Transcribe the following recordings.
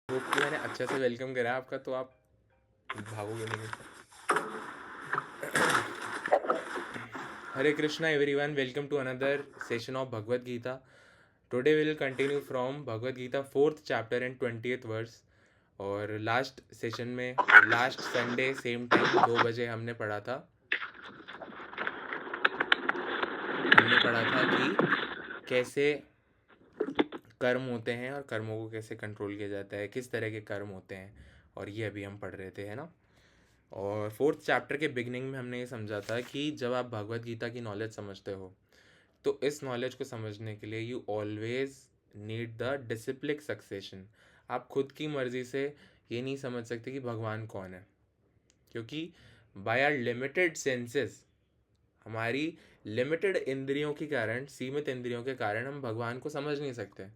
Hope कि मैंने अच्छे से वेलकम करा है आपका, तो आप भागोगे नहीं कहीं। Hare Krishna everyone, welcome to another session of Bhagavad Gita. Today will continue from Bhagavad Gita 4th chapter and 20th verse. और लास्ट सेशन में लास्ट संडे सेम टाइम 2 बजे हमने पढ़ा था कि कैसे कर्म होते हैं और कर्मों को कैसे कंट्रोल किया जाता है, किस तरह के कर्म होते हैं, और ये अभी हम पढ़ रहे थे, है ना. और 4th चैप्टर के बिगनिंग में हमने ये समझा था कि जब आप भगवत गीता की नॉलेज समझते हो तो इस नॉलेज को समझने के लिए you always need the disciplic succession. आप खुद की मर्ज़ी से ये नहीं समझ सकते कि भगवान कौन है, क्योंकि बाय आर लिमिटेड सेंसेस, हमारी लिमिटेड इंद्रियों के कारण, सीमित इंद्रियों के कारण हम भगवान को समझ नहीं सकते.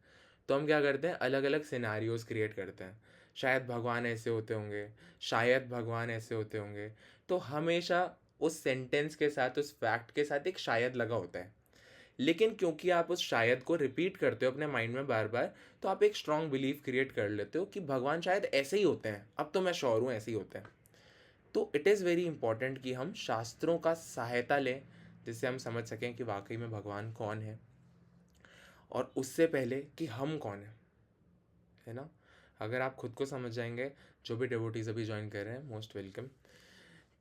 तो हम क्या करते हैं, अलग अलग सिनारियोज क्रिएट करते हैं. शायद भगवान ऐसे होते होंगे, शायद भगवान ऐसे होते होंगे. तो हमेशा उस सेंटेंस के साथ, उस फैक्ट के साथ एक शायद लगा होता है. लेकिन क्योंकि आप उस शायद को रिपीट करते हो अपने माइंड में बार बार, तो आप एक स्ट्रॉन्ग बिलीफ क्रिएट कर लेते हो कि भगवान शायद ऐसे ही होते हैं. अब तो मैं श्योर हूँ ऐसे ही होते हैं. तो इट इज़ वेरी इंपॉर्टेंट कि हम शास्त्रों का सहायता लें, जिससे हम समझ सकें कि वाकई में भगवान कौन है, और उससे पहले कि हम कौन है ना. अगर आप खुद को समझ जाएंगे, जो भी डिवोटीज अभी ज्वाइन कर रहे हैं, मोस्ट वेलकम.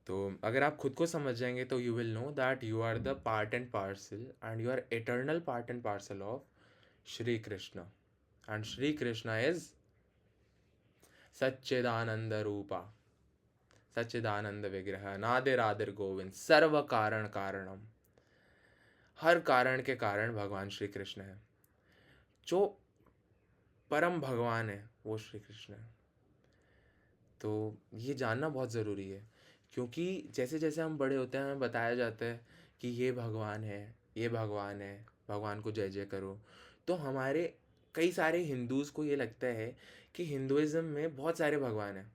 तो अगर आप खुद को समझ जाएंगे तो you will know that you are the part and parcel, and you are eternal part and parcel of Shri Krishna. And Shri Krishna is सच्चिदानंद रूपा, सच्चिदानंद विग्रह, नादिरादिर गोविंद, सर्व कारण कारणम. हर कारण के कारण भगवान श्री कृष्ण है. जो परम भगवान है वो श्री कृष्ण है. तो ये जानना बहुत ज़रूरी है, क्योंकि जैसे जैसे हम बड़े होते हैं हमें बताया जाता है कि ये भगवान है, ये भगवान है, भगवान को जय जय करो. तो हमारे कई सारे हिंदूज़ को ये लगता है कि हिंदुइज़्म में बहुत सारे भगवान हैं,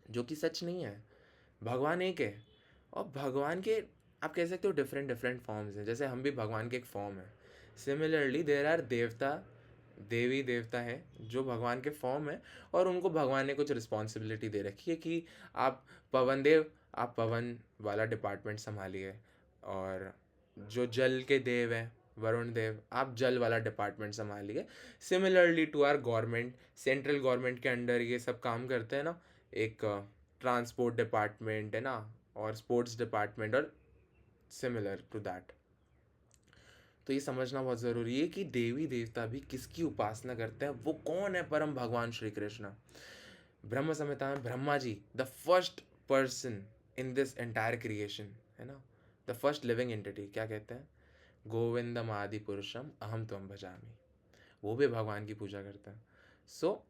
जो कि सच नहीं है. भगवान एक है, और भगवान के आप कह सकते हो डिफरेंट डिफरेंट फॉर्म्स हैं. जैसे हम भी भगवान के एक फॉर्म है. सिमिलरली देर आर देवता, देवी देवता हैं जो भगवान के फॉर्म है, और उनको भगवान ने कुछ रिस्पॉन्सिबिलिटी दे रखी है कि आप पवन देव, आप पवन वाला डिपार्टमेंट संभालिए. और जो जल के देव हैं, वरुण देव, आप जल वाला डिपार्टमेंट संभालिए. Similarly to our government, central government के अंडर ये सब काम करते हैं ना. एक ट्रांसपोर्ट डिपार्टमेंट है ना, और स्पोर्ट्स डिपार्टमेंट, और सिमिलर टू दैट. तो ये समझना बहुत ज़रूरी है कि देवी देवता भी किसकी उपासना करते हैं, वो कौन है, परम भगवान श्री कृष्ण. ब्रह्म संहिता में Brahma ji, the first person in this entire creation, है ना, द फर्स्ट लिविंग एंटिटी, क्या कहते हैं, गोविंदम आदि पुरुषम अहम त्वम भजामि. वो भी भगवान की पूजा करते हैं. सो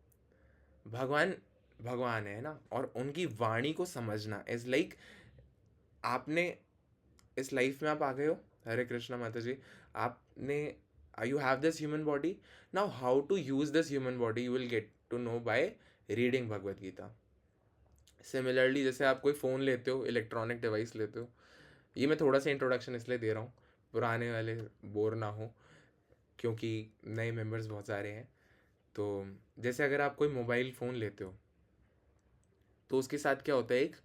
भगवान भगवान है ना, और उनकी वाणी को समझना इज लाइक, आपने इस लाइफ में आप आ गए हो, हरे कृष्णा माता जी, आपने, you have this human body. Now how to use this human body you will get to know by reading Bhagavad Gita. Similarly जैसे आप कोई फ़ोन लेते हो, इलेक्ट्रॉनिक डिवाइस लेते हो, ये मैं थोड़ा सा इंट्रोडक्शन इसलिए दे रहा हूँ, पुराने वाले बोर ना हो, क्योंकि नए मेंबर्स बहुत सारे हैं. तो जैसे अगर आप कोई मोबाइल फ़ोन लेते हो, तो उसके साथ क्या होता है, एक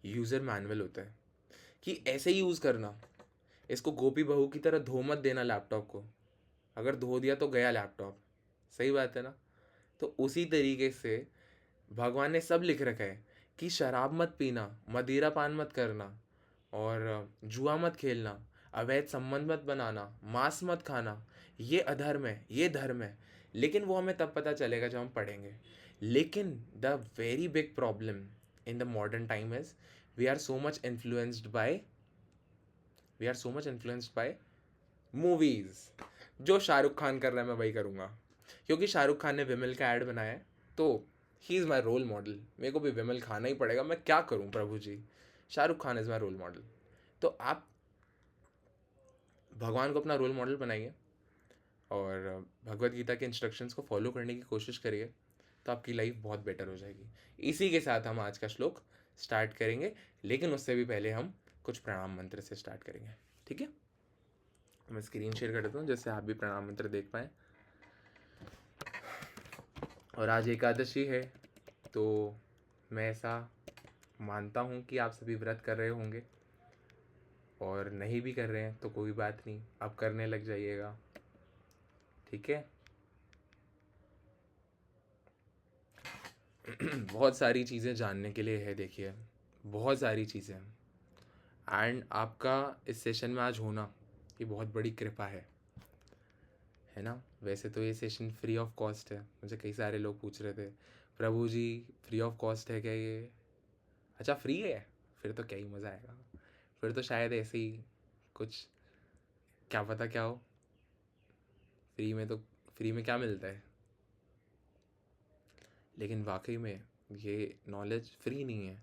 यूज़र मैनुअल होता है कि ऐसे ही यूज़ करना. इसको गोपी बहू की तरह धो मत देना लैपटॉप को, अगर धो दिया तो गया लैपटॉप. सही बात है ना. तो उसी तरीके से भगवान ने सब लिख रखा है कि शराब मत पीना, मदिरा पान मत करना, और जुआ मत खेलना, अवैध संबंध मत बनाना, मांस मत खाना, ये अधर्म है, ये धर्म है. लेकिन वो हमें तब पता चलेगा जब हम पढ़ेंगे. लेकिन the very big problem in the modern time is we are so much influenced by, we are so much influenced by movies. जो शाहरुख खान कर रहा है मैं वही करूँगा, क्योंकि शाहरुख खान ने विमल का ऐड बनाया है, तो he is my role model. मेरे को भी विमल खाना ही पड़ेगा, मैं क्या करूँ प्रभु जी. Shahrukh Khan is my role model. तो आप भगवान को अपना रोल मॉडल बनाइए, और भगवत गीता के इंस्ट्रक्शंस को फॉलो करने की कोशिश करिए, तो आपकी लाइफ बहुत बेटर हो जाएगी. इसी के साथ हम आज का श्लोक स्टार्ट करेंगे, लेकिन उससे भी पहले हम कुछ प्रणाम मंत्र से स्टार्ट करेंगे. ठीक है, मैं स्क्रीन शेयर कर देता हूँ जिससे आप भी प्रणाम मंत्र देख पाएँ. और आज एकादशी है, तो मैं ऐसा मानता हूँ कि आप सभी व्रत कर रहे होंगे, और नहीं भी कर रहे हैं तो कोई बात नहीं, अब करने लग जाइएगा, ठीक है। बहुत सारी चीज़ें जानने के लिए है, देखिए बहुत सारी चीज़ें, एंड आपका इस सेशन में आज होना ये बहुत बड़ी कृपा है ना। वैसे तो ये सेशन फ्री ऑफ कॉस्ट है, मुझे कई सारे लोग पूछ रहे थे, प्रभु जी फ्री ऑफ कॉस्ट है क्या ये? अच्छा फ्री है, फिर तो क्या ही मज़ा आएगा, फिर तो शायद ऐसे ही कुछ, क्या पता क्या हो। फ्री में तो, फ्री में क्या मिलता है, लेकिन वाकई में ये नॉलेज फ्री नहीं है,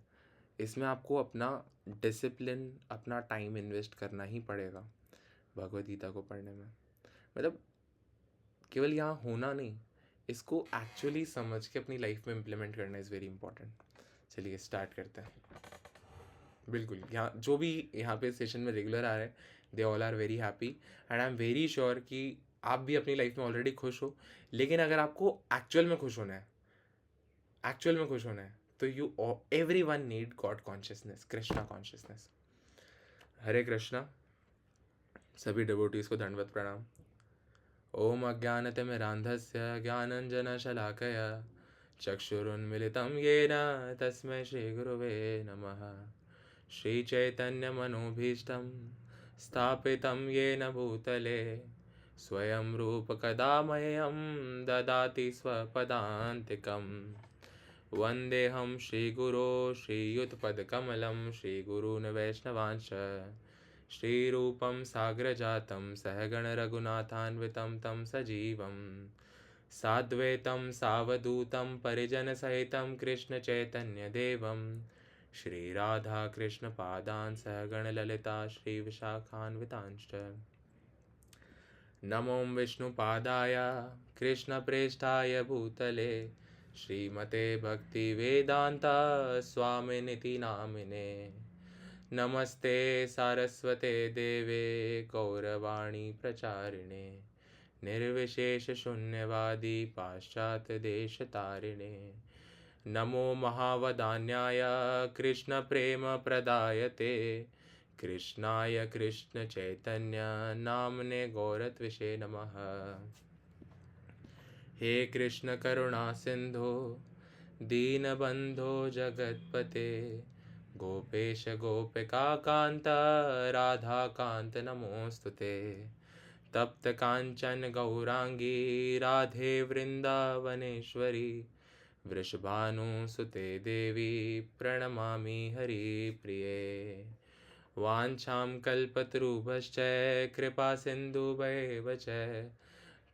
इसमें आपको अपना डिसिप्लिन, अपना टाइम इन्वेस्ट करना ही पड़ेगा भगवद गीता को पढ़ने में। मतलब केवल यहाँ होना नहीं, इसको एक्चुअली समझ के अपनी लाइफ में इम्प्लीमेंट करना इज़ वेरी इंपॉर्टेंट। चलिए स्टार्ट करते हैं। बिल्कुल, यहाँ जो भी यहाँ पे सेशन में रेगुलर आ रहे हैं, they all are very happy, and I am very sure कि आप भी अपनी लाइफ में ऑलरेडी खुश हो, लेकिन अगर आपको एक्चुअल में खुश होना है, एक्चुअल में खुश होना है, तो you every one need God consciousness, Krishna consciousness. Hare Krishna. सभी डिवोटीज को दंडवत प्रणाम। ओम अज्ञानतिमिरान्धस्य ज्ञानञ्जनशलाकया चक्षुरुन्मिलितं येन तस्मै श्रीगुरुवे नमः। श्रीचैतन्यमनोभीष्टं स्थापितं येन भूतले स्वयं रूपकदा मह्यं ददाति स्वपदान्तिकं। वन्देऽहं श्रीगुरो श्रीयुतपदकमलं श्रीगुरून् वैष्णवांश्च श्रीरूपं साग्रजातं सहगणरघुनाथान्वितं तं सजीवं साद्वैतं सावधूतं परिजनसहितं कृष्णचैतन्यदेवं श्रीराधाकृष्णपादान् सहगणललिता श्रीविशाखान्वितांश्च। नमो विष्णुपादाय कृष्णप्रेष्ठाय भूतले श्रीमते भक्तिवेदान्ता स्वामिनिति नामिने। नमस्ते सारस्वते देवे गौरवाणी प्रचारिणे निर्विशेषशून्यवादी पाश्चात्यदेशतारिणे। नमो महावदान्याय कृष्णप्रेमप्रदायते कृष्णाय कृष्णचैतन्य नाम्ने गौरत्विषे नमः। हे कृष्ण करुणा सिंधो दीनबंधो जगत्पते गोपेश गोपिका कांत राधा कांत नमोस्तुते। तप्त कांचन गौरांगी राधे वृंदावनेश्वरी वृषभानुसुते देवी प्रणमामि हरिप्रिये। वाञ्छां कल्पतरुभ्यश्च कृपा सिन्धुभैव च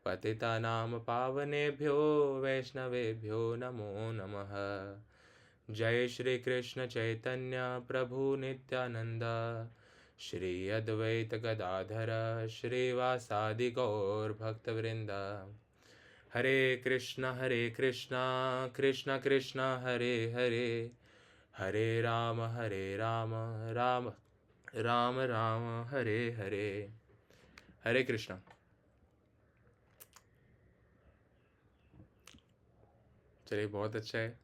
पतितानां पावनेभ्यो वैष्णवेभ्यो नमो नमः। जय श्री कृष्ण चैतन्य प्रभु नित्यानंद श्री अद्वैत गदाधर श्रीवासादि गौर भक्तवृंद। हरे कृष्ण कृष्ण कृष्ण हरे हरे, हरे राम राम राम राम हरे हरे। हरे कृष्णा। चलिए बहुत अच्छा है।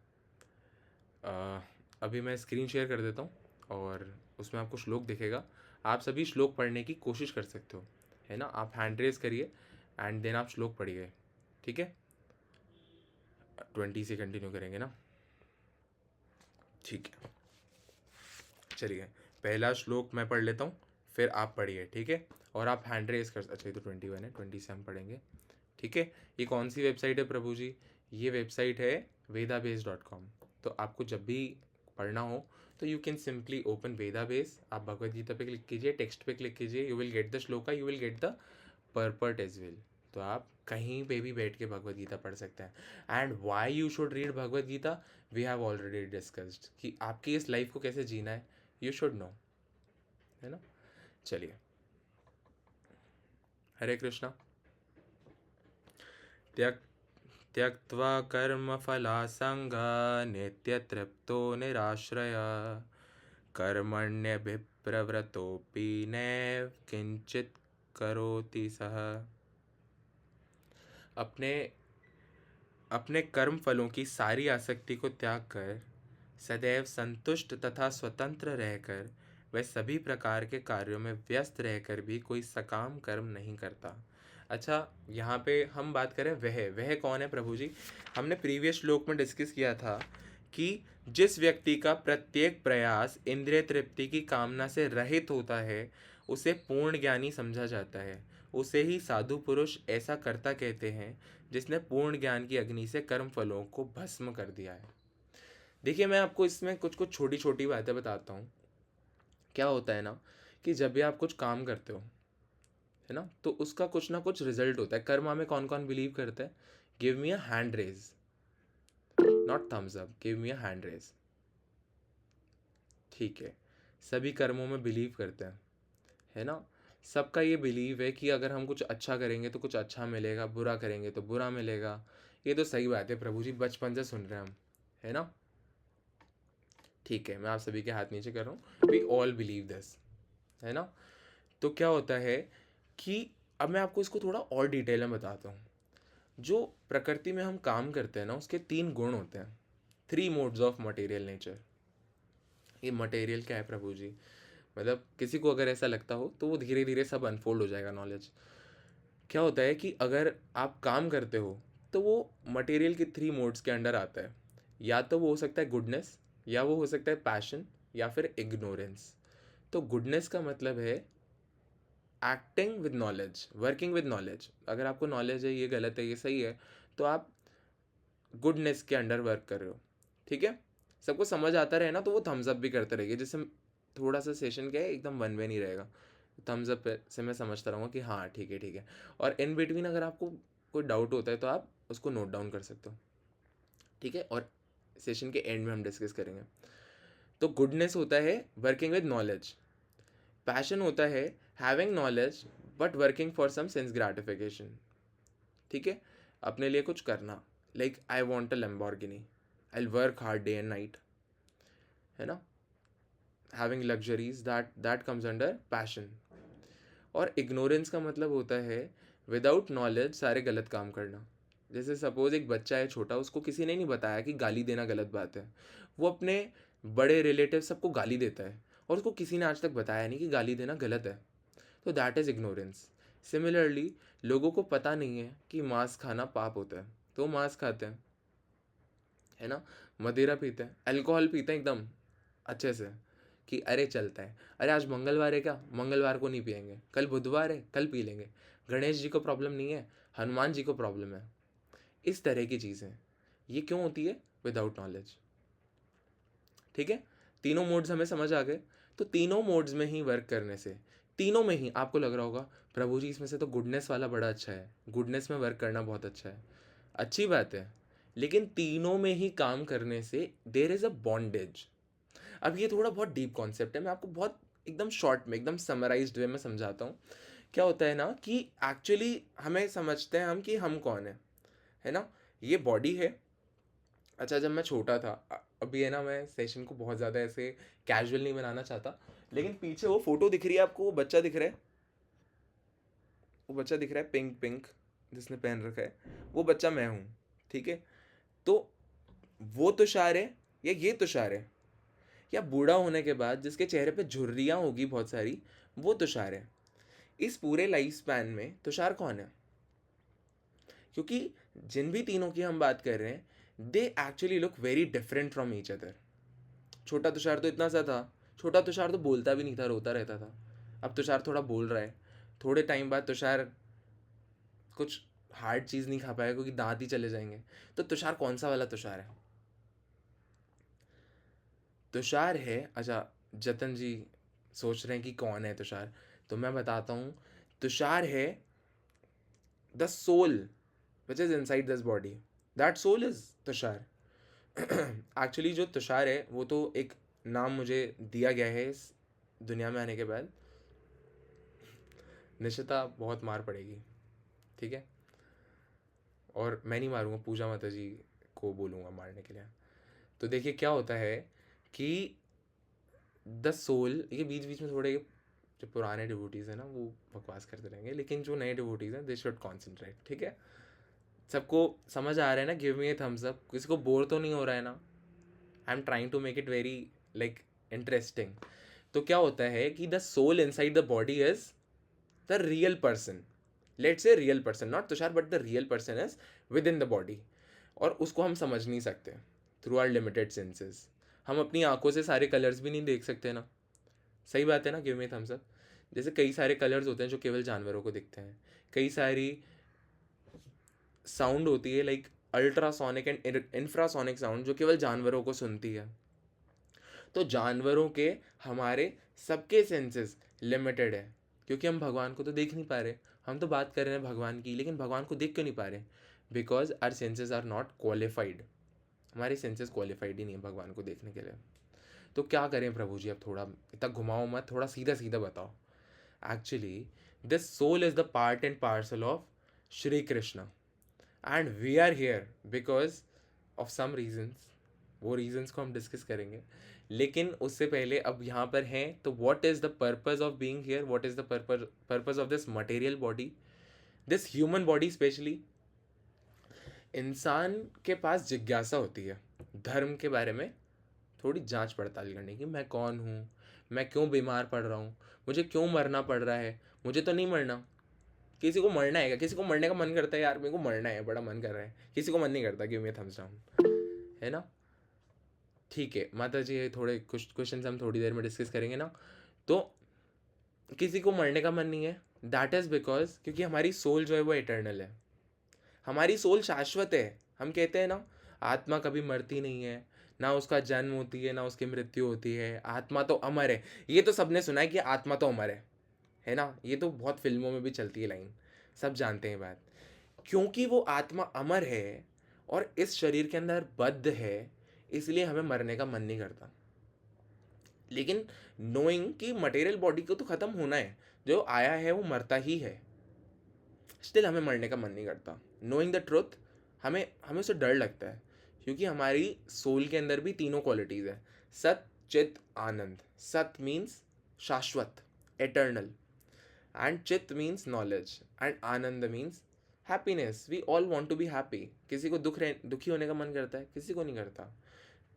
अभी मैं स्क्रीन शेयर कर देता हूँ और उसमें आपको श्लोक दिखेगा। आप सभी श्लोक पढ़ने की कोशिश कर सकते हो, है ना। आप हैंड रेज करिए एंड देन आप श्लोक पढ़िए, ठीक है। 20 से कंटिन्यू करेंगे ना, ठीक है। चलिए पहला श्लोक मैं पढ़ लेता हूँ, फिर आप पढ़िए, ठीक है। और आप हैंड रेज कर, अच्छा ये तो 21 है, 20 से हम पढ़ेंगे, ठीक है। ये कौन सी वेबसाइट है प्रभु जी? ये वेबसाइट है vedabase.com। तो आपको जब भी पढ़ना हो तो यू कैन सिंपली ओपन वेदाबेस, आप भगवद गीता पे क्लिक कीजिए, टेक्स्ट पे क्लिक कीजिए, you will get the shloka, you will get the purport as well. तो आप कहीं पे भी बैठ के भगवद गीता पढ़ सकते हैं। And why you should read Bhagavad Gita, we have already discussed कि आपकी इस लाइफ को कैसे जीना है, यू शुड नो, है ना। चलिए हरे कृष्णा। त्यक्त्वा कर्मफलासङ्गा नित्यतृप्तो निराश्रय कर्मण्यभिप्रवृत्तोऽपि नैव किंचित करोति सः। अपने अपने कर्म फलों की सारी आसक्ति को त्याग कर सदैव संतुष्ट तथा स्वतंत्र रहकर वह सभी प्रकार के कार्यों में व्यस्त रहकर भी कोई सकाम कर्म नहीं करता। अच्छा, यहाँ पे हम बात करें वह कौन है प्रभु जी? हमने प्रीवियस श्लोक में डिस्कस किया था कि जिस व्यक्ति का प्रत्येक प्रयास इंद्रिय तृप्ति की कामना से रहित होता है उसे पूर्ण ज्ञानी समझा जाता है। उसे ही साधु पुरुष ऐसा कर्ता कहते हैं जिसने पूर्ण ज्ञान की अग्नि से कर्म फलों को भस्म कर दिया है। देखिए, मैं आपको इसमें कुछ कुछ छोटी छोटी बातें बताता हूँ। क्या होता है ना कि जब भी आप कुछ काम करते हो, है ना, तो उसका कुछ ना कुछ रिजल्ट होता है। कर्मा में कौन कौन बिलीव करता है? Give me a hand raise, not thumbs up, give me a hand raise. ठीक है, सभी कर्मों में बिलीव करते हैं, है ना। सबका ये बिलीव है कि अगर हम कुछ अच्छा करेंगे तो कुछ अच्छा मिलेगा, बुरा करेंगे तो बुरा मिलेगा। ये तो सही बात है प्रभु जी, बचपन से सुन रहे हैं हम, है ना। ठीक है, मैं आप सभी के हाथ नीचे कर रहा हूँ, वी ऑल बिलीव दिस, है ना। तो क्या होता है कि अब मैं आपको इसको थोड़ा और डिटेल में बताता हूँ। जो प्रकृति में हम काम करते हैं ना, उसके 3 गुण होते हैं, 3 मोड्स ऑफ मटेरियल नेचर। ये मटेरियल क्या है प्रभु जी? मतलब किसी को अगर ऐसा लगता हो तो वो धीरे धीरे सब अनफोल्ड हो जाएगा नॉलेज। क्या होता है कि अगर आप काम करते हो तो वो मटेरियल के 3 मोड्स के अंडर आता है। या तो वो हो सकता है गुडनेस, या वो हो सकता है पैशन, या फिर इग्नोरेंस। तो गुडनेस का मतलब है acting with knowledge, working with knowledge. अगर आपको नॉलेज है ये गलत है ये सही है, तो आप गुडनेस के अंडर वर्क कर रहे हो। ठीक है, सबको समझ आता रहे ना, तो वो थम्स अप भी करते रहेंगे। जैसे थोड़ा सा सेशन क्या है, एकदम वन वे नहीं रहेगा, थम्स अप से मैं समझता रहूँगा कि हाँ ठीक है ठीक है। और इन बिटवीन अगर आपको कोई डाउट होता है तो आप उसको नोट डाउन कर सकते हो। ठीक है, और सेशन के एंड में हम डिस्कस करेंगे। तो गुडनेस होता है वर्किंग विद नॉलेज। पैशन होता है having knowledge but working for some sense gratification. ठीक है, अपने लिए कुछ करना, like I want a Lamborghini, I work hard day and night, है ना। Having luxuries, that comes under passion. और इग्नोरेंस का मतलब होता है विदाउट नॉलेज सारे गलत काम करना। जैसे सपोज एक बच्चा है छोटा, उसको किसी ने नहीं बताया कि गाली देना गलत बात है, वो अपने बड़े रिलेटिव सबको गाली देता है और उसको किसी ने आज तक बताया नहीं कि गाली देना गलत है। तो दैट इज़ इग्नोरेंस। सिमिलरली, लोगों को पता नहीं है कि मांस खाना पाप होता है, तो मांस खाते हैं, है ना। मदिरा पीते हैं, अल्कोहल पीते हैं एकदम अच्छे से कि अरे चलता है, अरे आज मंगलवार है क्या, मंगलवार को नहीं पियेंगे, कल बुधवार है कल पी लेंगे। गणेश जी को प्रॉब्लम नहीं है, हनुमान जी को प्रॉब्लम है। इस तरह की चीज़ें ये क्यों होती है? Without knowledge. ठीक है, तीनों मोड्स हमें समझ आ गए। तो तीनों मोड्स में ही वर्क करने से, तीनों में ही आपको लग रहा होगा प्रभु जी इसमें से तो गुडनेस वाला बड़ा अच्छा है, गुडनेस में वर्क करना बहुत अच्छा है। अच्छी बात है, लेकिन तीनों में ही काम करने से देर इज़ अ बॉन्डेज। अब ये थोड़ा बहुत डीप कॉन्सेप्ट है, मैं आपको बहुत एकदम शॉर्ट में, एकदम समराइज्ड वे में समझाता हूँ। क्या होता है ना कि एक्चुअली हमें समझते हैं हम कि हम कौन है ना। ये बॉडी है। अच्छा, जब मैं छोटा था, अभी है ना, मैं सेशन को बहुत ज़्यादा ऐसे कैजुअल नहीं बनाना चाहता, लेकिन पीछे वो फोटो दिख रही है आपको, वो बच्चा दिख रहा है, वो बच्चा दिख रहा है पिंक पिंक जिसने पहन रखा है, वो बच्चा मैं हूँ। ठीक है, तो वो तुषार है या ये तुषार है, या बूढ़ा होने के बाद जिसके चेहरे पे झुर्रियाँ होगी बहुत सारी, वो तुषार है। इस पूरे लाइफ स्पैन में तुषार कौन है? क्योंकि जिन भी तीनों की हम बात कर रहे हैं, they actually look very different from each other. छोटा तुषार तो इतना सा था, छोटा तुषार तो बोलता भी नहीं था, रोता रहता था। अब तुषार थोड़ा बोल रहा है, थोड़े टाइम बाद तुषार कुछ हार्ड चीज़ नहीं खा पाएगा क्योंकि दांत ही चले जाएंगे। तो तुषार कौन सा वाला तुषार है? तुषार है, अच्छा, जतन जी सोच रहे हैं कि कौन है तुषार, तो मैं बताता हूँ। तुषार है the soul which is inside this body, that soul is Tushar. Actually जो तुषार है वो तो एक नाम मुझे दिया गया है इस दुनिया में आने के बाद। निशिता बहुत मार पड़ेगी, ठीक है, और मैं नहीं मारूंगा, पूजा माता जी को बोलूँगा मारने के लिए। तो देखिए क्या होता है कि द सोल, ये बीच बीच में थोड़े जो पुराने डिवोटीज़ हैं ना वो बकवास करते रहेंगे, लेकिन जो नए डिवोटीज़ हैं दे शुड कॉन्सेंट्रेट। ठीक है, सबको समझ आ रहा है ना? Give me a thumbs up. किसी को बोर तो नहीं हो रहा है ना? I am trying to make it very like interesting. तो क्या होता है कि the soul inside the body is the real person. Let's say real person, not Tushar, but the real person is within the body. और उसको हम समझ नहीं सकते थ्रू आर लिमिटेड सेंसेस. हम अपनी आंखों से सारे कलर्स भी नहीं देख सकते ना. सही बात है ना? Give me thumbs up. जैसे कई सारे कलर्स होते हैं जो केवल जानवरों को दिखते हैं. कई सारी साउंड होती है like ultrasonic and infrasonic sound जो केवल जानवरों को सुनती है. तो जानवरों के हमारे सबके सेंसेस लिमिटेड है क्योंकि हम भगवान को तो देख नहीं पा रहे. हम तो बात कर रहे हैं भगवान की, लेकिन भगवान को देख क्यों नहीं पा रहे? Because our senses are not qualified. हमारे सेंसेस क्वालिफाइड ही नहीं है भगवान को देखने के लिए. तो क्या करें प्रभु जी? अब थोड़ा इतना घुमाओ मत, थोड़ा सीधा सीधा बताओ. Actually this soul is the part and parcel of Shri Krishna and we are here because of some reasons. वो रीजन्स को हम डिस्कस करेंगे, लेकिन उससे पहले अब यहाँ पर हैं तो what is the purpose of being here? What is the purpose of this material body, this human body specially? इंसान के पास जिज्ञासा होती है धर्म के बारे में, थोड़ी जांच पड़ताल करने की. मैं कौन हूँ? मैं क्यों बीमार पड़ रहा हूँ? मुझे क्यों मरना पड़ रहा है? मुझे तो नहीं मरना. किसी को मरना है क्या? किसी को मरने का मन करता है? यार मेरे को मरना है, बड़ा मन कर रहा है. किसी को मन नहीं करता. Give me thumbs down. है ना? ठीक है माता जी, ये थोड़े कुछ क्वेश्चन हम थोड़ी देर में डिस्कस करेंगे ना. तो किसी को मरने का मन नहीं है, दैट इज़ बिकॉज क्योंकि हमारी सोल जो है वो इटर्नल है. हमारी सोल शाश्वत है. हम कहते हैं ना आत्मा कभी मरती नहीं है, ना उसका जन्म होती है ना उसकी मृत्यु होती है. आत्मा तो अमर है. ये तो सबने सुना है कि आत्मा तो अमर है ना? ये तो बहुत फिल्मों में भी चलती है लाइन, सब जानते हैं बात. क्योंकि वो आत्मा अमर है और इस शरीर के अंदर बद्ध है, इसलिए हमें मरने का मन नहीं करता. लेकिन नोइंग कि मटेरियल बॉडी को तो ख़त्म होना है, जो आया है वो मरता ही है, स्टिल हमें मरने का मन नहीं करता. नोइंग द ट्रुथ, हमें हमें उससे डर लगता है क्योंकि हमारी सोल के अंदर भी तीनों क्वालिटीज़ है: सत, चित, आनंद. सत मीन्स शाश्वत, एटर्नल, एंड चित मीन्स नॉलेज, एंड आनंद means happiness. We all want to be happy. किसी को दुखी होने का मन करता है? किसी को नहीं करता.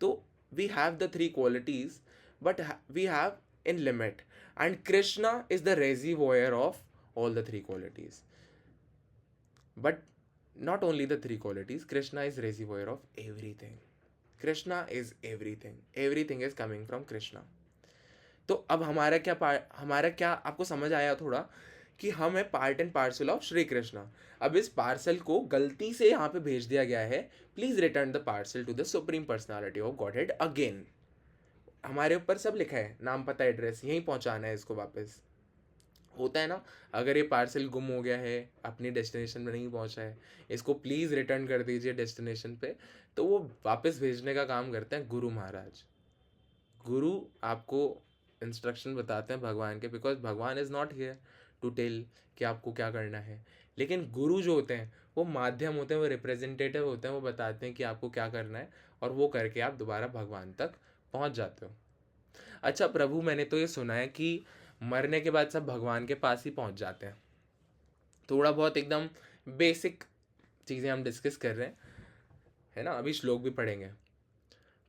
तो we have the three qualities, but we have in limit, and Krishna is the reservoir of all the three qualities. But not only the three qualities, Krishna is reservoir of everything. Krishna is everything. Everything is coming from Krishna. तो अब हमारा क्या आपको समझ आया थोड़ा कि हम है part and parcel of Shri Krishna. अब इस पार्सल को गलती से यहाँ पे भेज दिया गया है. Please return the parcel to the supreme personality of Godhead again. हमारे ऊपर सब लिखा है, नाम पता एड्रेस, यहीं पहुँचाना है इसको वापस. होता है ना, अगर ये पार्सल गुम हो गया है, अपनी डेस्टिनेशन पर नहीं पहुँचा है, इसको प्लीज़ रिटर्न कर दीजिए डेस्टिनेशन पे. तो वो वापस भेजने का काम करते हैं गुरु महाराज. गुरु आपको इंस्ट्रक्शन बताते हैं भगवान के, बिकॉज भगवान is not here to tell कि आपको क्या करना है. लेकिन गुरु जो होते हैं वो माध्यम होते हैं, वो रिप्रेजेंटेटिव होते हैं, वो बताते हैं कि आपको क्या करना है, और वो करके आप दोबारा भगवान तक पहुंच जाते हो. अच्छा प्रभु, मैंने तो ये सुना है कि मरने के बाद सब भगवान के पास ही पहुंच जाते हैं. थोड़ा बहुत एकदम बेसिक चीज़ें हम डिस्कस कर रहे हैं, है ना? अभी श्लोक भी पढ़ेंगे.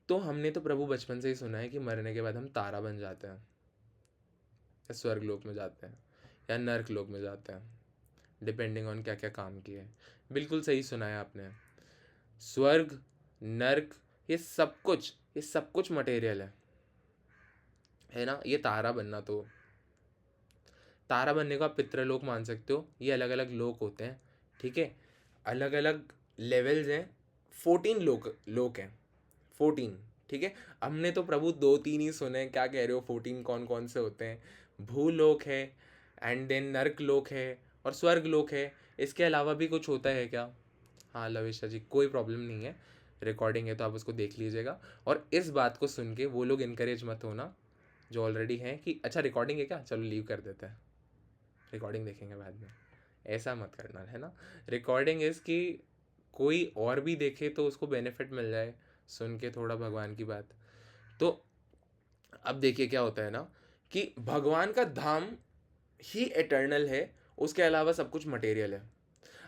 तो हमने तो प्रभु बचपन से ही सुना है कि मरने के बाद हम तारा बन जाते हैं, या स्वर्ग लोक में जाते हैं, या नर्क लोक में जाते हैं, डिपेंडिंग ऑन क्या क्या काम किए. बिल्कुल सही सुना है आपने. स्वर्ग, नर्क, ये सब कुछ मटेरियल है ना? ये तारा बनना, तो तारा बनने को आप पितृलोक मान सकते हो. ये अलग अलग लोक होते हैं, ठीक है? अलग अलग लेवल्स हैं. 14 लोक हैं, 14, ठीक है? हमने तो प्रभु 2-3 ही सुने हैं. क्या कह रहे हो? 14 कौन कौन से होते हैं? भूलोक है, एंड देन नर्क लोक है, और स्वर्ग लोक है. इसके अलावा भी कुछ होता है क्या? हाँ लविशा जी, कोई प्रॉब्लम नहीं है, रिकॉर्डिंग है तो आप उसको देख लीजिएगा. और इस बात को सुन के वो लोग इनकरेज मत होना जो ऑलरेडी हैं कि अच्छा रिकॉर्डिंग है क्या, चलो लीव कर देते हैं, रिकॉर्डिंग देखेंगे बाद में. ऐसा मत करना, है ना? रिकॉर्डिंग इज़ कि कोई और भी देखे तो उसको बेनिफिट मिल जाए सुन के थोड़ा भगवान की बात. तो अब देखिए क्या होता है ना कि भगवान का धाम ही एटर्नल है, उसके अलावा सब कुछ मटेरियल है.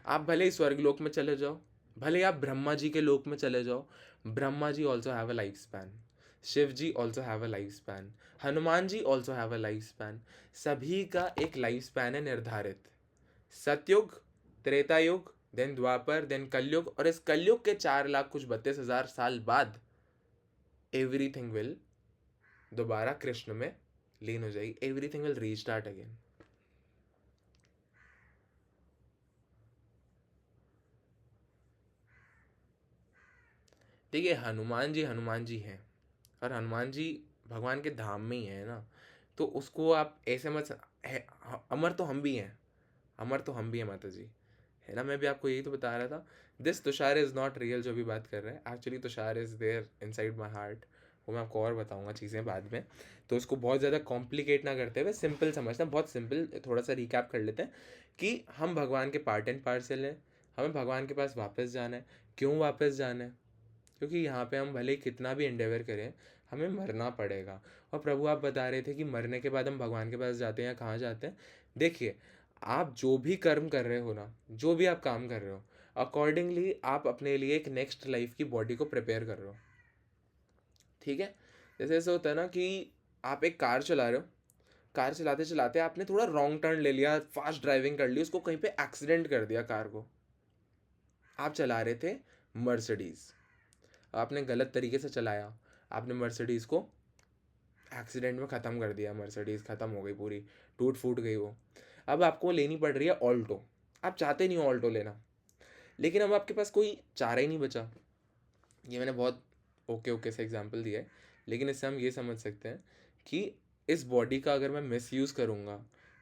आप भले ही स्वर्गलोक में चले जाओ, भले आप ब्रह्मा जी के लोक में चले जाओ, Brahma ji also have a life span, Shiv ji also have a life span, Hanuman ji also have a life span. सभी का एक लाइफ स्पैन है निर्धारित। सतयुग, त्रेता युग, देन द्वापर, देन कलयुग, और इस कलयुग के 4,32,000 साल बाद एवरीथिंग विल दोबारा कृष्ण में लीन हो जाएगी, एवरीथिंग विल रीस्टार्ट अगेन। देखिए हनुमान जी हैं, और हनुमान जी भगवान के धाम में ही है ना, तो उसको आप ऐसे मत अमर तो हम भी हैं, अमर तो हम भी हैं माता जी, है ना। मैं भी आपको यही तो बता रहा था। This Tushar is not real जो भी बात कर रहे हैं, actually Tushar is there inside my heart. वो मैं आपको और बताऊंगा चीज़ें बाद में। तो उसको बहुत ज़्यादा कॉम्प्लिकेट ना करते हुए सिंपल समझना, बहुत सिंपल थोड़ा सा रिकैप कर लेते हैं कि हम भगवान के पार्ट एंड पार्सल हैं, हमें भगवान के पास वापस जाना है। क्यों वापस जाना है? क्योंकि यहाँ पे हम भले ही कितना भी एंडेवर करें, हमें मरना पड़ेगा। और प्रभु आप बता रहे थे कि मरने के बाद हम भगवान के पास जाते हैं या कहाँ जाते हैं। देखिए, आप जो भी कर्म कर रहे हो ना, जो भी आप काम कर रहे हो, अकॉर्डिंगली आप अपने लिए एक नेक्स्ट लाइफ की बॉडी को प्रिपेयर कर रहे हो, ठीक है। जैसे ऐसा होता है ना कि आप एक कार चला रहे हो, कार चलाते चलाते आपने थोड़ा रॉन्ग टर्न ले लिया, फास्ट ड्राइविंग कर ली, उसको कहीं पे एक्सीडेंट कर दिया कार को। आप चला रहे थे मर्सिडीज़, आपने गलत तरीके से चलाया, आपने मर्सिडीज़ को एक्सीडेंट में ख़त्म कर दिया, मर्सिडीज़ ख़त्म हो गई पूरी, टूट फूट गई वो। अब आपको लेनी पड़ रही है ऑल्टो, आप चाहते नहीं हो ऑल्टो लेना, लेकिन अब आपके पास कोई चारा ही नहीं बचा। ये मैंने बहुत ओके ओके से एग्जांपल दिया है, लेकिन इससे हम ये समझ सकते हैं कि इस बॉडी का अगर मैं मिसयूज़ करूँगा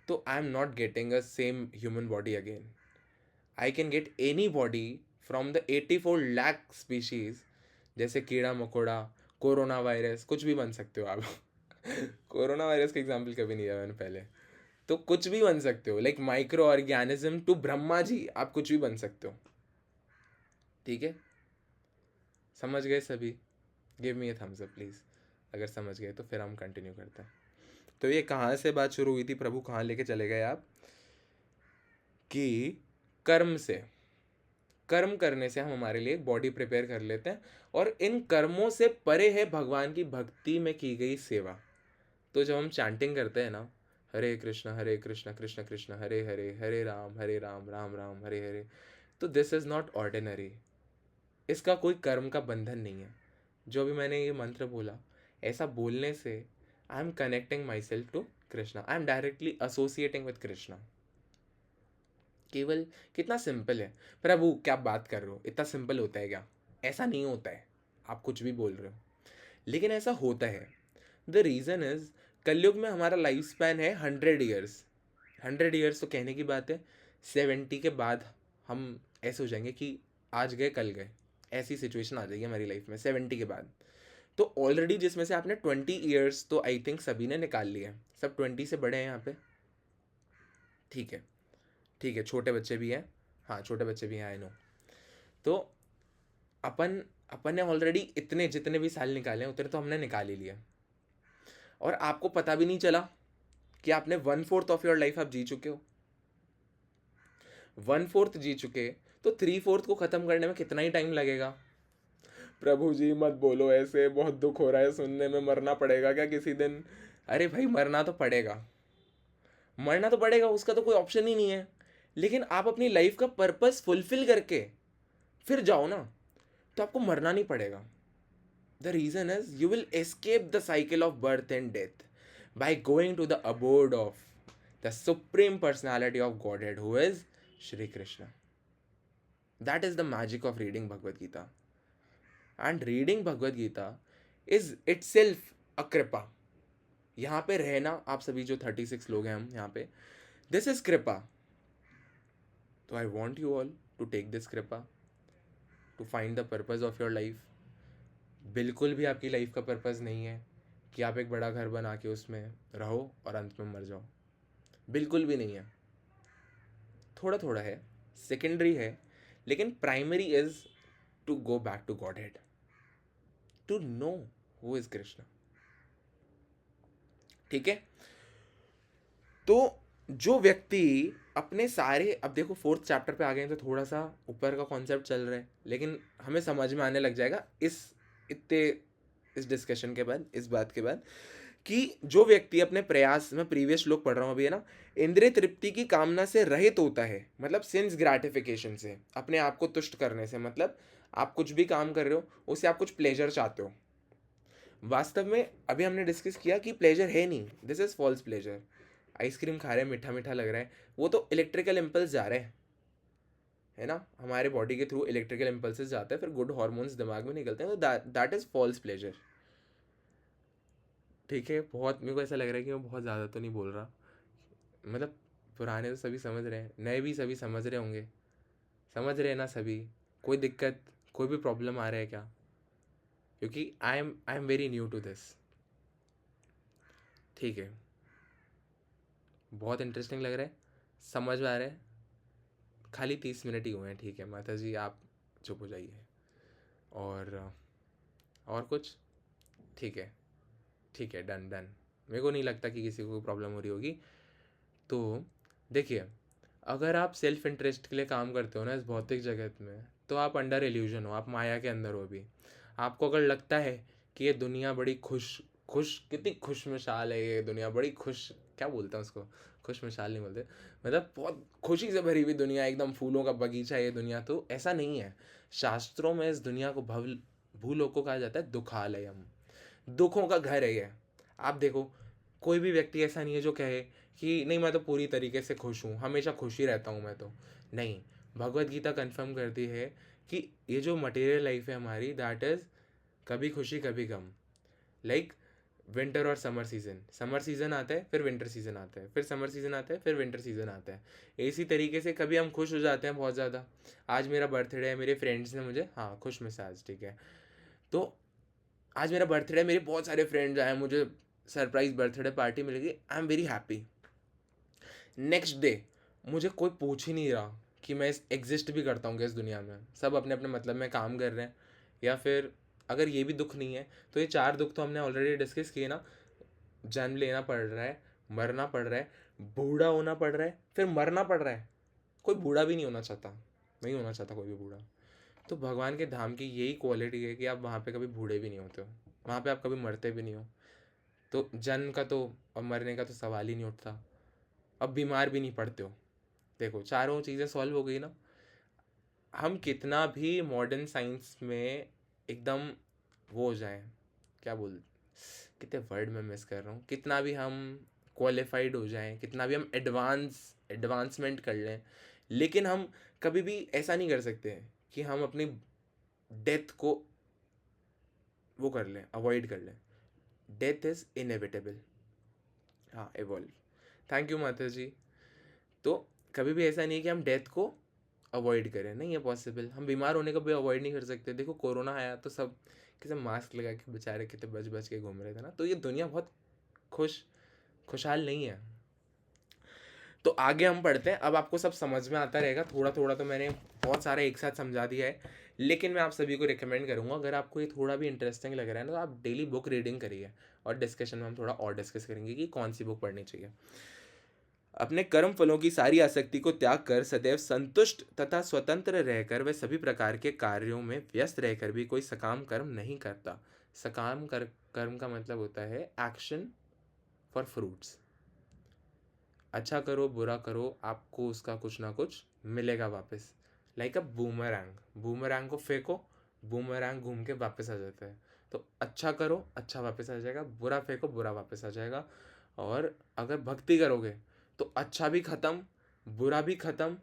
तो I am not getting a same human body again. I can get any body from the 84 lakh species, जैसे कीड़ा मकोड़ा, कोरोना वायरस, कुछ भी बन सकते हो आप। कोरोना वायरस का एग्जाम्पल कभी नहीं दिया मैंने पहले। तो कुछ भी बन सकते हो, like micro organism to Brahma ji, आप कुछ भी बन सकते हो, ठीक है। समझ गए सभी? Give me a thumbs up please अगर समझ गए, तो फिर हम कंटिन्यू करते हैं। तो ये कहाँ से बात शुरू हुई थी, प्रभु कहाँ लेके चले गए आप, कि कर्म से, कर्म करने से हम हमारे लिए एक बॉडी प्रिपेयर कर लेते हैं, और इन कर्मों से परे है भगवान की भक्ति में की गई सेवा। तो जब हम चैंटिंग करते हैं ना, हरे कृष्ण कृष्ण कृष्ण हरे हरे, हरे राम राम राम हरे हरे, तो दिस इज़ नॉट ऑर्डिनरी, इसका कोई कर्म का बंधन नहीं है। जो भी मैंने ये मंत्र बोला, ऐसा बोलने से I am connecting myself to Krishna, I am directly associating with Krishna. केवल कितना सिंपल है। प्रभु क्या बात कर रहे हो, इतना सिंपल होता है क्या? ऐसा नहीं होता है, आप कुछ भी बोल रहे हो, लेकिन ऐसा होता है। द रीज़न इज, कलयुग में हमारा लाइफ स्पैन है 100 ईयर्स। 100 ईयर्स तो कहने की बात है, 70 के बाद हम ऐसे हो जाएंगे कि आज गए कल गए, ऐसी सिचुएशन आ जाएगी हमारी लाइफ में 70 के बाद। तो ऑलरेडी जिसमें से आपने 20 ईयर्स तो आई थिंक सभी ने निकाल लिया है, सब 20 से बड़े हैं यहाँ पे, ठीक है। ठीक है, छोटे बच्चे भी हैं, हाँ छोटे बच्चे भी हैं, आई नो। तो अपन अपन ने ऑलरेडी इतने जितने भी साल निकाले हैं उतने तो हमने निकाल ही लिया, और आपको पता भी नहीं चला कि आपने 1/4 ऑफ योर लाइफ आप जी चुके हो। 1/4 जी चुके, तो 3/4 को ख़त्म करने में कितना ही टाइम लगेगा? प्रभु जी मत बोलो ऐसे, बहुत दुख हो रहा है सुनने में, मरना पड़ेगा क्या किसी दिन? अरे भाई मरना तो पड़ेगा, मरना तो पड़ेगा, उसका तो कोई ऑप्शन ही नहीं है। लेकिन आप अपनी लाइफ का पर्पस फुलफिल करके फिर जाओ ना, तो आपको मरना नहीं पड़ेगा। The reason is you will escape the cycle of birth and death by going to the abode of the supreme personality of Godhead who is Shri Krishna. That is the magic of reading Bhagavad Gita, and reading Bhagavad Gita is itself a कृपा। यहाँ पे रहना, आप सभी जो 36 लोग हैं हम यहाँ पे, दिस इज कृपा। तो I want you all to take this कृपा to find the purpose of your life. बिल्कुल भी आपकी लाइफ का पर्पज़ नहीं है कि आप एक बड़ा घर बना के उसमें रहो और अंत में मर जाओ, बिल्कुल भी नहीं है। थोड़ा थोड़ा है, सेकेंडरी है, लेकिन primary is to go back to Godhead, to know who is Krishna, ठीक है। तो जो व्यक्ति अपने सारे, अब देखो फोर्थ चैप्टर पे आ गए हैं तो थोड़ा सा ऊपर का कॉन्सेप्ट चल रहा है, लेकिन हमें समझ में आने लग जाएगा इतने इस डिस्कशन के बाद, इस बात के बाद, कि जो व्यक्ति अपने प्रयास में, प्रीवियस श्लोक पढ़ रहा हूँ अभी है ना, इंद्रिय तृप्ति की कामना से रहित होता है, मतलब सेंस ग्रेटिफिकेशन से, अपने आप को तुष्ट करने से, मतलब आप कुछ भी काम कर रहे हो उससे आप कुछ प्लेजर चाहते हो। वास्तव में अभी हमने डिस्कस किया कि प्लेजर है नहीं, this is false pleasure. Ice cream खा रहे हैं, मीठा मीठा लग रहा है, वो तो इलेक्ट्रिकल इम्पल्स जा रहे हैं, है ना, हमारे बॉडी के थ्रू इलेक्ट्रिकल इम्पल्सेस जाते हैं, फिर गुड हार्मोन्स दिमाग में निकलते हैं, तो दैट इज फॉल्स प्लेजर। ठीक है, बहुत मेरे को ऐसा लग रहा है कि मैं बहुत ज़्यादा तो नहीं बोल रहा, मतलब पुराने तो सभी समझ रहे हैं, नए भी सभी समझ रहे होंगे, समझ रहे हैं ना सभी? कोई दिक्कत, कोई भी प्रॉब्लम आ रहा है क्या? क्योंकि I am very new to this. ठीक है, बहुत इंटरेस्टिंग लग रहा है, समझ में आ रहा है, खाली 30 मिनट ही हुए हैं, ठीक है माता जी आप चुप हो जाइए। और कुछ? ठीक है, ठीक है, डन डन। मेरे को नहीं लगता कि किसी को प्रॉब्लम हो रही होगी। तो देखिए, अगर आप सेल्फ इंटरेस्ट के लिए काम करते हो ना इस भौतिक जगत में, तो आप अंडर इल्यूजन हो, आप माया के अंदर हो अभी। आपको अगर लगता है कि ये दुनिया बड़ी खुश खुश कितनी खुश मिसाल है, ये दुनिया बड़ी खुश, क्या बोलते हैं उसको, खुश मिसाल नहीं बोलते, मतलब बहुत खुशी से भरी हुई दुनिया, एकदम फूलों का बगीचा है ये दुनिया, तो ऐसा नहीं है। शास्त्रों में इस दुनिया को भूलोक को कहा जाता है दुखालयम, दुखों का घर है ये। आप देखो, कोई भी व्यक्ति ऐसा नहीं है जो कहे कि नहीं मैं तो पूरी तरीके से खुश हूँ, हमेशा खुश ही रहता हूँ मैं तो, नहीं। भगवत गीता कंफर्म करती है कि ये जो मटेरियल लाइफ है हमारी, दैट इज़ कभी खुशी कभी गम। लाइक विंटर और समर सीज़न, समर सीज़न आता है फिर विंटर सीज़न आता है, फिर समर सीज़न आता है फिर विंटर सीज़न आता है। इसी तरीके से कभी हम खुश हो जाते हैं बहुत ज़्यादा, आज मेरा बर्थडे है, मेरे फ्रेंड्स ने मुझे, हाँ खुश मिजाज, ठीक है, तो आज मेरा बर्थडे है, मेरे बहुत सारे फ्रेंड्स आए, मुझे सरप्राइज बर्थडे पार्टी मिल गई, आई am very happy. Next day मुझे कोई पूछ ही नहीं रहा कि मैं इस एग्जिस्ट भी करता हूँ क्या इस दुनिया में, सब अपने अपने मतलब में काम कर रहे हैं। या फिर अगर ये भी दुख नहीं है तो ये चार दुख तो हमने ऑलरेडी डिस्कस किए ना, जन्म लेना पड़ रहा है, मरना पड़ रहा है, बूढ़ा होना पड़ रहा है, फिर मरना पड़ रहा है। कोई बूढ़ा भी नहीं होना चाहता, नहीं होना चाहता कोई भी बूढ़ा। तो भगवान के धाम की यही क्वालिटी है कि आप वहाँ पे कभी बूढ़े भी नहीं होते हो, वहाँ पे आप कभी मरते भी नहीं हो। तो जन्म का तो और मरने का तो सवाल ही नहीं उठता। अब बीमार भी नहीं पड़ते हो, देखो चारों चीज़ें सॉल्व हो गई ना। हम कितना भी मॉडर्न साइंस में एकदम वो हो जाए, क्या बोल, कितने वर्ड में मिस कर रहा हूँ, कितना भी हम क्वालिफाइड हो जाएं, कितना भी हम एडवांसमेंट कर लें, लेकिन हम कभी भी ऐसा नहीं कर सकते कि हम अपनी डेथ को वो कर लें, अवॉइड कर लें। डेथ इज़ इनएविटेबल, हाँ एवॉल्व। थैंक यू माता जी। तो कभी भी ऐसा नहीं है कि हम डेथ को अवॉइड करें, नहीं है पॉसिबल। हम बीमार होने को भी अवॉइड नहीं कर सकते, देखो कोरोना आया तो सब किसी मास्क लगा के बेचारे कितने बच बच के घूम रहे थे ना, तो ये दुनिया बहुत खुशहाल नहीं है। तो आगे हम पढ़ते हैं, अब आपको सब समझ में आता रहेगा, थोड़ा थोड़ा तो मैंने बहुत सारा एक साथ समझा दिया है, लेकिन मैं आप सभी को रिकमेंड करूँगा, अगर आपको ये थोड़ा भी इंटरेस्टिंग लग रहा है ना, तो आप डेली बुक रीडिंग करिए, और डिस्कशन में हम थोड़ा और डिस्कस करेंगे कि कौन सी बुक पढ़नी चाहिए। अपने कर्म फलों की सारी आसक्ति को त्याग कर सदैव संतुष्ट तथा स्वतंत्र रहकर वह सभी प्रकार के कार्यों में व्यस्त रहकर भी कोई सकाम कर्म नहीं करता। कर्म का मतलब होता है एक्शन फॉर फ्रूट्स। अच्छा करो बुरा करो, आपको उसका कुछ ना कुछ मिलेगा वापस। लाइक अ बूमरैंग, बूमरैंग को फेंको, बूमरैंग घूम के वापस आ जाता है। तो अच्छा करो, अच्छा वापस आ जाएगा, बुरा फेंको, बुरा वापस आ जाएगा। और अगर भक्ति करोगे तो अच्छा भी ख़त्म, बुरा भी ख़त्म,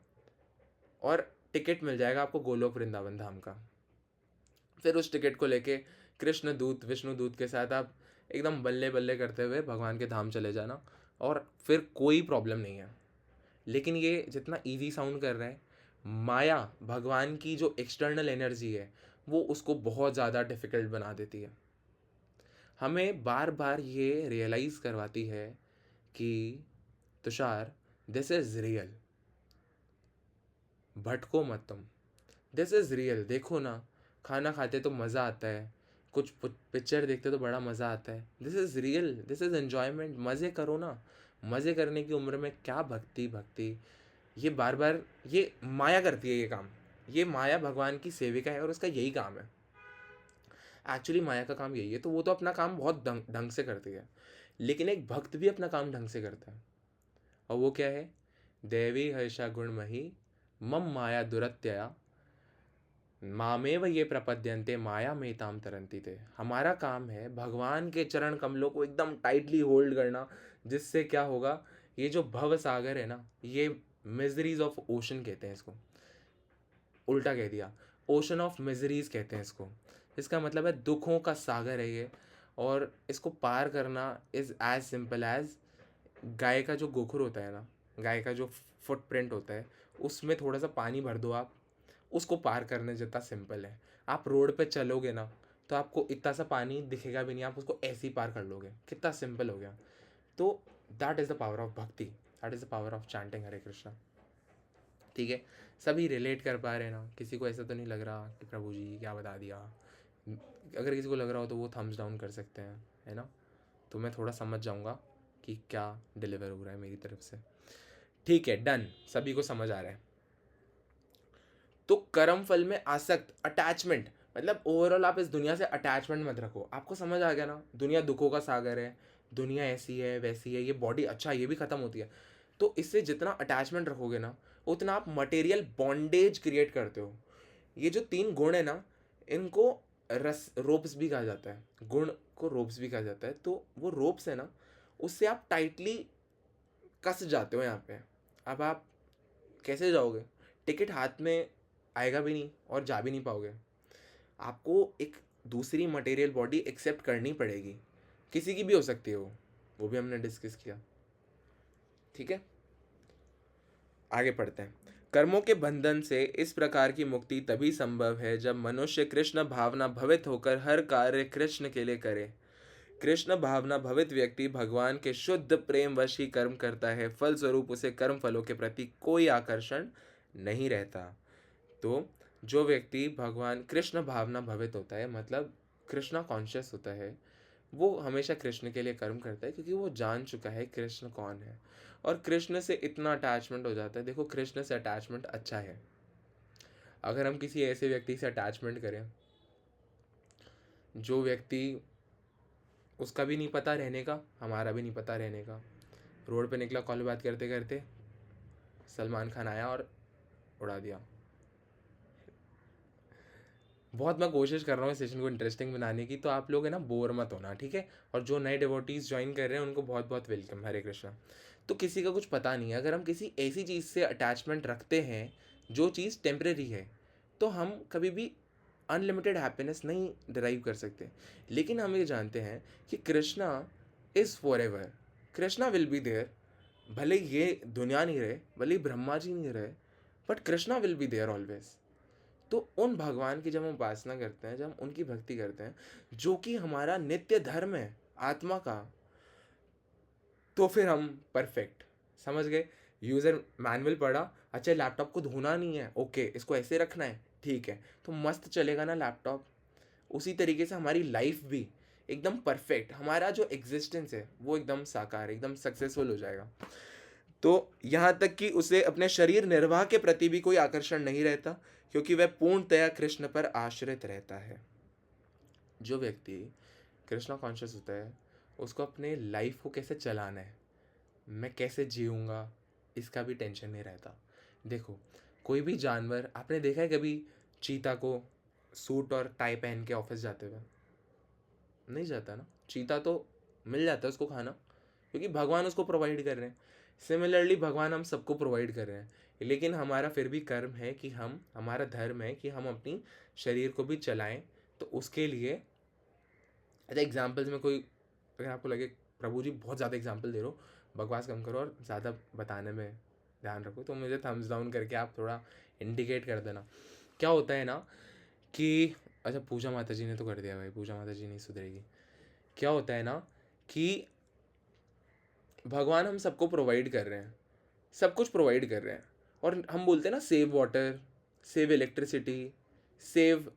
और टिकट मिल जाएगा आपको गोलोक वृंदावन धाम का। फिर उस टिकट को लेके कृष्ण दूत विष्णु दूत के साथ आप एकदम बल्ले बल्ले करते हुए भगवान के धाम चले जाना, और फिर कोई प्रॉब्लम नहीं है। लेकिन ये जितना इजी साउंड कर रहा है, माया भगवान की जो एक्सटर्नल एनर्जी है वो उसको बहुत ज़्यादा डिफ़िकल्ट बना देती है। हमें बार बार ये रियलाइज़ करवाती है कि तुषार, दिस इज़ रियल, भटको मत तुम, दिस इज़ रियल। देखो ना, खाना खाते तो मज़ा आता है, कुछ पिक्चर देखते तो बड़ा मज़ा आता है, this is real, this is enjoyment, मज़े करो ना। मज़े करने की उम्र में क्या भक्ति भक्ति, ये बार बार ये माया करती है ये काम। ये माया भगवान की सेविका है और उसका यही काम है। एक्चुअली माया का काम यही है, तो वो तो अपना काम बहुत ढंग ढंग से करती है, लेकिन एक भक्त भी अपना काम ढंग से करता है। और वो क्या है? देवी हर्षा गुणमही मम माया दुरत्यया मामेव ये प्रपद्यन्ते माया में ताम तरंती थे। हमारा काम है भगवान के चरण कमलों को एकदम टाइटली होल्ड करना, जिससे क्या होगा, ये जो भव सागर है ना, ये मिजरीज ऑफ ओशन कहते हैं इसको, उल्टा कह दिया, ओशन ऑफ मिजरीज कहते हैं इसको। इसका मतलब है दुखों का सागर है ये, और इसको पार करना is as simple age guy का जो गोखुर होता है ना, गाय का जो फुटप्रिंट होता है, उसमें थोड़ा सा पानी भर दो आप, उसको पार करने जितना सिंपल है। आप रोड पे चलोगे ना, तो आपको इतना सा पानी दिखेगा भी नहीं, आप उसको ऐसे ही पार कर लोगे। कितना सिंपल हो गया। तो that is the power of bhakti, that is the power of chanting Hare Krishna. ठीक है, सभी रिलेट कर पा रहे हैं ना? किसी को ऐसा तो नहीं लग रहा कि प्रभु जी क्या बता दिया? अगर किसी को लग रहा हो तो वो थम्स डाउन कर सकते हैं, है ना? तो मैं थोड़ा समझ जाऊंगा कि क्या डिलीवर हो रहा है मेरी तरफ से। ठीक है, डन, सभी को समझ आ रहा है। तो कर्म फल में आसक्त, अटैचमेंट, मतलब ओवरऑल आप इस दुनिया से अटैचमेंट मत रखो। आपको समझ आ गया ना, दुनिया दुखों का सागर है, दुनिया ऐसी है वैसी है, ये बॉडी अच्छा ये भी ख़त्म होती है। तो इससे जितना अटैचमेंट रखोगे ना, उतना आप मटेरियल बॉन्डेज क्रिएट करते हो। ये जो 3 गुण है ना, इनको रस रोप्स भी कहा जाता है, गुण को रोप्स भी कहा जाता है। तो वो रोप्स है ना, उससे आप टाइटली कस जाते हो यहाँ पे। अब आप कैसे जाओगे? टिकट हाथ में आएगा भी नहीं और जा भी नहीं पाओगे। आपको एक दूसरी मटेरियल बॉडी एक्सेप्ट करनी पड़ेगी, किसी की भी हो सकती है वो भी हमने डिस्कस किया। ठीक है, आगे पढ़ते हैं। कर्मों के बंधन से इस प्रकार की मुक्ति तभी संभव है जब मनुष्य कृष्ण भावना भवित होकर हर कार्य कृष्ण के लिए करे। कृष्ण भावना भवित व्यक्ति भगवान के शुद्ध प्रेम वश ही कर्म करता है, फलस्वरूप उसे कर्म फलों के प्रति कोई आकर्षण नहीं रहता। तो जो व्यक्ति भगवान कृष्ण भावना भवित होता है, मतलब कृष्णा कॉन्शियस होता है, वो हमेशा कृष्ण के लिए कर्म करता है, क्योंकि वो जान चुका है कृष्ण कौन है, और कृष्ण से इतना अटैचमेंट हो जाता है। देखो, कृष्ण से अटैचमेंट अच्छा है। अगर हम किसी ऐसे व्यक्ति से अटैचमेंट करें जो व्यक्ति, उसका भी नहीं पता रहने का, हमारा भी नहीं पता रहने का, रोड पे निकला कॉल बात करते करते, सलमान खान आया और उड़ा दिया। बहुत मैं कोशिश कर रहा हूँ सेशन को इंटरेस्टिंग बनाने की, तो आप लोग है ना बोर मत होना, ठीक है? और जो नए डिवोटीज ज्वाइन कर रहे हैं उनको बहुत बहुत वेलकम, हरे कृष्णा। तो किसी का कुछ पता नहीं है, अगर हम किसी ऐसी चीज़ से अटैचमेंट रखते हैं जो चीज़ टेम्परेरी है, तो हम कभी भी अनलिमिटेड हैप्पीनेस नहीं डिराइव कर सकते। लेकिन हम ये जानते हैं कि Krishna is forever, Krishna will be there. भले ये दुनिया नहीं रहे, भले ब्रह्मा जी नहीं रहे, but Krishna will be there always. तो उन भगवान की जब हम उपासना करते हैं, जब हम उनकी भक्ति करते हैं, जो कि हमारा नित्य धर्म है आत्मा का, तो फिर हम परफेक्ट समझ गए। यूज़र मैनुअल पढ़ा, अच्छा लैपटॉप को धोना नहीं है, ओके इसको ऐसे रखना है, ठीक है, तो मस्त चलेगा ना लैपटॉप। उसी तरीके से हमारी लाइफ भी एकदम परफेक्ट, हमारा जो एग्जिस्टेंस है वो एकदम साकार, एकदम सक्सेसफुल हो जाएगा। तो यहाँ तक कि उसे अपने शरीर निर्वाह के प्रति भी कोई आकर्षण नहीं रहता, क्योंकि वह पूर्णतया कृष्ण पर आश्रित रहता है। जो व्यक्ति कृष्णा कॉन्शियस होता है, उसको अपने लाइफ को कैसे चलाना है, मैं कैसे जीऊँगा, इसका भी टेंशन नहीं रहता। देखो, कोई भी जानवर, आपने देखा है कभी चीता को सूट और टाई पहन के ऑफिस जाते हुए? नहीं जाता ना। चीता तो मिल जाता है उसको खाना, क्योंकि भगवान उसको प्रोवाइड कर रहे हैं। सिमिलरली भगवान हम सबको प्रोवाइड कर रहे हैं, लेकिन हमारा फिर भी कर्म है कि हम, हमारा धर्म है कि हम अपनी शरीर को भी चलाएं। तो उसके लिए अच्छा एग्जाम्पल्स में कोई, अगर आपको लगे प्रभु जी बहुत ज़्यादा एग्जाम्पल दे रहे हो, बकवास कम करो और ज़्यादा बताने में ध्यान रखो, तो मुझे थम्स डाउन करके आप थोड़ा इंडिकेट कर देना। क्या होता है ना कि, अच्छा पूजा माता जी ने तो कर दिया भाई, पूजा माता जी नहीं सुधरेगी। क्या होता है ना कि भगवान हम सबको प्रोवाइड कर रहे हैं, सब कुछ प्रोवाइड कर रहे हैं, और हम बोलते हैं ना save water, save electricity, save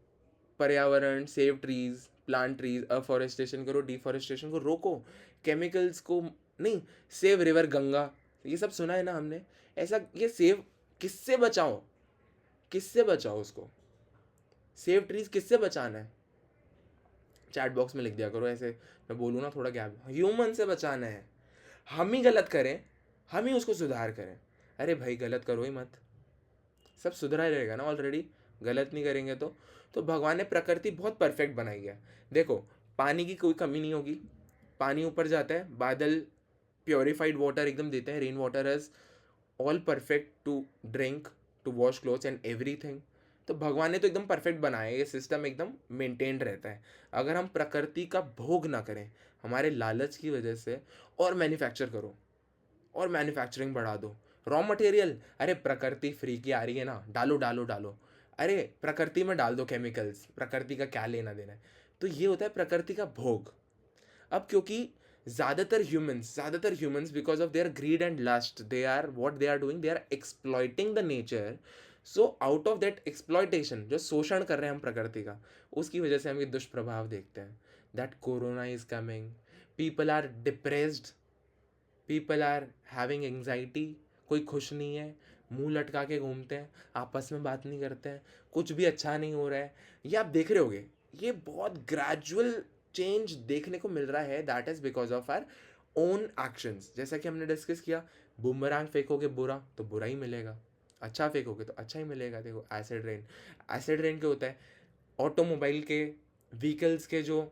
पर्यावरण, save trees, plant trees, afforestation करो, डिफॉरेस्टेशन को रोको, केमिकल्स को नहीं, सेव रिवर गंगा, ये सब सुना है ना हमने। ऐसा ये सेव किससे बचाओ, किससे बचाओ उसको, सेव ट्रीज किससे बचाना है, चैट बॉक्स में लिख दिया करो ऐसे, मैं बोलूँ ना थोड़ा गैप, ह्यूमन से बचाना है। हम ही गलत करें, हम ही उसको सुधार करें। अरे भाई गलत करो ही मत, सब सुधरा ही रहेगा ना ऑलरेडी। गलत नहीं करेंगे तो भगवान ने प्रकृति बहुत परफेक्ट बनाई है। देखो पानी की कोई कमी नहीं होगी, पानी ऊपर जाता है, बादल प्योरीफाइड वाटर एकदम देते हैं, rain water is all perfect to drink, to wash clothes and everything. तो भगवान ने तो एकदम परफेक्ट बनाया है, ये सिस्टम एकदम मेंटेन्ड रहता है। अगर हम प्रकृति का भोग ना करें हमारे लालच की वजह से, और मैन्युफैक्चर करो और मैन्युफैक्चरिंग बढ़ा दो, रॉ मटेरियल, अरे प्रकृति फ्री की आ रही है ना, डालो डालो डालो, अरे प्रकृति में डाल दो केमिकल्स, प्रकृति का क्या लेना देना है। तो ये होता है प्रकृति का भोग। अब क्योंकि ज़्यादातर humans because of their greed and lust, they are what they are doing, they are exploiting the nature. So out of that exploitation, जो शोषण कर रहे हैं हम प्रकृति का, उसकी वजह से हम ये दुष्प्रभाव देखते हैं। That corona is coming, people are depressed, people are having anxiety, कोई खुश नहीं है, मुंह लटका के घूमते हैं, आपस में बात नहीं करते हैं, कुछ भी अच्छा नहीं हो रहा है। ये आप देख रहे होगे, ये बहुत ग्रेजुअल चेंज देखने को मिल रहा है। That is because of our own actions. जैसा कि हमने डिस्कस किया, बूमरैंग फेंकोगे बुरा तो बुरा ही मिलेगा, अच्छा फेंकोगे तो अच्छा ही मिलेगा। देखो एसिड रेन, एसिड रेन क्या होता है, ऑटोमोबाइल के व्हीकल्स के जो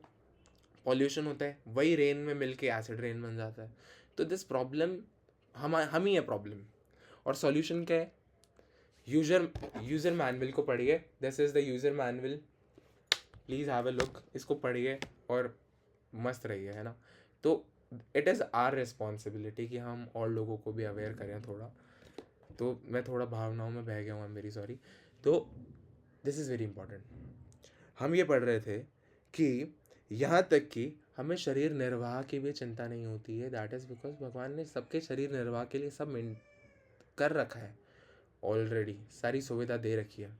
पॉल्यूशन होता है वही रेन में मिल के एसिड रेन बन जाता है। तो दिस प्रॉब्लम हम ही है प्रॉब्लम। और सॉल्यूशन क्या है, यूज़र मैनुअल को पढ़िए, this is the user manual, please have a look, इसको पढ़िए और मस्त रहिए, है ना। तो इट इज़ आर रिस्पॉन्सिबिलिटी कि हम और लोगों को भी अवेयर करें थोड़ा। तो मैं थोड़ा भावनाओं में बह गया हूँ, मेरी सॉरी। तो दिस इज़ वेरी इंपॉर्टेंट। हम ये पढ़ रहे थे कि यहाँ तक कि हमें शरीर निर्वाह की भी चिंता नहीं होती है। दैट इज़ बिकॉज भगवान ने सबके शरीर निर्वाह के लिए सब कर रखा है ऑलरेडी, सारी सुविधा दे रखी है।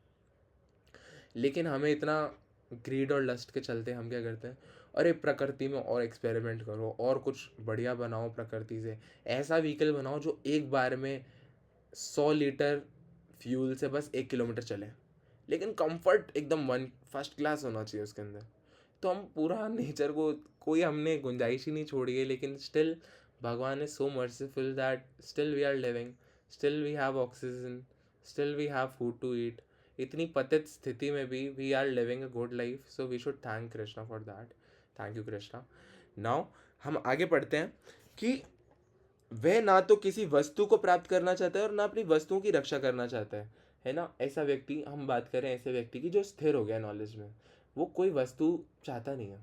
लेकिन हमें इतना ग्रीड और लस्ट के चलते हम क्या करते हैं, अरे प्रकृति में और एक्सपेरिमेंट करो और कुछ बढ़िया बनाओ, प्रकृति से ऐसा व्हीकल बनाओ जो एक बार में 100 लीटर फ्यूल से बस 1 किलोमीटर चले, लेकिन कंफर्ट एकदम वन फर्स्ट क्लास होना चाहिए उसके अंदर। तो हम पूरा नेचर को, कोई हमने गुंजाइश ही नहीं छोड़ी है, लेकिन स्टिल भगवान is so merciful that still we are living, still we have oxygen, still we have food to eat. इतनी पतित स्थिति में भी we are living a good life, so we should thank Krishna for that. Thank you Krishna. Now हम आगे पढ़ते हैं कि वह ना तो किसी वस्तु को प्राप्त करना चाहता है और ना अपनी वस्तुओं की रक्षा करना चाहता है ना। ऐसा व्यक्ति, हम बात करें ऐसे व्यक्ति की जो स्थिर हो गया नॉलेज में, वो कोई वस्तु चाहता नहीं है,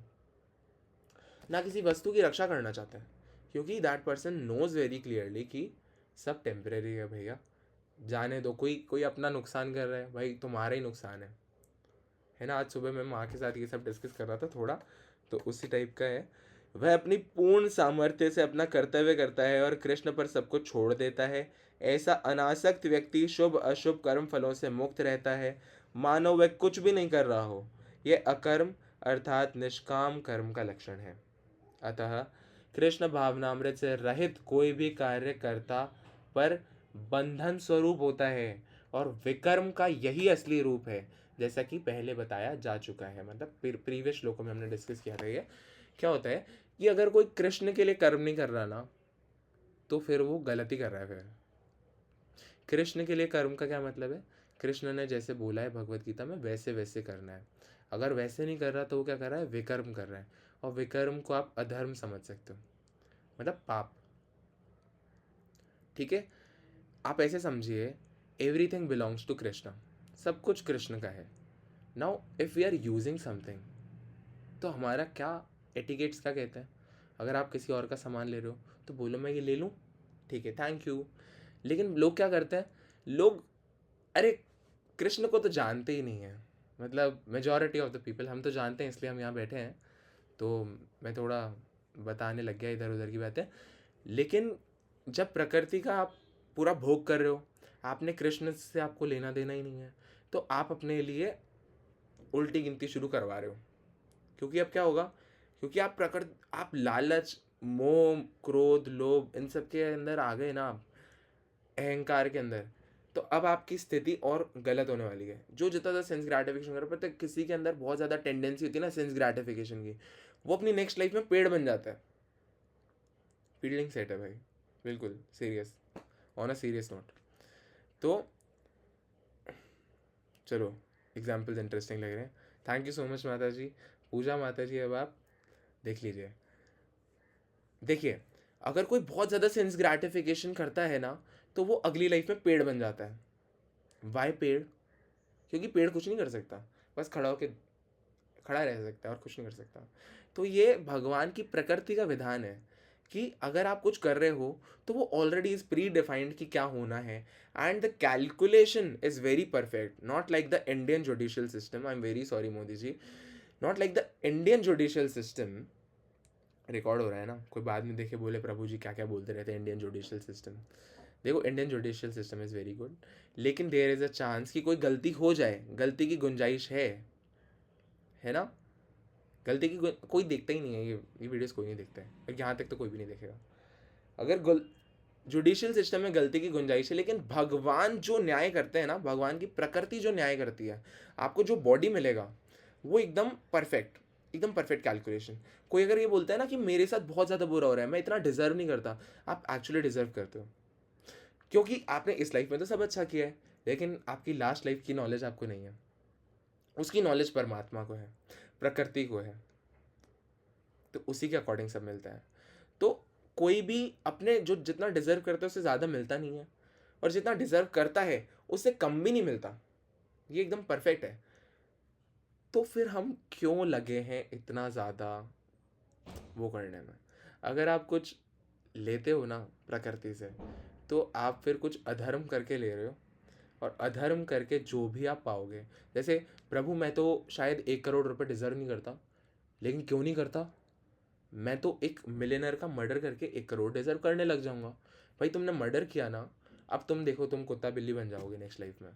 ना किसी वस्तु की रक्षा करना चाहता है, क्योंकि that person knows very clearly कि सब टेम्परेरी है भैया, जाने दो। कोई कोई अपना नुकसान कर रहा है, भाई तुम्हारा ही नुकसान है ना। आज सुबह मैं माँ के साथ ये सब डिस्कस कर रहा था थोड़ा, तो उसी टाइप का है। वह अपनी पूर्ण सामर्थ्य से अपना कर्तव्य करता है और कृष्ण पर सबको छोड़ देता है। ऐसा अनासक्त व्यक्ति शुभ अशुभ कर्म फलों से मुक्त रहता है, मानो वह कुछ भी नहीं कर रहा हो। यह अकर्म अर्थात निष्काम कर्म का लक्षण है। अतः कृष्ण भावनामृत से रहित कोई भी कार्य करता पर बंधन स्वरूप होता है, और विकर्म का यही असली रूप है, जैसा कि पहले बताया जा चुका है। मतलब प्रीवियस श्लोकों में हमने डिस्कस किया था। ये क्या होता है कि अगर कोई कृष्ण के लिए कर्म नहीं कर रहा ना, तो फिर वो गलती कर रहा है। फिर कृष्ण के लिए कर्म का क्या मतलब है, कृष्ण ने जैसे बोला है भगवत गीता में वैसे वैसे करना है। अगर वैसे नहीं कर रहा तो वो क्या कर रहा है, विकर्म कर रहा है। और विकर्म को आप अधर्म समझ सकते हो, मतलब पाप। ठीक है, आप ऐसे समझिए, एवरीथिंग बिलोंग्स टू कृष्णा, सब कुछ कृष्ण का है। Now if we are using something, तो हमारा क्या एटिकेट्स क्या कहते हैं, अगर आप किसी और का सामान ले रहे हो तो बोलो मैं ये ले लूँ, ठीक है थैंक यू। लेकिन लोग क्या करते हैं, लोग अरे कृष्ण को तो जानते ही नहीं है, मतलब मेजॉरिटी ऑफ द पीपल, हम तो जानते हैं इसलिए हम यहाँ बैठे हैं, तो मैं थोड़ा बताने लग गया इधर उधर की बातें। लेकिन जब प्रकृति का आप पूरा भोग कर रहे हो, आपने कृष्ण से आपको लेना देना ही नहीं है, तो आप अपने लिए उल्टी गिनती शुरू करवा रहे हो। क्योंकि अब क्या होगा, क्योंकि आप लालच मोह, क्रोध, लोभ, इन सब के अंदर आ गए ना आप, अहंकार के अंदर, तो अब आपकी स्थिति और गलत होने वाली है। जो जितना ज़्यादा सेंस ग्रेटिफिकेशन कर, पता है किसी के अंदर बहुत ज़्यादा टेंडेंसी होती है ना सेंस ग्रेटिफिकेशन की, वो अपनी नेक्स्ट लाइफ में पेड़ बन जाता है। फील्डिंग सेट है भाई, बिल्कुल serious, on a serious note. तो चलो, एग्जाम्पल्स इंटरेस्टिंग लग रहे हैं। थैंक यू सो मच माता जी। पूजा माता जी, अब आप देख लीजिए। देखिए, अगर कोई बहुत ज़्यादा सेंस ग्रेटिफिकेशन करता है ना, तो वो अगली लाइफ में पेड़ बन जाता है। वाई पेड़? क्योंकि पेड़ कुछ नहीं कर सकता, बस खड़ा रह सकता है और कुछ नहीं कर सकता। तो ये भगवान की प्रकृति का विधान है कि अगर आप कुछ कर रहे हो तो वो ऑलरेडी इज प्री डिफाइंड कि क्या होना है, and the calculation is very perfect, not like the Indian judicial system. I am very sorry Modi ji, not like the Indian judicial system. Record हो रहा है ना, कोई बाद में देखे बोले प्रभु जी क्या क्या बोलते रहते हैं इंडियन जुडिशियल सिस्टम। देखो, Indian judicial system is very good, लेकिन देयर इज़ अ चांस कि कोई गलती हो जाए, गलती की गुंजाइश है ना। गलती की कोई देखता ही नहीं है, ये वीडियोस कोई नहीं देखता है, और यहाँ तक तो कोई भी नहीं देखेगा। अगर जुडिशियल सिस्टम में गलती की गुंजाइश है, लेकिन भगवान जो न्याय करते हैं ना, भगवान की प्रकृति जो न्याय करती है, आपको जो बॉडी मिलेगा वो एकदम परफेक्ट कैलकुलेशन। कोई अगर ये बोलता है ना कि मेरे साथ बहुत ज़्यादा बुरा हो रहा है, मैं इतना डिजर्व नहीं करता, आप एक्चुअली डिजर्व करते हो, क्योंकि आपने इस लाइफ में तो सब अच्छा किया है, लेकिन आपकी लास्ट लाइफ की नॉलेज आपको नहीं है। उसकी नॉलेज परमात्मा को है, प्रकृति को है, तो उसी के अकॉर्डिंग सब मिलता है। तो कोई भी अपने जो जितना डिजर्व करता है उससे ज़्यादा मिलता नहीं है, और जितना डिजर्व करता है उससे कम भी नहीं मिलता। ये एकदम परफेक्ट है। तो फिर हम क्यों लगे हैं इतना ज़्यादा वो करने में? अगर आप कुछ लेते हो ना प्रकृति से, तो आप फिर कुछ अधर्म करके ले रहे हो, और अधर्म करके जो भी आप पाओगे, जैसे प्रभु मैं तो शायद 1 करोड़ रुपए डिजर्व नहीं करता, लेकिन क्यों नहीं करता, मैं तो एक मिलियनर का मर्डर करके 1 करोड़ डिजर्व करने लग जाऊंगा। भाई तुमने मर्डर किया ना, अब तुम देखो तुम कुत्ता बिल्ली बन जाओगे नेक्स्ट लाइफ में।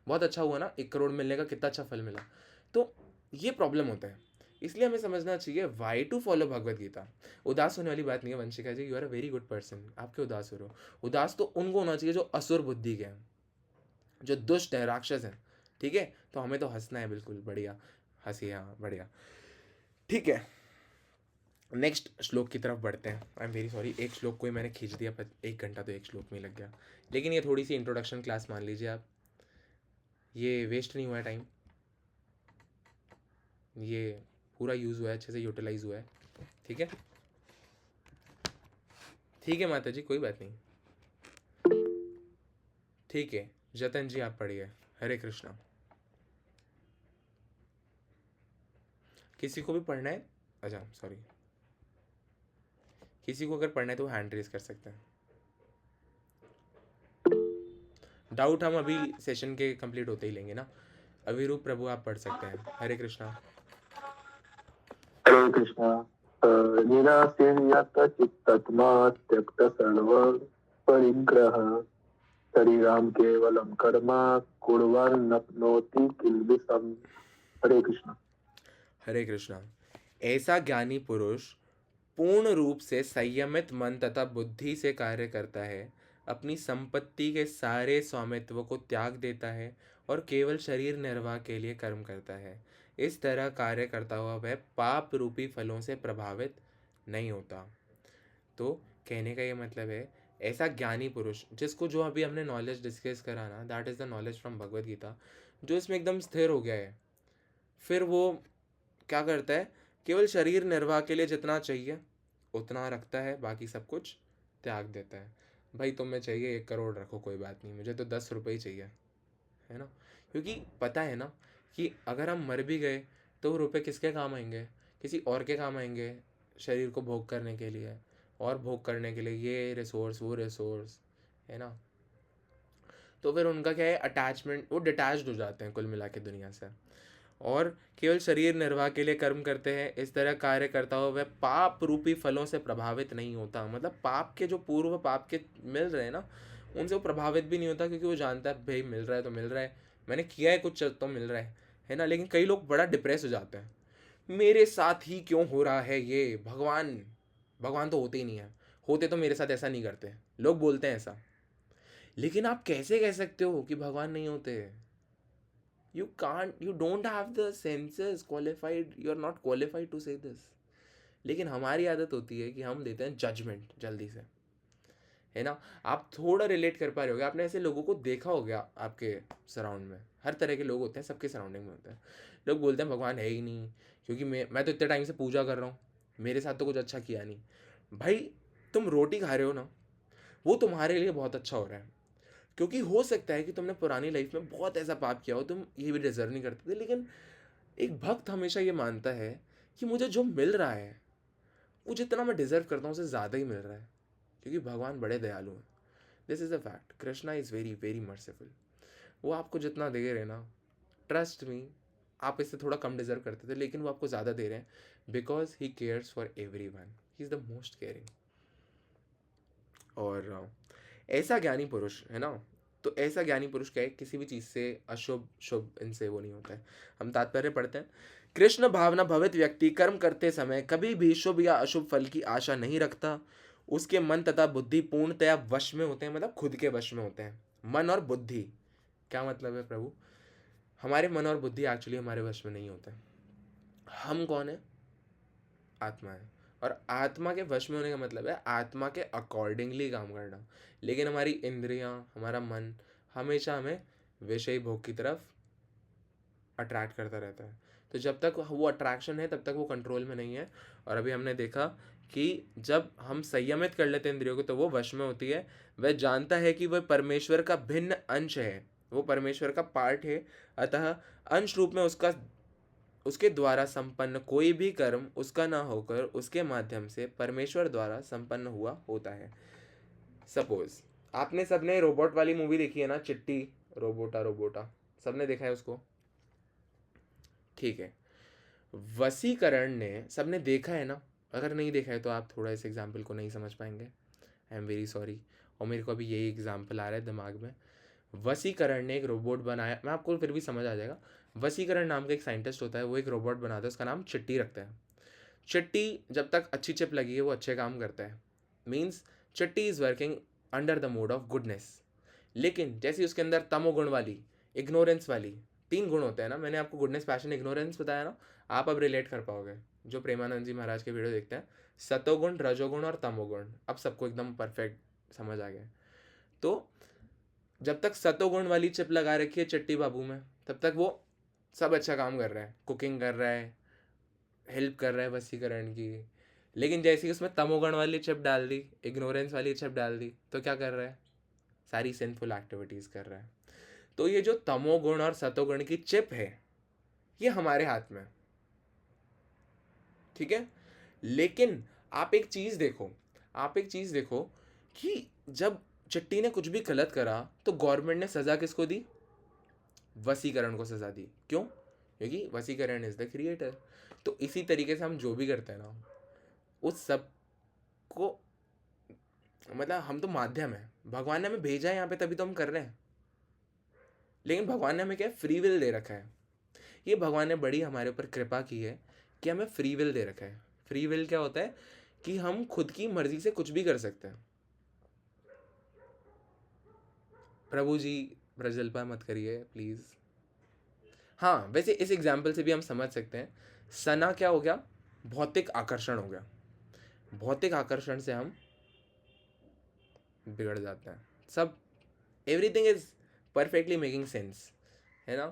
बहुत अच्छा हुआ ना, 1 करोड़ मिलने का कितना अच्छा फल मिला। तो ये प्रॉब्लम होता है, इसलिए हमें समझना चाहिए why to follow Bhagavad Gita. उदास होने वाली बात नहीं है Vanshika ji, you are a very good person, आप क्यों उदास हो रहे हो? उदास तो उनको होना चाहिए जो असुर बुद्धि के हैं, जो दुष्ट है, राक्षस है। ठीक है, तो हमें तो हंसना है, बिल्कुल बढ़िया हंसी, हाँ बढ़िया। ठीक है, नेक्स्ट श्लोक की तरफ बढ़ते हैं। आई एम वेरी सॉरी, एक श्लोक को ही मैंने खींच दिया, पर 1 घंटा तो एक श्लोक में ही लग गया, लेकिन ये थोड़ी सी इंट्रोडक्शन क्लास मान लीजिए आप, ये वेस्ट नहीं हुआ है टाइम, ये पूरा यूज़ हुआ है, अच्छे से यूटिलाइज हुआ है। ठीक है, ठीक है माता जी, कोई बात नहीं। ठीक है, जतन जी आप पढ़िए। हरे कृष्णा। किसी को भी पढ़ना है? अच्छा सॉरी, किसी को अगर पढ़ना है तो हैंड रेज कर सकते हैं। डाउट हम अभी सेशन के कंप्लीट होते ही लेंगे ना। अविरूप प्रभु आप पढ़ सकते हैं। हरे कृष्णा। हरे कृष्णा। निराशीर्यत चित्तत्मा त्यक्त सर्व परिग्रह शरीराम केवलम कर्मा कुर्वन् नप्नोति किल्बिषम्। हरे कृष्णा। हरे कृष्णा। ऐसा ज्ञानी पुरुष पूर्ण रूप से संयमित मन तथा बुद्धि से कार्य करता है, अपनी संपत्ति के सारे स्वामित्व को त्याग देता है और केवल शरीर निर्वाह के लिए कर्म करता है। इस तरह कार्य करता हुआ वह पाप रूपी फलों से प्रभावित नहीं होता। तो कहने का ये मतलब है, ऐसा ज्ञानी पुरुष जिसको जो अभी हमने नॉलेज डिस्कस करा ना, that is the knowledge from Bhagavad Gita, जो इसमें एकदम स्थिर हो गया है, फिर वो क्या करता है, केवल शरीर निर्वाह के लिए जितना चाहिए उतना रखता है, बाकी सब कुछ त्याग देता है। भाई तुम्हें चाहिए 1 करोड़ रखो, कोई बात नहीं, मुझे तो 10 रुपये ही चाहिए, है ना। क्योंकि पता है ना कि अगर हम मर भी गए तो वो रुपये किसके काम आएंगे? किसी और के काम आएंगे, शरीर को भोग करने के लिए, और भोग करने के लिए ये रिसोर्स वो रिसोर्स, है ना। तो फिर उनका क्या है, अटैचमेंट, वो डिटैच्ड हो जाते हैं कुल मिला के दुनिया से, और केवल शरीर निर्वाह के लिए कर्म करते हैं। इस तरह कार्य करता हो वह पाप रूपी फलों से प्रभावित नहीं होता। मतलब पाप के जो पूर्व पाप के मिल रहे हैं ना, उनसे वो प्रभावित भी नहीं होता, क्योंकि वो जानता है भाई मिल रहा है तो मिल रहा है, मैंने किया है कुछ तो मिल रहा है ना। लेकिन कई लोग बड़ा डिप्रेस हो जाते हैं, मेरे साथ ही क्यों हो रहा है ये भगवान, भगवान तो होते ही नहीं है, होते तो मेरे साथ ऐसा नहीं करते, लोग बोलते हैं ऐसा। लेकिन आप कैसे कह सकते हो कि भगवान नहीं होते? You don't have the senses qualified, you are not qualified to say this. लेकिन हमारी आदत होती है कि हम देते हैं जजमेंट जल्दी से, है ना। आप थोड़ा रिलेट कर पा रहे होगे, आपने ऐसे लोगों को देखा होगा आपके सराउंड में, हर तरह के लोग होते हैं, सबके सराउंडिंग में होते हैं। लोग बोलते हैं भगवान है ही नहीं, क्योंकि मैं तो इतने टाइम से पूजा कर रहा हूँ, मेरे साथ तो कुछ अच्छा किया नहीं। भाई, तुम रोटी खा रहे हो ना, वो तुम्हारे लिए बहुत अच्छा हो रहा है, क्योंकि हो सकता है कि तुमने पुरानी लाइफ में बहुत ऐसा पाप किया हो, तुम ये भी डिजर्व नहीं करते थे। लेकिन एक भक्त हमेशा ये मानता है कि मुझे जो मिल रहा है वो जितना मैं डिजर्व करता हूँ उससे ज़्यादा ही मिल रहा है, क्योंकि भगवान बड़े दयालु हैं। This is a fact, Krishna is very very merciful. वो आपको जितना दे रहे हैं ना, ट्रस्ट मी, आप इससे थोड़ा कम डिजर्व करते थे, लेकिन वो आपको ज़्यादा दे रहे हैं, because he cares for every one, he is the most caring. और ऐसा ज्ञानी पुरुष है ना, तो ऐसा ज्ञानी पुरुष क्या है, किसी भी चीज़ से अशुभ शुभ इनसे वो नहीं होता है। हम तात्पर्य पढ़ते हैं। कृष्ण भावना भवित व्यक्ति कर्म करते समय कभी भी शुभ या अशुभ फल की आशा नहीं रखता। उसके मन तथा बुद्धि पूर्णतया वश में होते हैं, मतलब खुद के वश में होते हैं। मन और बुद्धि, क्या मतलब है प्रभु? हमारे मन और बुद्धि एक्चुअली हमारे वश में नहीं होते। हम कौन है? आत्मा है। और आत्मा के वश में होने का मतलब है आत्मा के अकॉर्डिंगली काम करना। लेकिन हमारी इंद्रियां, हमारा मन हमेशा हमें विषय भोग की तरफ अट्रैक्ट करता रहता है। तो जब तक वो अट्रैक्शन है तब तक वो कंट्रोल में नहीं है। और अभी हमने देखा कि जब हम संयमित कर लेते हैं इंद्रियों को तो वो वश में होती है। वह जानता है कि वह परमेश्वर का भिन्न अंश है, वो परमेश्वर का पार्ट है। अतः अंश रूप में उसके द्वारा संपन्न कोई भी कर्म उसका ना होकर उसके माध्यम से परमेश्वर द्वारा संपन्न हुआ होता है। सपोज आपने सबने रोबोट वाली मूवी देखी है ना, चिट्टी रोबोटा रोबोटा, सबने देखा है उसको? ठीक है। वसीकरण ने सबने देखा है ना? अगर नहीं देखा है तो आप थोड़ा इस एग्जाम्पल को नहीं समझ पाएंगे, आई एम वेरी सॉरी। और मेरे को अभी यही एग्जाम्पल आ रहा है दिमाग में। वसीकरण ने एक रोबोट बनाया, मैं आपको फिर भी समझ आ जाएगा। वसीकरण नाम का एक साइंटिस्ट होता है, वो एक रोबोट बनाता है, उसका नाम चिट्टी रखता है। चिट्टी जब तक अच्छी चिप लगी है वो अच्छे काम करता है, मीन्स चिट्टी is working under the mode of goodness. लेकिन जैसे उसके अंदर तमोगुण वाली, इग्नोरेंस वाली, 3 गुण होते हैं ना, मैंने आपको गुडनेस पैशन इग्नोरेंस बताया ना, आप अब रिलेट कर पाओगे जो प्रेमानंद जी महाराज के वीडियो देखते हैं। सतोगुण, रजोगुण और तमोगुण, अब सबको एकदम परफेक्ट समझ आ गया। तो जब तक सतोगुण वाली चिप लगा रखी है चिट्टी बाबू में, तब तक वो सब अच्छा काम कर रहा है, कुकिंग कर रहा है, हेल्प कर रहा है वसीकरण की। लेकिन जैसे ही उसमें तमोगुण वाली चिप डाल दी, इग्नोरेंस वाली चिप डाल दी, तो क्या कर रहा है? सारी सिंफुल एक्टिविटीज़ कर रहा है। तो ये जो तमोगुण और सतोगुण की चिप है, ये हमारे हाथ में, ठीक है। लेकिन आप एक चीज़ देखो, आप एक चीज़ देखो कि जब चिट्टी ने कुछ भी गलत करा तो गवर्नमेंट ने सज़ा किसको दी? वसीकरण को सज़ा दी। क्यों? क्योंकि वसीकरण इज़ द क्रिएटर। तो इसी तरीके से हम जो भी करते हैं ना, उस सब को, मतलब हम तो माध्यम है, भगवान ने हमें भेजा है यहाँ पे तभी तो हम कर रहे हैं। लेकिन भगवान ने हमें क्या फ्री विल दे रखा है। ये भगवान ने बड़ी हमारे ऊपर कृपा की है कि हमें फ्री विल दे रखा है। फ्री विल क्या होता है? कि हम खुद की मर्जी से कुछ भी कर सकते हैं। प्रभु जी प्रजल्पा मत करिए प्लीज़। हाँ, वैसे इस एग्जाम्पल से भी हम समझ सकते हैं, सना क्या हो गया? भौतिक आकर्षण हो गया। भौतिक आकर्षण से हम बिगड़ जाते हैं सब। Everything is perfectly making sense, है ना।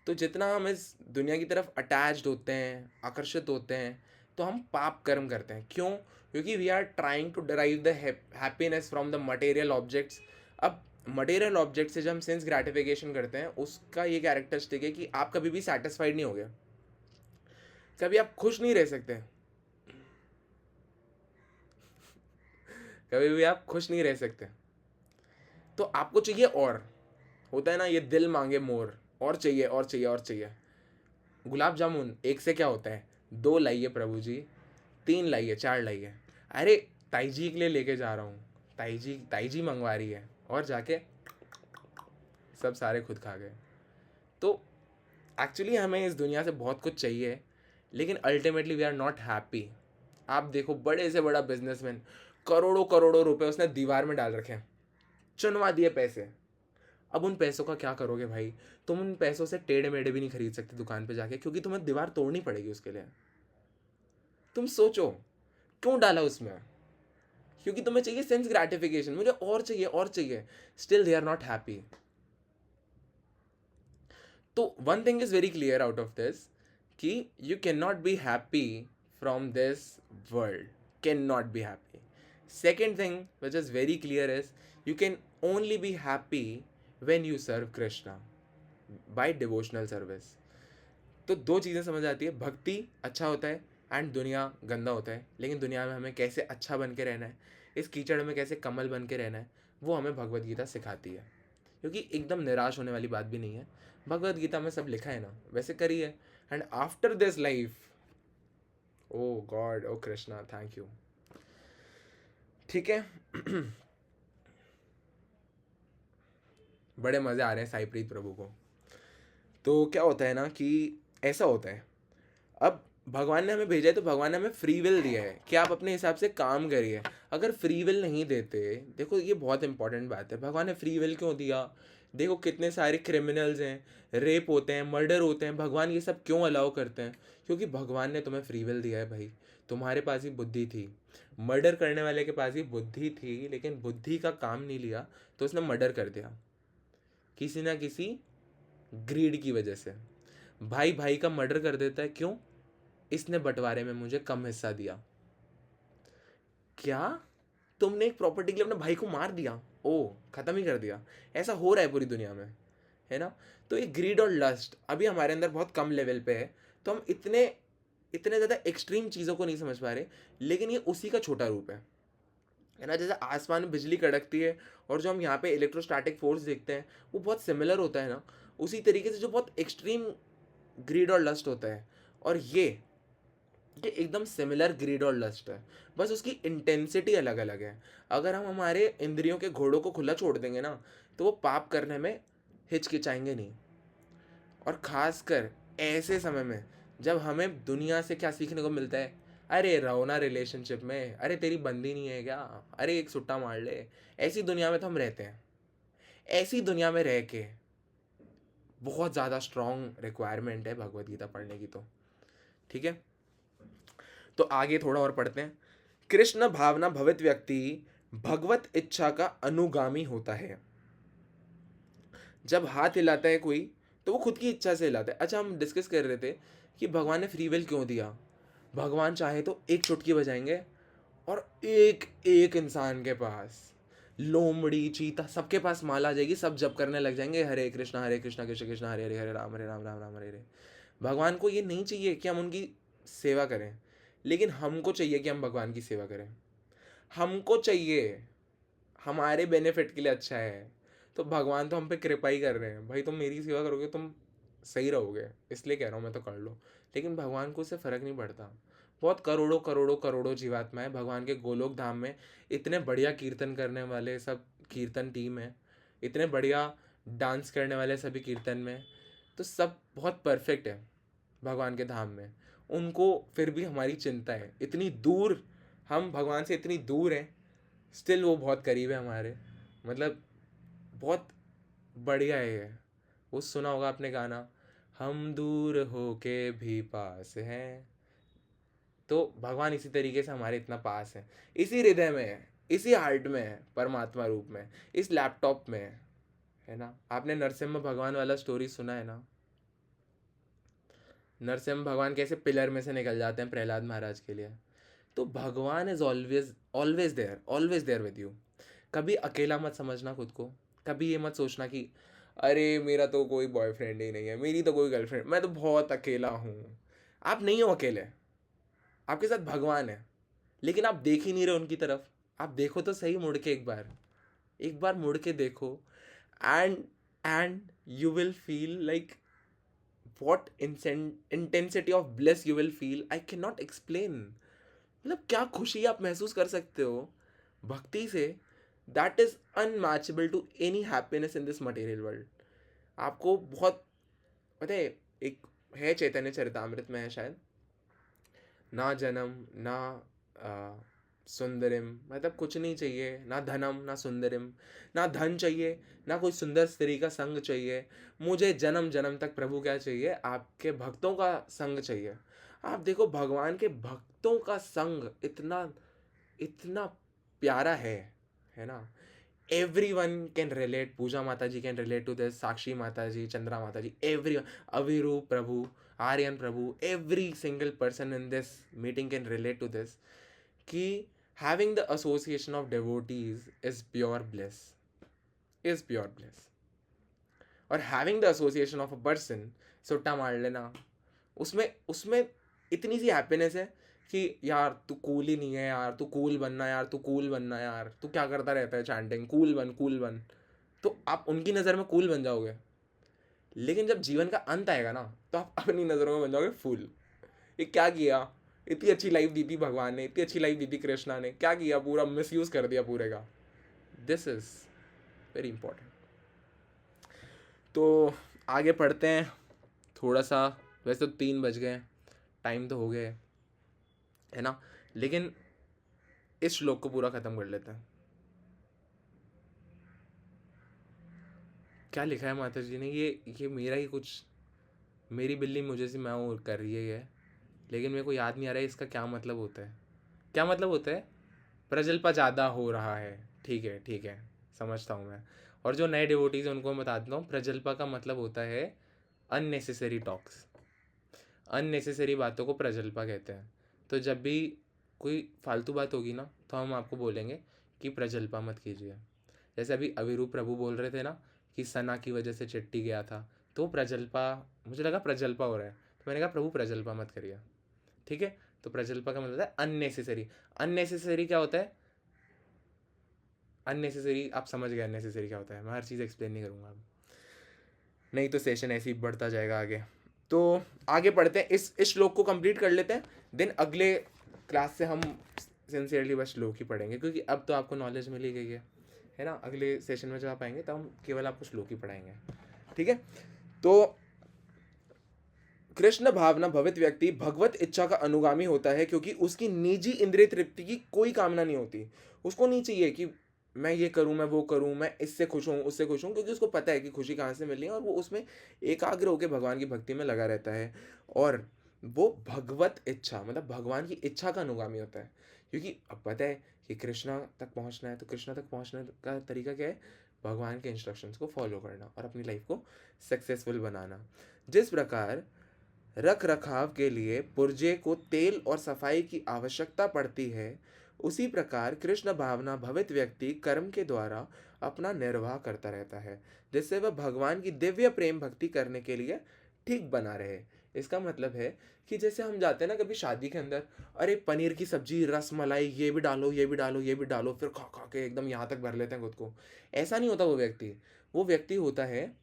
तो जितना हम इस दुनिया की तरफ अटैच्ड होते हैं, आकर्षित होते हैं, तो हम पाप कर्म करते हैं। क्यों? क्योंकि we are trying to derive the happiness from the material objects. अब मटेरियल ऑब्जेक्ट से जब हम सेंस ग्रेटिफिकेशन करते हैं, उसका ये कैरेक्टरिस्टिक है कि आप कभी भी सेटिस्फाइड नहीं होगे, कभी आप खुश नहीं रह सकते, कभी भी आप खुश नहीं रह सकते। तो आपको चाहिए और, होता है ना ये दिल मांगे मोर, और चाहिए और चाहिए और चाहिए। गुलाब जामुन एक से क्या होता है? 2 लाइए प्रभु जी, 3 लाइए, 4 लाइए। अरे ताई जी के लिए लेके जा रहा हूँ, ताई जी मंगवा रही है, और जाके सब सारे खुद खा गए। तो एक्चुअली हमें इस दुनिया से बहुत कुछ चाहिए, लेकिन ultimately we are not happy. आप देखो बड़े से बड़ा बिजनेसमैन, करोड़ों करोड़ों रुपए उसने दीवार में डाल रखे हैं, चुनवा दिए पैसे। अब उन पैसों का क्या करोगे भाई? तुम उन पैसों से टेढ़े मेढ़े भी नहीं खरीद सकते दुकान पे जाके, क्योंकि तुम्हें दीवार तोड़नी पड़ेगी उसके लिए। तुम सोचो क्यों डाला उसमें? क्योंकि तुम्हें चाहिए सेंस ग्रेटिफिकेशन, मुझे और चाहिए और चाहिए। Still they are not happy. तो one thing is very clear out of this कि you can not be happy from this world, can not be happy. Second thing which is very clear is you can only be happy when you serve Krishna by devotional service. तो दो चीज़ें समझ आती है, भक्ति अच्छा होता है एंड दुनिया गंदा होता है। लेकिन दुनिया में हमें कैसे अच्छा बन के रहना है, इस कीचड़ में कैसे कमल बन के रहना है, वो हमें भगवत गीता सिखाती है। क्योंकि एकदम निराश होने वाली बात भी नहीं है, भगवत गीता में सब लिखा है ना, वैसे करिए। And after this life, oh God, oh Krishna, thank you. ठीक है। बड़े मज़े आ रहे हैं साईप्रीत प्रभु को। तो क्या होता है ना कि ऐसा होता है, अब भगवान ने हमें भेजा है तो भगवान ने हमें फ्री विल दिया है कि आप अपने हिसाब से काम करिए। अगर फ्री विल नहीं देते, देखो ये बहुत इंपॉर्टेंट बात है, भगवान ने फ्री विल क्यों दिया? देखो कितने सारे क्रिमिनल्स हैं, रेप होते हैं, मर्डर होते हैं, भगवान ये सब क्यों अलाउ करते हैं? क्योंकि भगवान ने तुम्हें फ्री विल दिया है भाई। तुम्हारे पास ही बुद्धि थी, मर्डर करने वाले के पास ही बुद्धि थी, लेकिन बुद्धि का काम नहीं लिया तो उसने मर्डर कर दिया, किसी ना किसी ग्रीड की वजह से। भाई भाई का मर्डर कर देता है, क्यों? इसने बंटवारे में मुझे कम हिस्सा दिया। क्या तुमने एक प्रॉपर्टी के लिए अपने भाई को मार दिया? ओ, खत्म ही कर दिया। ऐसा हो रहा है पूरी दुनिया में, है ना? तो ये ग्रीड और लस्ट अभी हमारे अंदर बहुत कम लेवल पे है, तो हम इतने इतने ज़्यादा एक्सट्रीम चीज़ों को नहीं समझ पा रहे, लेकिन ये उसी का छोटा रूप है ना? जैसे आसमान में बिजली कड़कती है और जो हम यहाँ पे इलेक्ट्रोस्टैटिक फोर्स देखते हैं वो बहुत सिमिलर होता है ना, उसी तरीके से जो बहुत एक्सट्रीम ग्रीड और लस्ट होता है, और ये एकदम सिमिलर ग्रीड और लस्ट है, बस उसकी इंटेंसिटी अलग अलग है। अगर हम हमारे इंद्रियों के घोड़ों को खुला छोड़ देंगे ना, तो वो पाप करने में हिचकिचाएंगे नहीं। और ख़ासकर ऐसे समय में जब हमें दुनिया से क्या सीखने को मिलता है, अरे रहो ना रिलेशनशिप में, अरे तेरी बंदी नहीं है क्या, अरे एक सुट्टा मार ले, ऐसी दुनिया में तो हम रहते हैं। ऐसी दुनिया में रह के बहुत ज़्यादा स्ट्रॉन्ग रिक्वायरमेंट है भगवत गीता पढ़ने की। तो ठीक है, तो आगे थोड़ा और पढ़ते हैं। कृष्ण भावना भवित व्यक्ति भगवत इच्छा का अनुगामी होता है। जब हाथ हिलाता है कोई तो वो खुद की इच्छा से हिलाता है। अच्छा, हम डिस्कस कर रहे थे कि भगवान ने फ्री विल क्यों दिया। भगवान चाहे तो एक चुटकी बजाएंगे और एक एक इंसान के पास, लोमड़ी चीता सबके पास माला आ जाएगी, सब जप करने लग जाएंगे, हरे कृष्णा कृष्ण कृष्ण हरे हरे, हरे राम राम राम हरे हरे। भगवान को ये नहीं चाहिए कि हम उनकी सेवा करें, लेकिन हमको चाहिए कि हम भगवान की सेवा करें। हमको चाहिए, हमारे बेनिफिट के लिए अच्छा है। तो भगवान तो हम पे कृपा ही कर रहे हैं, भाई तुम मेरी सेवा करोगे तुम सही रहोगे, इसलिए कह रहा हूँ मैं, तो कर लो। लेकिन भगवान को उससे फ़र्क नहीं पड़ता। बहुत करोड़ों करोड़ों करोड़ों जीवात्माएं भगवान के गोलोक धाम में, इतने बढ़िया कीर्तन करने वाले सब कीर्तन टीम है, इतने बढ़िया डांस करने वाले सभी कीर्तन में, तो सब बहुत परफेक्ट है भगवान के धाम में। उनको फिर भी हमारी चिंता है, इतनी दूर, हम भगवान से इतनी दूर हैं, स्टिल वो बहुत करीब है हमारे। मतलब बहुत बढ़िया है ये। वो सुना होगा आपने गाना, हम दूर हो के भी पास हैं। तो भगवान इसी तरीके से हमारे इतना पास है, इसी हृदय में है, इसी हार्ट में है, परमात्मा रूप में, इस लैपटॉप में है ना? आपने नरसिम्हा भगवान वाला स्टोरी सुना है ना? नरसिम्हा भगवान कैसे पिलर में से निकल जाते हैं प्रहलाद महाराज के लिए। तो भगवान is always there with you. कभी अकेला मत समझना खुद को। कभी ये मत सोचना कि अरे मेरा तो कोई बॉयफ्रेंड ही नहीं है, मेरी तो कोई गर्लफ्रेंड, मैं तो बहुत अकेला हूँ। आप नहीं हो अकेले, आपके साथ भगवान है, लेकिन आप देख ही नहीं रहे उनकी तरफ। आप देखो तो सही मुड़ के, एक बार मुड़ के देखो, and and you will feel like what intensity of bless you will feel, I can not explain. मतलब क्या खुशी आप महसूस कर सकते हो भक्ति से, that is unmatchable to any happiness in this material world. आपको बहुत पता है, एक है चैतन्य चरितामृत में है शायद, ना जन्म ना सुंदरिम, मतलब कुछ नहीं चाहिए, ना धनम ना सुंदरिम, ना धन चाहिए, ना कोई सुंदर स्त्री का संग चाहिए। मुझे जन्म जन्म तक प्रभु क्या चाहिए, आपके भक्तों का संग चाहिए। आप देखो भगवान के भक्तों का संग इतना इतना प्यारा है ना। एवरीवन कैन रिलेट, पूजा माता ji can relate to this, Sakshi माता जी, चंद्रा माता ji, every, Avirup Prabhu, Aryan Prabhu, every single person in this meeting can relate to this कि having the association of devotees is pure bliss, is pure bliss. और having the association of a person, सुट्टा मार लेना, उसमें उसमें इतनी सी happiness है कि यार तू कूल ही नहीं है यार, तू कूल बनना यार, तू कूल बनना यार, तू क्या करता रहता है चैंटिंग, कूल बन कूल बन। तो आप उनकी नज़र में कूल बन जाओगे, लेकिन जब जीवन का अंत आएगा ना, तो आप अपनी नज़रों में बन जाओगे फूल। ये क्या किया, इतनी अच्छी लाइफ दी थी भगवान ने, इतनी अच्छी लाइफ दी थी कृष्णा ने, क्या किया, पूरा मिसयूज कर दिया पूरे का। This is very important. तो आगे पढ़ते हैं थोड़ा सा। वैसे तो 3 बज गए, टाइम तो हो गए है ना, लेकिन इस श्लोक को पूरा खत्म कर लेते हैं। क्या लिखा है माता जी ने, ये मेरा ही कुछ, मेरी बिल्ली मुझे से मैं वो कर रही है ये, लेकिन मेरे को याद नहीं आ रहा है इसका क्या मतलब होता है। क्या मतलब होता है, प्रजल्पा ज़्यादा हो रहा है, ठीक है समझता हूँ मैं। और जो नए डिवोटीज हैं उनको मैं बता देता हूँ, प्रजल्पा का मतलब होता है अननेसेसरी टॉक्स, अननेसेसरी बातों को प्रजल्पा कहते हैं। तो जब भी कोई फालतू बात होगी ना, तो हम आपको बोलेंगे कि प्रजल्पा मत कीजिए। जैसे अभी अविरूप प्रभु बोल रहे थे ना कि सना की वजह से चिट्टी गया था, तो प्रजल्पा, मुझे लगा प्रजल्पा हो रहा है, तो मैंने कहा प्रभु प्रजल्पा मत करिए, ठीक है। तो प्रजल्पा का मतलब है अननेसेसरी। अननेसेसरी क्या होता है, अननेसेसरी आप समझ गए अननेसेसरी क्या होता है, मैं हर चीज़ एक्सप्लेन नहीं करूँगा अब, नहीं तो सेशन ऐसे ही बढ़ता जाएगा आगे। तो आगे पढ़ते हैं, इस श्लोक को कंप्लीट कर लेते हैं, देन अगले क्लास से हम सिंसियरली बस श्लोक ही पढ़ेंगे, क्योंकि अब तो आपको नॉलेज मिल ही गई है ना। अगले सेशन में जब आप आएंगे तब हम केवल आपको श्लोक ही पढ़ाएंगे, ठीक है। तो कृष्ण भावना भवित व्यक्ति भगवत इच्छा का अनुगामी होता है, क्योंकि उसकी निजी इंद्रिय तृप्ति की कोई कामना नहीं होती। उसको नहीं चाहिए कि मैं ये करूं, मैं वो करूं, मैं इससे खुश हूं, उससे खुश हूं, क्योंकि उसको पता है कि खुशी कहाँ से मिलनी है, और वो उसमें एकाग्र होकर भगवान की भक्ति में लगा रहता है। और वो भगवत इच्छा मतलब भगवान की इच्छा का अनुगामी होता है, क्योंकि अब पता है कि कृष्णा तक पहुंचना है, तो कृष्णा तक पहुंचने का तरीका क्या है, भगवान के इंस्ट्रक्शंस को फॉलो करना और अपनी लाइफ को सक्सेसफुल बनाना। जिस प्रकार रख रखाव के लिए पुर्जे को तेल और सफाई की आवश्यकता पड़ती है, उसी प्रकार कृष्ण भावना भवित व्यक्ति कर्म के द्वारा अपना निर्वाह करता रहता है, जिससे वह भगवान की दिव्य प्रेम भक्ति करने के लिए ठीक बना रहे। इसका मतलब है कि जैसे हम जाते हैं ना कभी शादी के अंदर, अरे पनीर की सब्जी, रस मलाई, ये भी डालो, ये भी डालो, ये भी डालो, फिर खा खा के एकदम यहाँ तक भर लेते हैं खुद को। ऐसा नहीं होता वो व्यक्ति होता है,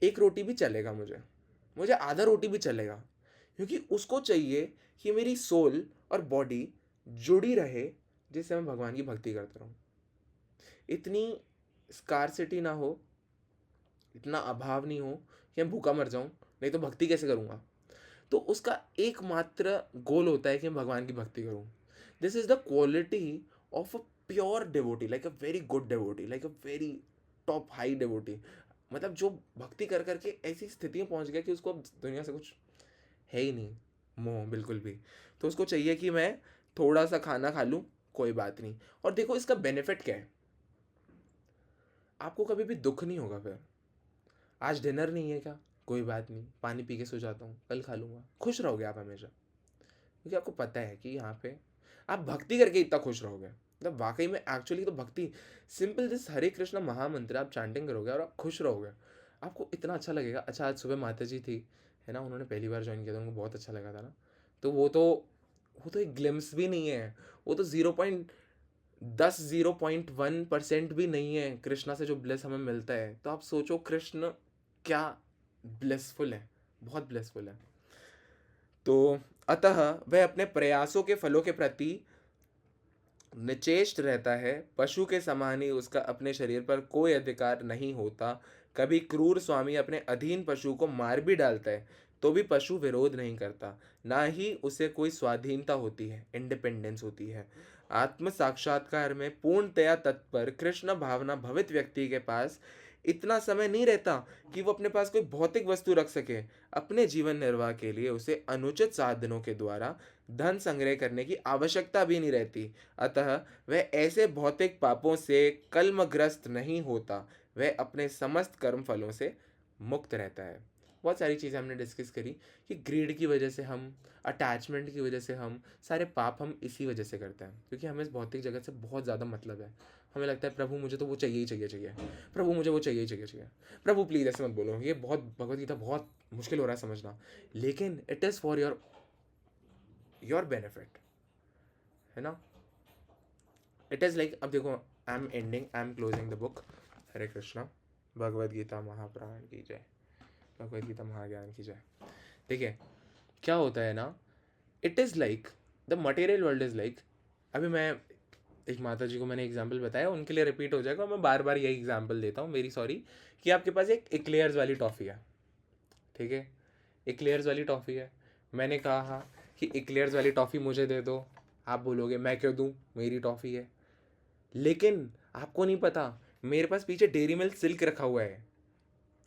एक रोटी भी चलेगा, मुझे आधा रोटी भी चलेगा, क्योंकि उसको चाहिए कि मेरी सोल और बॉडी जुड़ी रहे, जिससे मैं भगवान की भक्ति करता रहूँ। इतनी स्कारसिटी ना हो, इतना अभाव नहीं हो कि मैं भूखा मर जाऊँ, नहीं तो भक्ति कैसे करूँगा। तो उसका एकमात्र गोल होता है कि मैं भगवान की भक्ति करूँ। This is the quality of a pure devotee, like a very good devotee, like a very top high devotee. मतलब जो भक्ति कर करके ऐसी स्थिति में पहुंच गया कि उसको अब दुनिया से कुछ है ही नहीं, मोह बिल्कुल भी। तो उसको चाहिए कि मैं थोड़ा सा खाना खा लूँ, कोई बात नहीं। और देखो इसका बेनिफिट क्या है, आपको कभी भी दुख नहीं होगा। फिर आज डिनर नहीं है क्या, कोई बात नहीं, पानी पी के सो जाता हूँ, कल खा लूँगा, खुश रहोगे आप हमेशा, क्योंकि आपको पता है कि यहाँ पे आप भक्ति करके इतना खुश रहोगे। मतलब वाकई में एक्चुअली तो भक्ति, सिंपल दिस हरे कृष्ण महामंत्र आप चैंटिंग करोगे और आप खुश रहोगे, आपको इतना अच्छा लगेगा। अच्छा आज सुबह माता जी थी है ना, उन्होंने पहली बार ज्वाइन किया था, उनको बहुत अच्छा लगा था ना। तो वो तो एक ग्लिम्स भी नहीं है, वो तो 0.1% भी नहीं है कृष्णा से जो ब्लेस हमें मिलता है। तो आप सोचो कृष्ण क्या ब्लेसफुल है, बहुत ब्लेसफुल है। तो अतः वह अपने प्रयासों के फलों के प्रति निचेष्ट रहता है, पशु के समान ही उसका अपने शरीर पर कोई अधिकार नहीं होता। कभी क्रूर स्वामी अपने अधीन पशु को मार भी डालता है, तो भी पशु विरोध नहीं करता, ना ही उसे कोई स्वाधीनता होती है, इंडिपेंडेंस होती है। आत्म साक्षात्कार में पूर्णतया तत्पर कृष्ण भावना भवित व्यक्ति के पास इतना समय नहीं रहता कि वो अपने पास कोई भौतिक वस्तु रख सके। अपने जीवन निर्वाह के लिए उसे अनुचित साधनों के द्वारा धन संग्रह करने की आवश्यकता भी नहीं रहती। अतः वह ऐसे भौतिक पापों से कलमग्रस्त नहीं होता, वह अपने समस्त कर्म फलों से मुक्त रहता है। बहुत सारी चीज़ें हमने डिस्कस करी कि ग्रीड की वजह से हम, अटैचमेंट की वजह से हम, सारे पाप हम इसी वजह से करते हैं क्योंकि हमें इस भौतिक जगत से बहुत ज़्यादा मतलब है। हमें लगता है प्रभु मुझे तो वो चाहिए ही चाहिए चाहिए, प्रभु मुझे वो चाहिए ही चाहिए चाहिए, प्रभु प्लीज़ ऐसे मत बोलो, ये बहुत भगवत गीता बहुत मुश्किल हो रहा है समझना, लेकिन it is for your benefit, है ना। इट इज़ लाइक, अब देखो, I am closing the book. Hare Krishna. Bhagavad Gita महापुराण की जय, भगवद गीता महाज्ञान की जय। देखिए क्या होता है ना, it is like the material world is like, अभी मैं एक माता जी को मैंने एग्जाम्पल बताया, उनके लिए रिपीट हो जाएगा, मैं बार बार यही एग्जाम्पल देता हूँ, मेरी सॉरी, कि आपके पास एक एक्लेयर्स वाली टॉफ़ी है, ठीक है, एक्लेयर्स वाली टॉफ़ी है। मैंने कहा कि एक्लेयर्स वाली टॉफ़ी मुझे दे दो, आप बोलोगे मैं क्यों दूँ, मेरी टॉफ़ी है। लेकिन आपको नहीं पता मेरे पास पीछे डेयरी मिल्क सिल्क रखा हुआ है,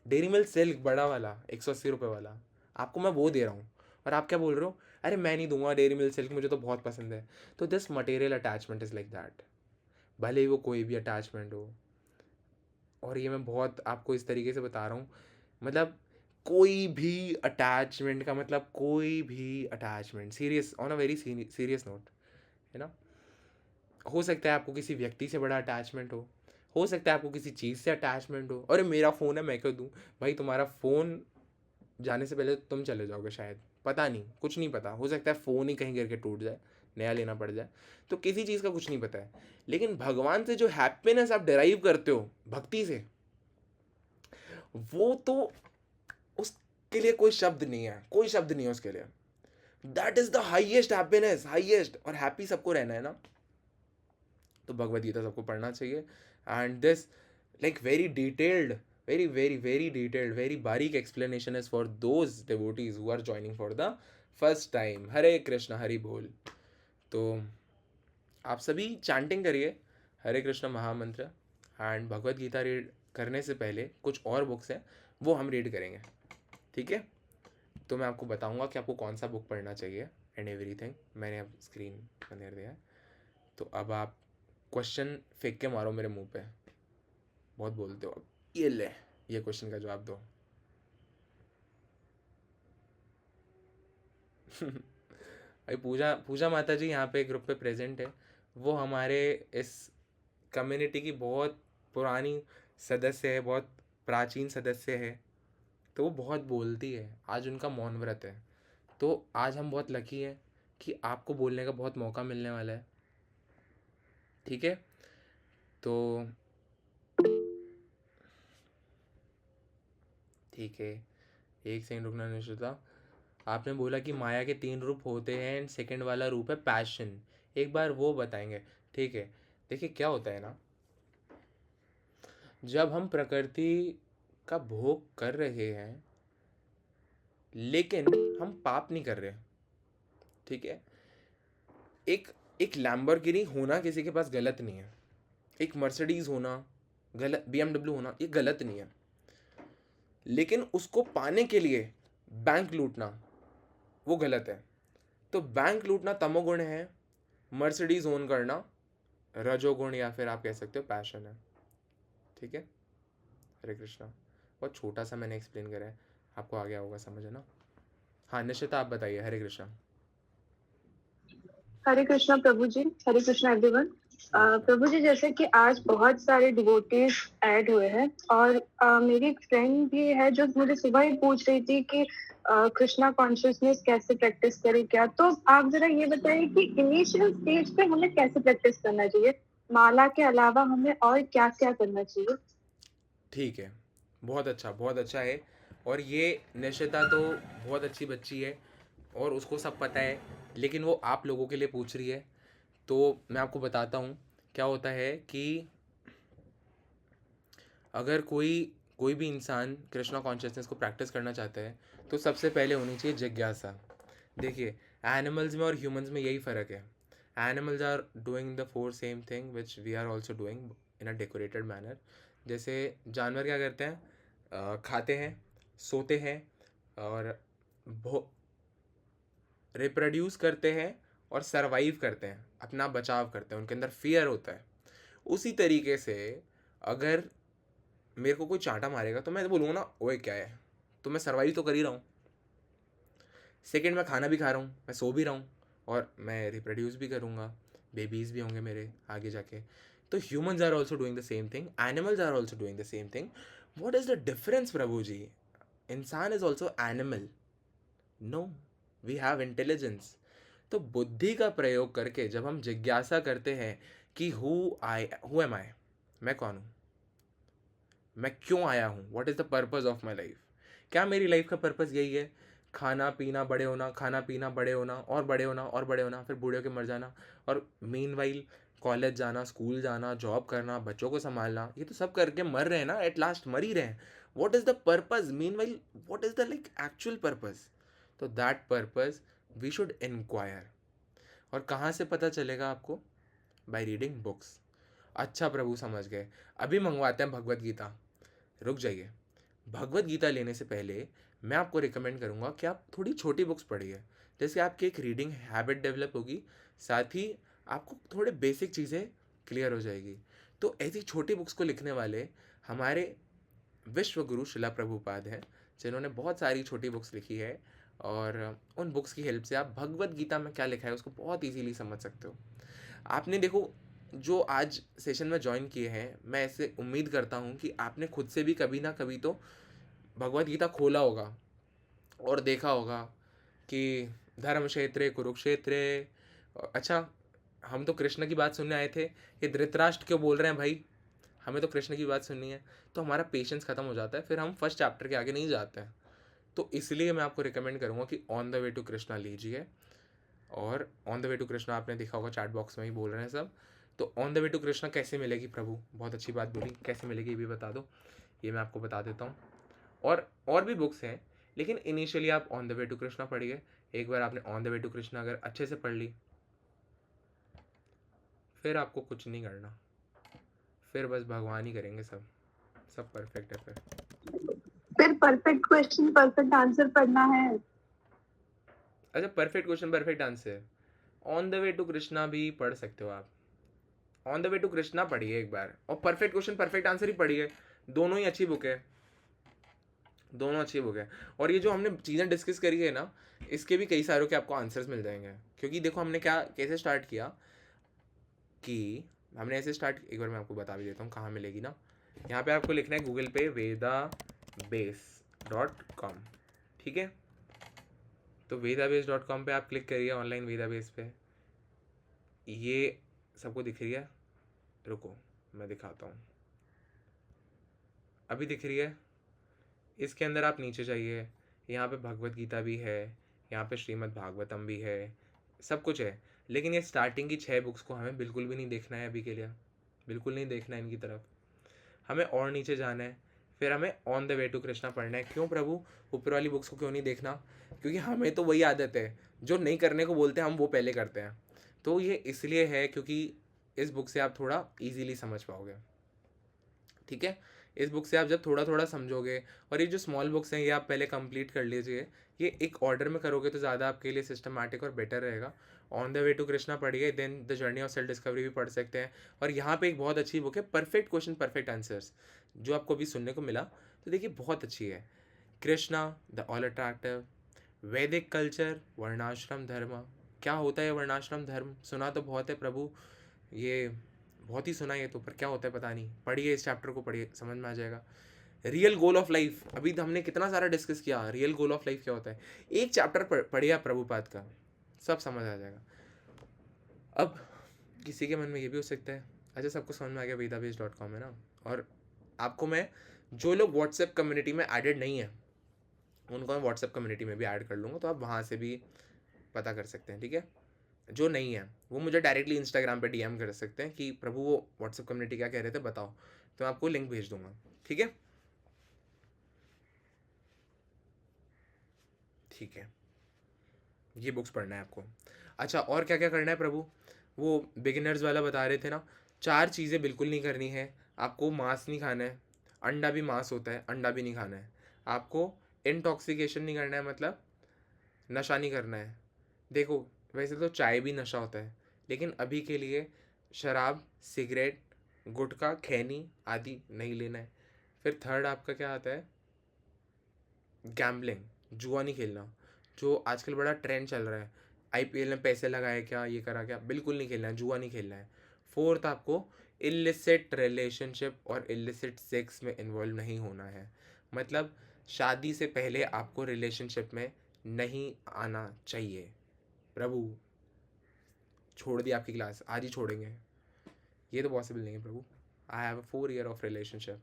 डेयरी मिल्क सिल्क बड़ा वाला 180 रुपये वाला, आपको मैं वो दे रहा हूँ, और आप क्या बोल रहे हो, अरे मैं नहीं दूंगा डेयरी मिल्क सिल्क, मुझे तो बहुत पसंद है। तो this material attachment is like that, भले ही वो कोई भी अटैचमेंट हो। और ये मैं बहुत आपको इस तरीके से बता रहा हूँ, मतलब कोई भी अटैचमेंट का मतलब, कोई भी attachment, serious, on a very serious note, है ना। हो सकता है आपको किसी व्यक्ति से बड़ा अटैचमेंट हो सकता है आपको किसी चीज़ से अटैचमेंट हो, अरे मेरा फ़ोन है मैं क्यों दूँ, भाई तुम्हारा फ़ोन जाने से पहले तुम चले जाओगे शायद, पता नहीं, कुछ नहीं पता, हो सकता है फ़ोन ही कहीं करके टूट जाए, नया लेना पड़ जाए, तो किसी चीज़ का कुछ नहीं पता है। लेकिन भगवान से जो हैप्पीनेस आप डिराइव करते हो भक्ति से, वो तो उसके लिए कोई शब्द नहीं है, कोई शब्द नहीं है उसके लिए। That is the highest happiness, highest, और हैप्पी सबको रहना है ना, तो भगवद गीता सबको पढ़ना चाहिए। And this like very detailed, very very very detailed, very बारीक explanation is for those devotees who are joining for the first time. Hare Krishna Hari बोल। तो आप सभी चैंटिंग करिए हरे कृष्ण महामंत्र, एंड भगवद गीता रीड करने से पहले कुछ और बुक्स हैं वो हम रीड करेंगे, ठीक है। तो मैं आपको बताऊंगा कि आपको कौन सा बुक पढ़ना चाहिए एंड एवरीथिंग, मैंने अब स्क्रीन पर दे दिया है। तो अब आप क्वेश्चन फेंक के मारो मेरे मुंह पे, बहुत बोलते हो, अब ये ले, ये क्वेश्चन का जवाब दो। भाई पूजा पूजा माता जी यहाँ पे ग्रुप पे प्रेजेंट है, वो हमारे इस कम्युनिटी की बहुत पुरानी सदस्य है, बहुत प्राचीन सदस्य है, तो वो बहुत बोलती है, आज उनका मौन व्रत है, तो आज हम बहुत लकी हैं कि आपको बोलने का बहुत मौका मिलने वाला है, ठीक है। तो ठीक है, एक सेकंड रुकना निश्चिता। आपने बोला कि माया के 3 रूप होते हैं एंड सेकंड वाला रूप है पैशन, एक बार वो बताएंगे, ठीक है। देखिए क्या होता है ना, जब हम प्रकृति का भोग कर रहे हैं लेकिन हम पाप नहीं कर रहे, ठीक है। एक एक लैम्बोर्गिनी होना किसी के पास गलत नहीं है, एक मर्सिडीज होना गलत, BMW होना ये गलत नहीं है, लेकिन उसको पाने के लिए बैंक लूटना वो गलत है। तो बैंक लूटना तमोगुण है, मर्सिडीज ओन करना रजोगुण, या फिर आप कह सकते हो पैशन है, ठीक है। हरे कृष्णा। बहुत छोटा सा मैंने एक्सप्लेन करा है, आपको आ गया होगा समझ, है ना। हाँ निश्चिता आप बताइए। हरे कृष्णा। हरे कृष्णा प्रभु जी, हरे कृष्णा एवरीवन। प्रभु जी, जैसे कि आज बहुत सारे डिवोटीज ऐड हुए हैं और मेरी एक फ्रेंड भी है जो मुझे सुबह ही पूछ रही थी कि कृष्णा कॉन्शियसनेस कैसे प्रैक्टिस करें क्या, तो आप जरा ये बताइए कि इनिशियल स्टेज पे हमें कैसे प्रैक्टिस करना चाहिए, माला के अलावा हमें और क्या क्या करना चाहिए। ठीक है, बहुत अच्छा है, और ये निश्चिता तो बहुत अच्छी बच्ची है और उसको सब पता है, लेकिन वो आप लोगों के लिए पूछ रही है, तो मैं आपको बताता हूँ क्या होता है कि अगर कोई कोई भी इंसान कृष्णा कॉन्शियसनेस को प्रैक्टिस करना चाहता है तो सबसे पहले होनी चाहिए जिज्ञासा। देखिए, एनिमल्स में और ह्यूमंस में यही फ़र्क है। Animals are doing the four same thing which we are also doing in a decorated manner. जैसे जानवर क्या करते हैं, खाते हैं, सोते हैं और रिप्रोड्यूस करते हैं और सरवाइव करते हैं, अपना बचाव करते हैं, उनके अंदर फियर होता है। उसी तरीके से अगर मेरे को कोई चांटा मारेगा तो मैं बोलूँगा ना, ओए क्या है, तो मैं सर्वाइव तो कर ही रहा हूँ। सेकंड, मैं खाना भी खा रहा हूँ, मैं सो भी रहा हूँ और मैं रिप्रोड्यूस भी करूँगा, बेबीज़ भी होंगे मेरे आगे जाके। तो humans are also doing the same thing, animals are also doing the same thing. What is the difference Prabhu ji? इंसान is also animal. No, we have intelligence. तो बुद्धि का प्रयोग करके जब हम जिज्ञासा करते हैं कि हु एम आई, मैं कौन हूँ, मैं क्यों आया हूँ, what is the purpose of my life, क्या मेरी लाइफ का पर्पज़ यही है, खाना पीना बड़े होना, खाना पीना बड़े होना और बड़े होना और बड़े होना, फिर बूढ़े होकर मर जाना, और मीनवाइल कॉलेज जाना, स्कूल जाना, जॉब करना, बच्चों को संभालना, ये तो सब करके मर रहे हैं ना, एट लास्ट मर ही रहे हैं। What is the purpose meanwhile, what is the like actual purpose? तो that purpose we should enquire. और कहाँ से पता चलेगा आपको? By reading books. अच्छा प्रभु, समझ गए, अभी मंगवाते हैं भगवत गीता। रुक जाइए, भगवत गीता लेने से पहले मैं आपको रिकमेंड करूँगा कि आप थोड़ी छोटी बुक्स पढ़िए, जैसे आपकी एक रीडिंग हैबिट डेवलप होगी, साथ ही आपको थोड़े बेसिक चीज़ें क्लियर हो जाएगी। तो ऐसी छोटी बुक्स को लिखने वाले हमारे विश्व गुरु शिला प्रभुपाद हैं, जिन्होंने बहुत सारी छोटी बुक्स लिखी है, और उन बुक्स की हेल्प से आप भगवत गीता में क्या लिखा है उसको बहुत इजीली समझ सकते हो। आपने देखो, जो आज सेशन में ज्वाइन किए हैं, मैं ऐसे उम्मीद करता हूँ कि आपने खुद से भी कभी ना कभी तो भगवत गीता खोला होगा और देखा होगा कि धर्म क्षेत्रे कुरुक्षेत्रे। अच्छा, हम तो कृष्ण की बात सुनने आए थे, ये धृतराष्ट्र क्यों बोल रहे हैं भाई, हमें तो कृष्ण की बात सुननी है। तो हमारा पेशेंस ख़त्म हो जाता है, फिर हम फर्स्ट चैप्टर के आगे नहीं जाते हैं। तो इसलिए मैं आपको रिकमेंड करूँगा कि on the way to Krishna लीजिए। और on the way to Krishna आपने देखा होगा, चैट बॉक्स में ही बोल रहे हैं सब। तो on the way to Krishna कैसे मिलेगी प्रभु, बहुत अच्छी बात बोली, कैसे मिलेगी ये भी बता दो। ये मैं आपको बता देता हूँ। और भी बुक्स हैं, लेकिन इनिशियली आप on the way to Krishna पढ़िए। एक बार आपने on the way to Krishna अगर अच्छे से पढ़ ली, फिर आपको कुछ नहीं करना, फिर बस भगवान ही करेंगे सब, सब परफेक्ट है फिर परफेक्ट क्वेश्चन परफेक्ट आंसर पढ़ना है। अच्छा, perfect question perfect answer, on the way to Krishna भी पढ़ सकते हो आप। On the way to Krishna पढ़िए एक बार, और परफेक्ट क्वेश्चन परफेक्ट आंसर ही पढ़िए। दोनों ही अच्छी बुक है, दोनों अच्छी बुक है। और ये जो हमने चीज़ें डिस्कस करी है ना, इसके भी कई सारों के आपको आंसर्स मिल जाएंगे। क्योंकि देखो, हमने क्या कैसे स्टार्ट किया कि हमने ऐसे स्टार्ट, एक बार मैं आपको बता भी देता हूँ कहाँ मिलेगी ना। यहाँ पे आपको लिखना है गूगल पे vedabase.com, ठीक है। तो vedabase.com पे आप क्लिक करिए, ऑनलाइन वेदाबेस पे, ये सबको दिख रही है, रुको मैं दिखाता हूँ, अभी दिख रही है। इसके अंदर आप नीचे जाइए, यहाँ पे भगवत गीता भी है, यहाँ पे श्रीमद् भागवतम भी है, सब कुछ है। लेकिन ये स्टार्टिंग की 6 बुक्स को हमें बिल्कुल भी नहीं देखना है अभी के लिए, बिल्कुल नहीं देखना है इनकी तरफ, हमें और नीचे जाना है। फिर हमें on the way to Krishna पढ़ना है। क्यों प्रभु, ऊपर वाली बुक्स को क्यों नहीं देखना? क्योंकि हमें तो वही आदत है, जो नहीं करने को बोलते हैं हम वो पहले करते हैं। तो ये इसलिए है क्योंकि इस बुक से आप थोड़ा ईजीली समझ पाओगे, ठीक है। इस बुक से आप जब थोड़ा थोड़ा समझोगे, और ये जो स्मॉल बुक्स हैं ये आप पहले कंप्लीट कर लीजिए, ये एक ऑर्डर में करोगे तो ज़्यादा आपके लिए सिस्टमैटिक और बेटर रहेगा। On the way to Krishna पढ़िए, then the journey of self discovery भी पढ़ सकते हैं। और यहाँ पे एक बहुत अच्छी बुक है, परफेक्ट क्वेश्चन परफेक्ट आंसर्स, जो आपको अभी सुनने को मिला, तो देखिए बहुत अच्छी है। कृष्णा द ऑल अट्रैक्टिव, वैदिक कल्चर, वर्णाश्रम धर्म। क्या होता है वर्णाश्रम धर्म? सुना तो बहुत है प्रभु, ये बहुत ही सुना है ये तो, पर क्या होता है पता नहीं। पढ़िए, इस चैप्टर को पढ़िए, समझ में आ जाएगा। रियल गोल ऑफ लाइफ, अभी तो हमने कितना सारा डिस्कस किया, रियल गोल ऑफ लाइफ क्या होता है, एक चैप्टर पढ़िए आप प्रभुपाद का, सब समझ आ जाएगा। अब किसी के मन में ये भी हो सकता है, अच्छा सबको समझ में आ गया vedabase.com है ना। और आपको मैं, जो लोग व्हाट्सएप कम्युनिटी में एडेड नहीं है उनको मैं व्हाट्सएप कम्युनिटी में भी ऐड कर लूँगा, तो आप वहाँ से भी पता कर सकते हैं, ठीक है। जो नहीं है वो मुझे डायरेक्टली इंस्टाग्राम पे डीएम कर सकते हैं कि प्रभु वो व्हाट्सएप कम्युनिटी क्या कह रहे थे बताओ, तो मैं आपको लिंक भेज दूंगा, ठीक है। ठीक है, ये बुक्स पढ़ना है आपको। अच्छा, और क्या क्या करना है प्रभु? वो बिगिनर्स वाला बता रहे थे ना, 4 चीज़ें बिल्कुल नहीं करनी है आपको। मांस नहीं खाना है, अंडा भी मांस होता है, अंडा भी नहीं खाना है आपको। इंटॉक्सिकेशन नहीं करना है, मतलब नशा नहीं करना है। देखो, वैसे तो चाय भी नशा होता है, लेकिन अभी के लिए शराब, सिगरेट, गुटखा, खैनी आदि नहीं लेना है। फिर थर्ड आपका क्या आता है? गैम्बलिंग, जुआ नहीं खेलना, जो आजकल बड़ा ट्रेंड चल रहा है। आईपीएल में पैसे लगाए क्या, ये करा क्या, बिल्कुल नहीं खेलना है, जुआ नहीं खेलना है। फोर्थ आपको इलिसिट रिलेशनशिप और इलिसिट सेक्स में इन्वॉल्व नहीं होना है। मतलब शादी से पहले आपको रिलेशनशिप में नहीं आना चाहिए। प्रभु, छोड़ दी आपकी क्लास, आज ही छोड़ेंगे, ये तो पॉसिबल नहीं है Prabhu. I have a 4 year of relationship.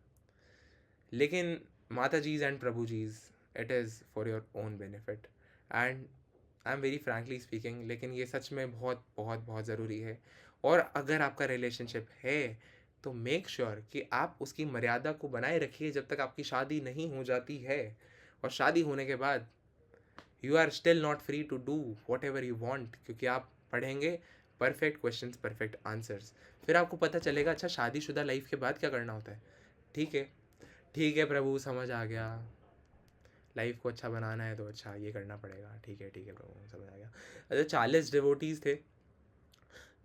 लेकिन माता जीज एंड प्रभु जीज, it is for your own benefit and I am very frankly speaking, लेकिन ये सच में बहुत बहुत बहुत ज़रूरी है। और अगर आपका रिलेशनशिप है तो मेक श्योर कि आप उसकी मर्यादा को बनाए रखिए जब तक आपकी शादी नहीं हो जाती है। और शादी होने के बाद you are still not free to do whatever you want, क्योंकि आप पढ़ेंगे परफेक्ट क्वेश्चंस, परफेक्ट आंसर्स। फिर आपको पता चलेगा अच्छा शादीशुदा लाइफ के बाद क्या करना होता है। ठीक है, ठीक है प्रभु, समझ आ गया, लाइफ को अच्छा बनाना है तो अच्छा ये करना पड़ेगा। ठीक है प्रभु, समझ आ गया। अच्छा, 40 डिवोटीज थे,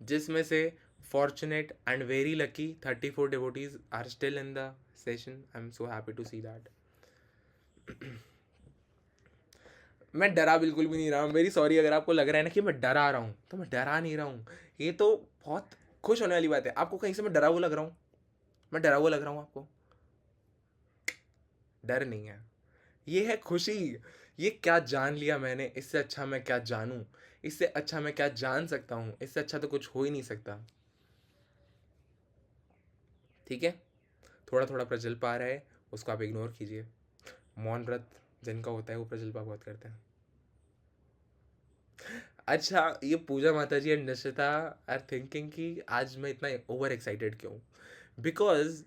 जिसमें से fortunate and very lucky 34 devotees are still in the session. I am so happy to see that. मैं डरा बिल्कुल भी नहीं रहा हूँ, वेरी सॉरी अगर आपको लग रहा है ना कि मैं डरा रहा हूँ, तो मैं डरा नहीं रहा हूँ। ये तो बहुत खुश होने वाली बात है। आपको कहीं से मैं डरा हुआ लग रहा हूँ? मैं डरा हुआ लग रहा हूँ आपको? डर नहीं है, ये है खुशी। ये क्या जान लिया मैंने, इससे अच्छा मैं क्या जानूं, इससे अच्छा मैं क्या जान सकता हूं, इससे अच्छा तो कुछ हो ही नहीं सकता। ठीक है, थोड़ा थोड़ा प्रजल्प आ रहा है, उसको आप इग्नोर कीजिए। मौन व्रत जिनका होता है वो प्रजल्पा बहुत करते हैं। अच्छा, ये पूजा माता जी एंड निश्चिता आर थिंकिंग कि आज मैं इतना ओवर एक्साइटेड क्यों? बिकॉज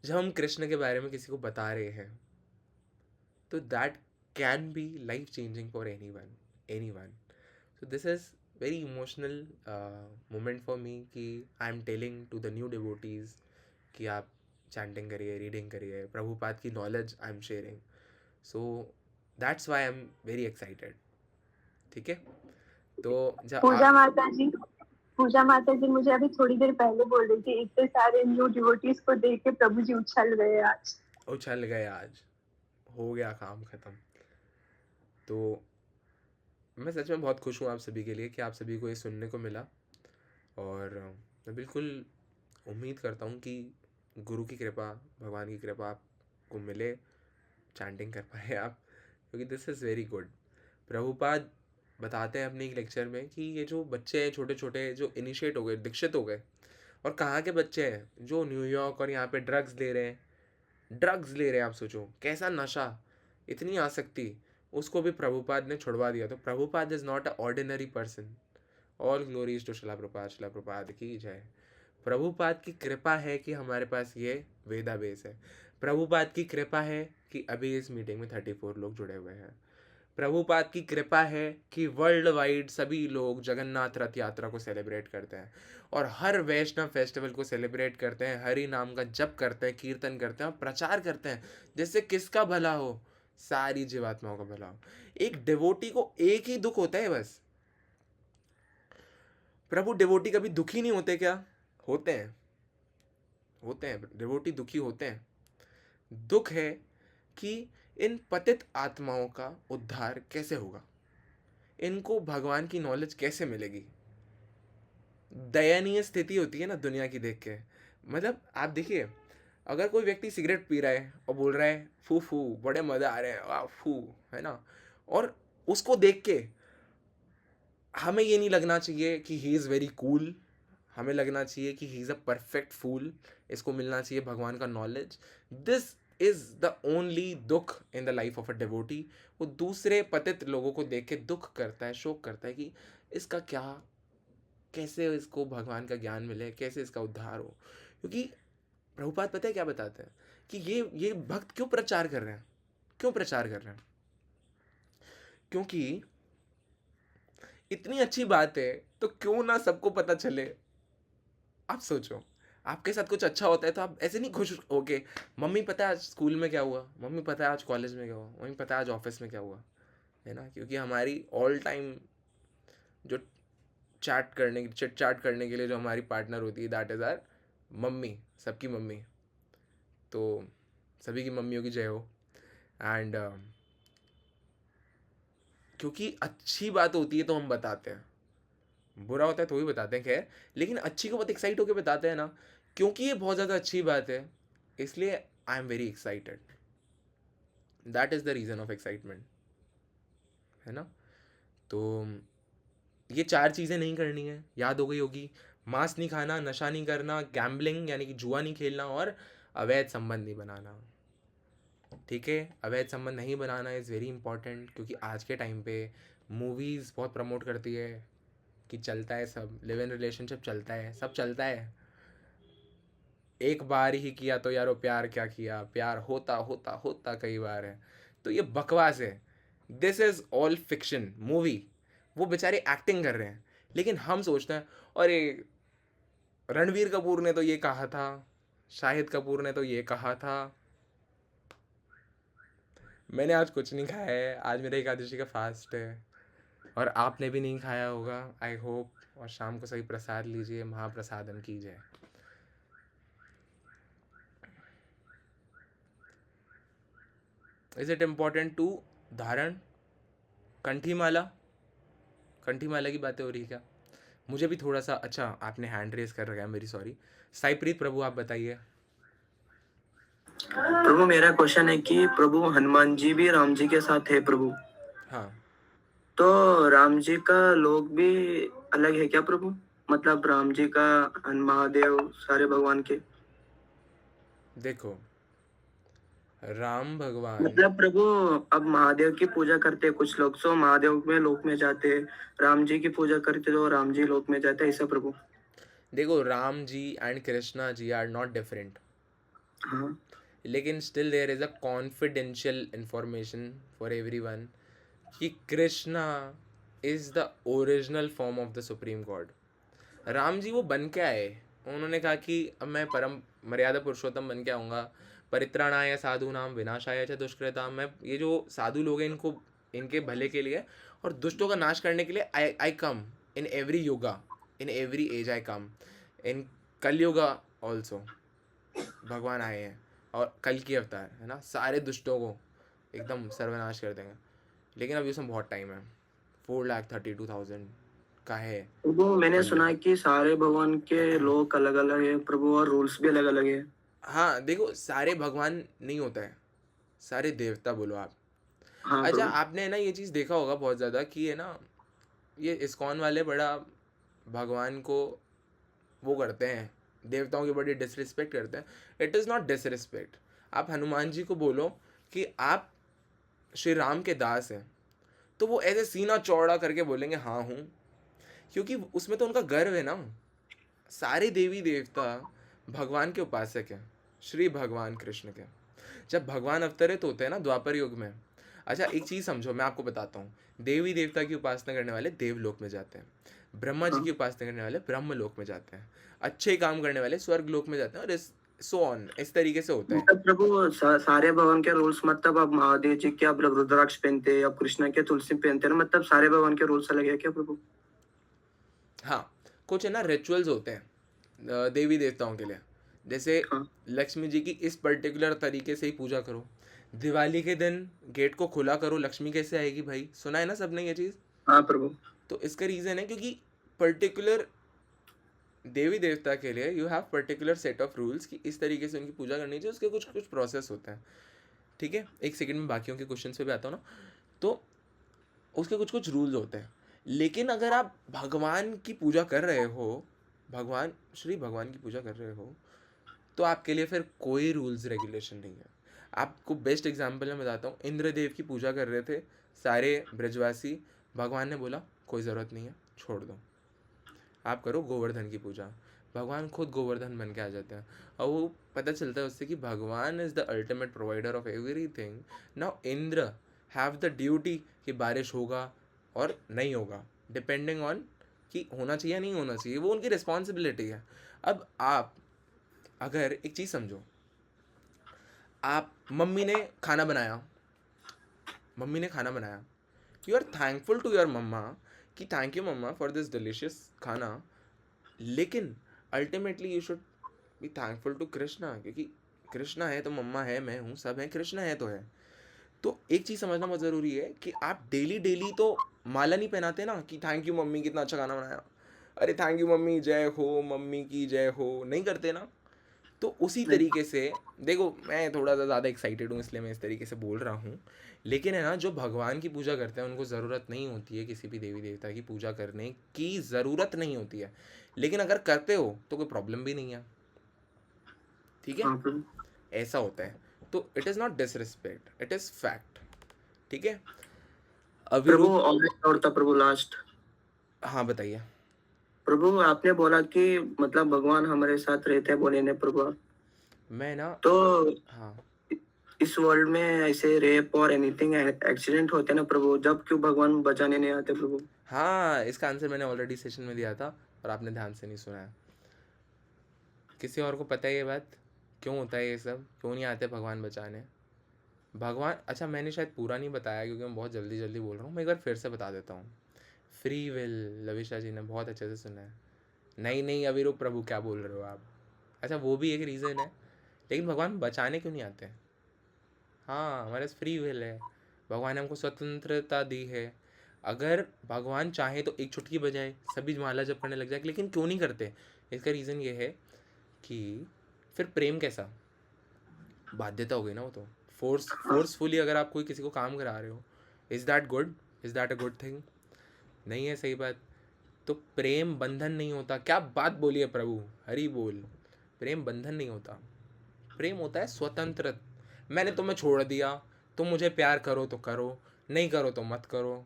जब हम कृष्ण के बारे में किसी को बता रहे हैं तो that can be life changing for anyone. So this is very emotional moment for me कि I am telling to the new devotees कि आप चैंटिंग करिए, रीडिंग करिए, प्रभुपाद की knowledge I am sharing. So that's why I am very excited. ठीक है, तो जब पूजा आप माता जी, पूजा माता जी मुझे अभी थोड़ी देर पहले बोल रही थी इतने सारे न्यू डिवोटीज को देख के प्रभु जी उछल गए आज। उछल गए, आज हो गया काम ख़त्म। तो मैं सच में बहुत खुश हूँ आप सभी के लिए कि आप सभी को ये सुनने को मिला। और मैं बिल्कुल उम्मीद करता हूँ कि गुरु की कृपा, भगवान की कृपा आपको मिले, चैंटिंग कर पाए आप, क्योंकि this is very good. Prabhupada बताते हैं अपने एक लेक्चर में कि ये जो बच्चे हैं छोटे छोटे जो इनिशिएट हो गए, दीक्षित हो गए, और कहाँ के बच्चे हैं जो न्यूयॉर्क और यहाँ पे ड्रग्स ले रहे हैं, ड्रग्स ले रहे हैं। आप सोचो कैसा नशा, इतनी आसक्ति, उसको भी प्रभुपाद ने छुड़वा दिया। तो Prabhupada is not a ordinary person. All glories to Srila Prabhupada, शिला प्रपाद की जय। प्रभुपाद की कृपा है कि हमारे पास ये वेदाबेस है। प्रभुपाद की कृपा है कि अभी इस मीटिंग में 34 लोग जुड़े हुए हैं। प्रभुपाद की कृपा है कि वर्ल्ड वाइड सभी लोग जगन्नाथ रथ यात्रा को सेलिब्रेट करते हैं और हर वैष्णव फेस्टिवल को सेलिब्रेट करते हैं, हरि नाम का जप करते हैं, कीर्तन करते हैं और प्रचार करते हैं, जिससे किसका भला हो? सारी जीवात्माओं का भला हो। एक डिवोटी को एक ही दुख होता है बस। प्रभु, डिवोटी कभी दुखी नहीं होते क्या? होते हैं, होते हैं, डिवोटी दुखी होते हैं। दुख है कि इन पतित आत्माओं का उद्धार कैसे होगा, इनको भगवान की नॉलेज कैसे मिलेगी। दयनीय स्थिति होती है ना दुनिया की देख के। मतलब आप देखिए, अगर कोई व्यक्ति सिगरेट पी रहा है और बोल रहा है फू फू बड़े मज़ा आ रहे हैं, वाह फू, है ना, और उसको देख के हमें ये नहीं लगना चाहिए कि ही इज़ वेरी कूल, हमें लगना चाहिए कि ही इज़ अ परफेक्ट फूल, इसको मिलना चाहिए भगवान का knowledge. This is the only दुख in the life of a devotee. वो दूसरे पतित लोगों को देख के दुख करता है, शोक करता है कि इसका क्या, कैसे इसको भगवान का ज्ञान मिले, कैसे इसका उद्धार हो। क्योंकि प्रभुपाद पता है क्या बताते हैं कि ये भक्त क्यों प्रचार कर रहे हैं, क्यों प्रचार कर रहे हैं? क्योंकि इतनी अच्छी बात है तो क्यों ना सबको पता चले। आप सोचो, आपके साथ कुछ अच्छा होता है तो आप ऐसे नहीं खुश होके, मम्मी पता है आज स्कूल में क्या हुआ, मम्मी पता है आज कॉलेज में क्या हुआ, मम्मी पता है आज ऑफिस में क्या हुआ, है ना? क्योंकि हमारी ऑल टाइम जो चिट चैट करने के लिए जो हमारी पार्टनर होती है, दैट इज़ आर मम्मी, सबकी मम्मी। तो सभी की मम्मियों की जय हो। एंड क्योंकि अच्छी बात होती है तो हम बताते हैं, बुरा होता है तो भी बताते हैं, खैर, लेकिन अच्छी को बहुत एक्साइट होकर बताते हैं ना, क्योंकि ये बहुत ज़्यादा अच्छी बात है, इसलिए आई am very excited. That is the reason of excitement, है ना? तो ये 4 चीज़ें नहीं करनी है, याद हो गई होगी। मांस नहीं खाना, नशा नहीं करना, गैम्बलिंग यानी कि जुआ नहीं खेलना, और अवैध संबंध नहीं बनाना। ठीक है, अवैध संबंध नहीं बनाना इज़ वेरी इंपॉर्टेंट, क्योंकि आज के टाइम पे मूवीज़ बहुत प्रमोट करती है कि चलता है सब, लिव इन रिलेशनशिप चलता है, सब चलता है। एक बार ही किया तो यारो प्यार क्या किया, प्यार होता होता होता कई बार है। तो ये बकवास है, this is all fiction movie. वो बेचारे एक्टिंग कर रहे हैं, लेकिन हम सोचते हैं अरे रणवीर कपूर ने तो ये कहा था, शाहिद कपूर ने तो ये कहा था। मैंने आज कुछ नहीं खाया है, आज मेरा एकादशी का फास्ट है, और आपने भी नहीं खाया होगा आई होप। और शाम को सही प्रसाद लीजिए, महाप्रसादम कीजिए। इज इट इम्पॉर्टेंट टू धारण कंठी माला? कंठी माला की बातें हो रही है क्या? मुझे भी थोड़ा सा, अच्छा आपने हैंड रेस कर रखा है, मेरी सॉरी। साईप्रीत प्रभु आप बताइए। प्रभु मेरा क्वेश्चन है कि प्रभु हनुमान जी भी राम जी के साथ है प्रभु, हाँ, तो राम जी का लोक भी अलग है क्या प्रभु? मतलब राम जी का महादेव सारे भगवान के, देखो राम भगवान, मतलब प्रभु अब महादेव की पूजा करते हैं कुछ लोग, सो महादेव में लोक में जाते हैं, राम जी की पूजा करते तो राम जी लोक में जाते हैं, ऐसा प्रभु? देखो Ram ji and Krishna ji are not different, हाँ लेकिन still there is a confidential information for everyone कि Krishna is the original form of the supreme God. Ram ji वो बन के आए, उन्होंने कहा कि अब मैं परम मर्यादा पुरुषोत्तम बन के आऊँगा, परित्राणाय साधु नाम विनाशाय च दुष्कृताम। मैं ये जो साधु लोग हैं इनको, इनके भले के लिए और दुष्टों का नाश करने के लिए I come in every yuga, in every age I come, in Kaliyuga also भगवान आए हैं, और कल की अवतार है ना, सारे दुष्टों को एकदम सर्वनाश कर देंगे। लेकिन अभी उसमें बहुत टाइम है, 4,32,000 का है प्रभु, मैंने सुना है कलयुग। कि सारे भगवान के लोक अलग अलग है प्रभु, और रूल्स भी अलग अलग है। हाँ देखो, सारे भगवान नहीं होता है, सारे देवता बोलो आप। हाँ अच्छा प्रभु। आपने ना ये चीज़ देखा होगा बहुत ज़्यादा कि है ना, ये इस्कॉन वाले बड़ा भगवान को वो करते हैं, देवताओं की बड़ी डिसरिस्पेक्ट करते हैं। It is not disrespect. आप हनुमान जी को बोलो कि आप श्री राम के दास हैं, तो वो ऐसे सीना चौड़ा करके बोलेंगे हाँ हूँ, क्योंकि उसमें तो उनका गर्व है ना। सारे देवी देवता भगवान के उपासक हैं, श्री भगवान कृष्ण के। जब भगवान अवतरित होते हैं ना द्वापर युग में, अच्छा एक चीज़ समझो, मैं आपको बताता हूँ, देवी देवता की उपासना करने वाले देवलोक में जाते हैं, ब्रह्मा जी हाँ की उपासना करने वाले ब्रह्म लोक में जाते हैं, अच्छे काम करने वाले स्वर्ग लोक में जाते हैं, और सो ऑन, इस तरीके से होता है। मतलब प्रभु सारे भगवान के रूल्स, मतलब अब महादेव जी के अब रुद्राक्ष पहनते हैं, अब कृष्णा के तुलसी पहनते हैं ना, मतलब सारे भगवान के रूल्स अलग है क्या प्रभु? हाँ, कुछ है ना रिचुअल्स होते हैं देवी देवताओं के लिए, जैसे हाँ लक्ष्मी जी की इस पर्टिकुलर तरीके से ही पूजा करो, दिवाली के दिन गेट को खुला करो, लक्ष्मी कैसे आएगी भाई, सुना है ना सबने ये चीज़। हाँ प्रभु। तो इसका रीज़न है क्योंकि पर्टिकुलर देवी देवता के लिए you have particular set of rules कि इस तरीके से उनकी पूजा करनी चाहिए, उसके कुछ कुछ प्रोसेस होते हैं। ठीक है, एक सेकंड में बाकियों के क्वेश्चन पे भी आता हूँ ना। तो उसके कुछ कुछ रूल्स होते हैं, लेकिन अगर आप भगवान की पूजा कर रहे हो, भगवान श्री भगवान की पूजा कर रहे हो, तो आपके लिए फिर कोई रूल्स रेगुलेशन नहीं है। आपको बेस्ट एग्जांपल मैं बताता हूँ, इंद्रदेव की पूजा कर रहे थे सारे ब्रजवासी, भगवान ने बोला कोई ज़रूरत नहीं है, छोड़ दो, आप करो गोवर्धन की पूजा। भगवान खुद गोवर्धन बन के आ जाते हैं, और वो पता चलता है उससे कि भगवान is the ultimate provider of everything. Now Indra have the duty कि बारिश होगा और नहीं होगा, डिपेंडिंग ऑन कि होना चाहिए या नहीं होना चाहिए, वो उनकी रिस्पॉन्सिबिलिटी है। अब आप अगर एक चीज़ समझो, आप मम्मी ने खाना बनाया, you are thankful to your mamma कि thank you mamma for this delicious खाना, लेकिन ultimately you should be thankful to Krishna, क्योंकि कृष्णा है तो मम्मा है, मैं हूँ, सब है, कृष्णा है तो है। तो एक चीज़ समझना बहुत ज़रूरी है कि आप डेली डेली तो माला नहीं पहनाते ना कि थैंक यू मम्मी कितना अच्छा खाना बनाया, अरे थैंक यू मम्मी, जय हो मम्मी की जय हो, नहीं करते ना। तो उसी तरीके से देखो, मैं थोड़ा सा ज़्यादा एक्साइटेड हूँ इसलिए मैं इस तरीके से बोल रहा हूँ, लेकिन है ना, जो भगवान की पूजा करते हैं उनको ज़रूरत नहीं होती है किसी भी देवी देवता की पूजा करने की, ज़रूरत नहीं होती है, लेकिन अगर करते हो तो कोई प्रॉब्लम भी नहीं है, ठीक है, हाँ प्रभु। ऐसा होता है। तो it is not disrespect, it is fact, ठीक है। प्रभु अविरूप, और एक और था प्रभु लास्ट। हाँ बताइए। प्रभु आपने बोला कि मतलब भगवान हमारे साथ रहते हैं, बोले ने प्रभु। मैं ना, तो हाँ इस वर्ल्ड में ऐसे रेप और एनीथिंग एक्सीडेंट होते हैं ना प्रभु, जब क्यों भगवान बचाने नहीं आते प्रभु? हाँ, इसका आंसर मैंने ऑलरेडी सेशन में दिया था और आपने ध्यान से नहीं सुना है। किसी और को पता है ये बात, क्यों होता है ये सब, क्यों नहीं आते भगवान बचाने? भगवान, अच्छा मैंने शायद पूरा नहीं बताया क्योंकि मैं बहुत जल्दी जल्दी बोल रहा हूँ, मैं एक बार फिर से बता देता हूँ। फ्री विल, लविशा जी ने बहुत अच्छे से सुना है। नहीं अविरूप प्रभु, क्या बोल रहे हो आप? अच्छा वो भी एक रीज़न है, लेकिन भगवान बचाने क्यों नहीं आते? हाँ, हमारे पास फ्री विल है, भगवान ने हमको स्वतंत्रता दी है। अगर भगवान चाहे तो एक चुटकी बजाए सभी माला जप करने लग जाए, लेकिन क्यों नहीं करते? इसका रीज़न ये है कि फिर प्रेम कैसा, बाध्यता हो गई ना वो तो, फोर्सफुली अगर आप कोई किसी को काम करा रहे हो, is that good, is that a good thing? नहीं है, सही बात। तो प्रेम बंधन नहीं होता, क्या बात बोली है प्रभु, हरि बोल। प्रेम बंधन नहीं होता, प्रेम होता है स्वतंत्र। मैंने तुम्हें छोड़ दिया, तुम मुझे प्यार करो तो करो, नहीं करो तो मत करो,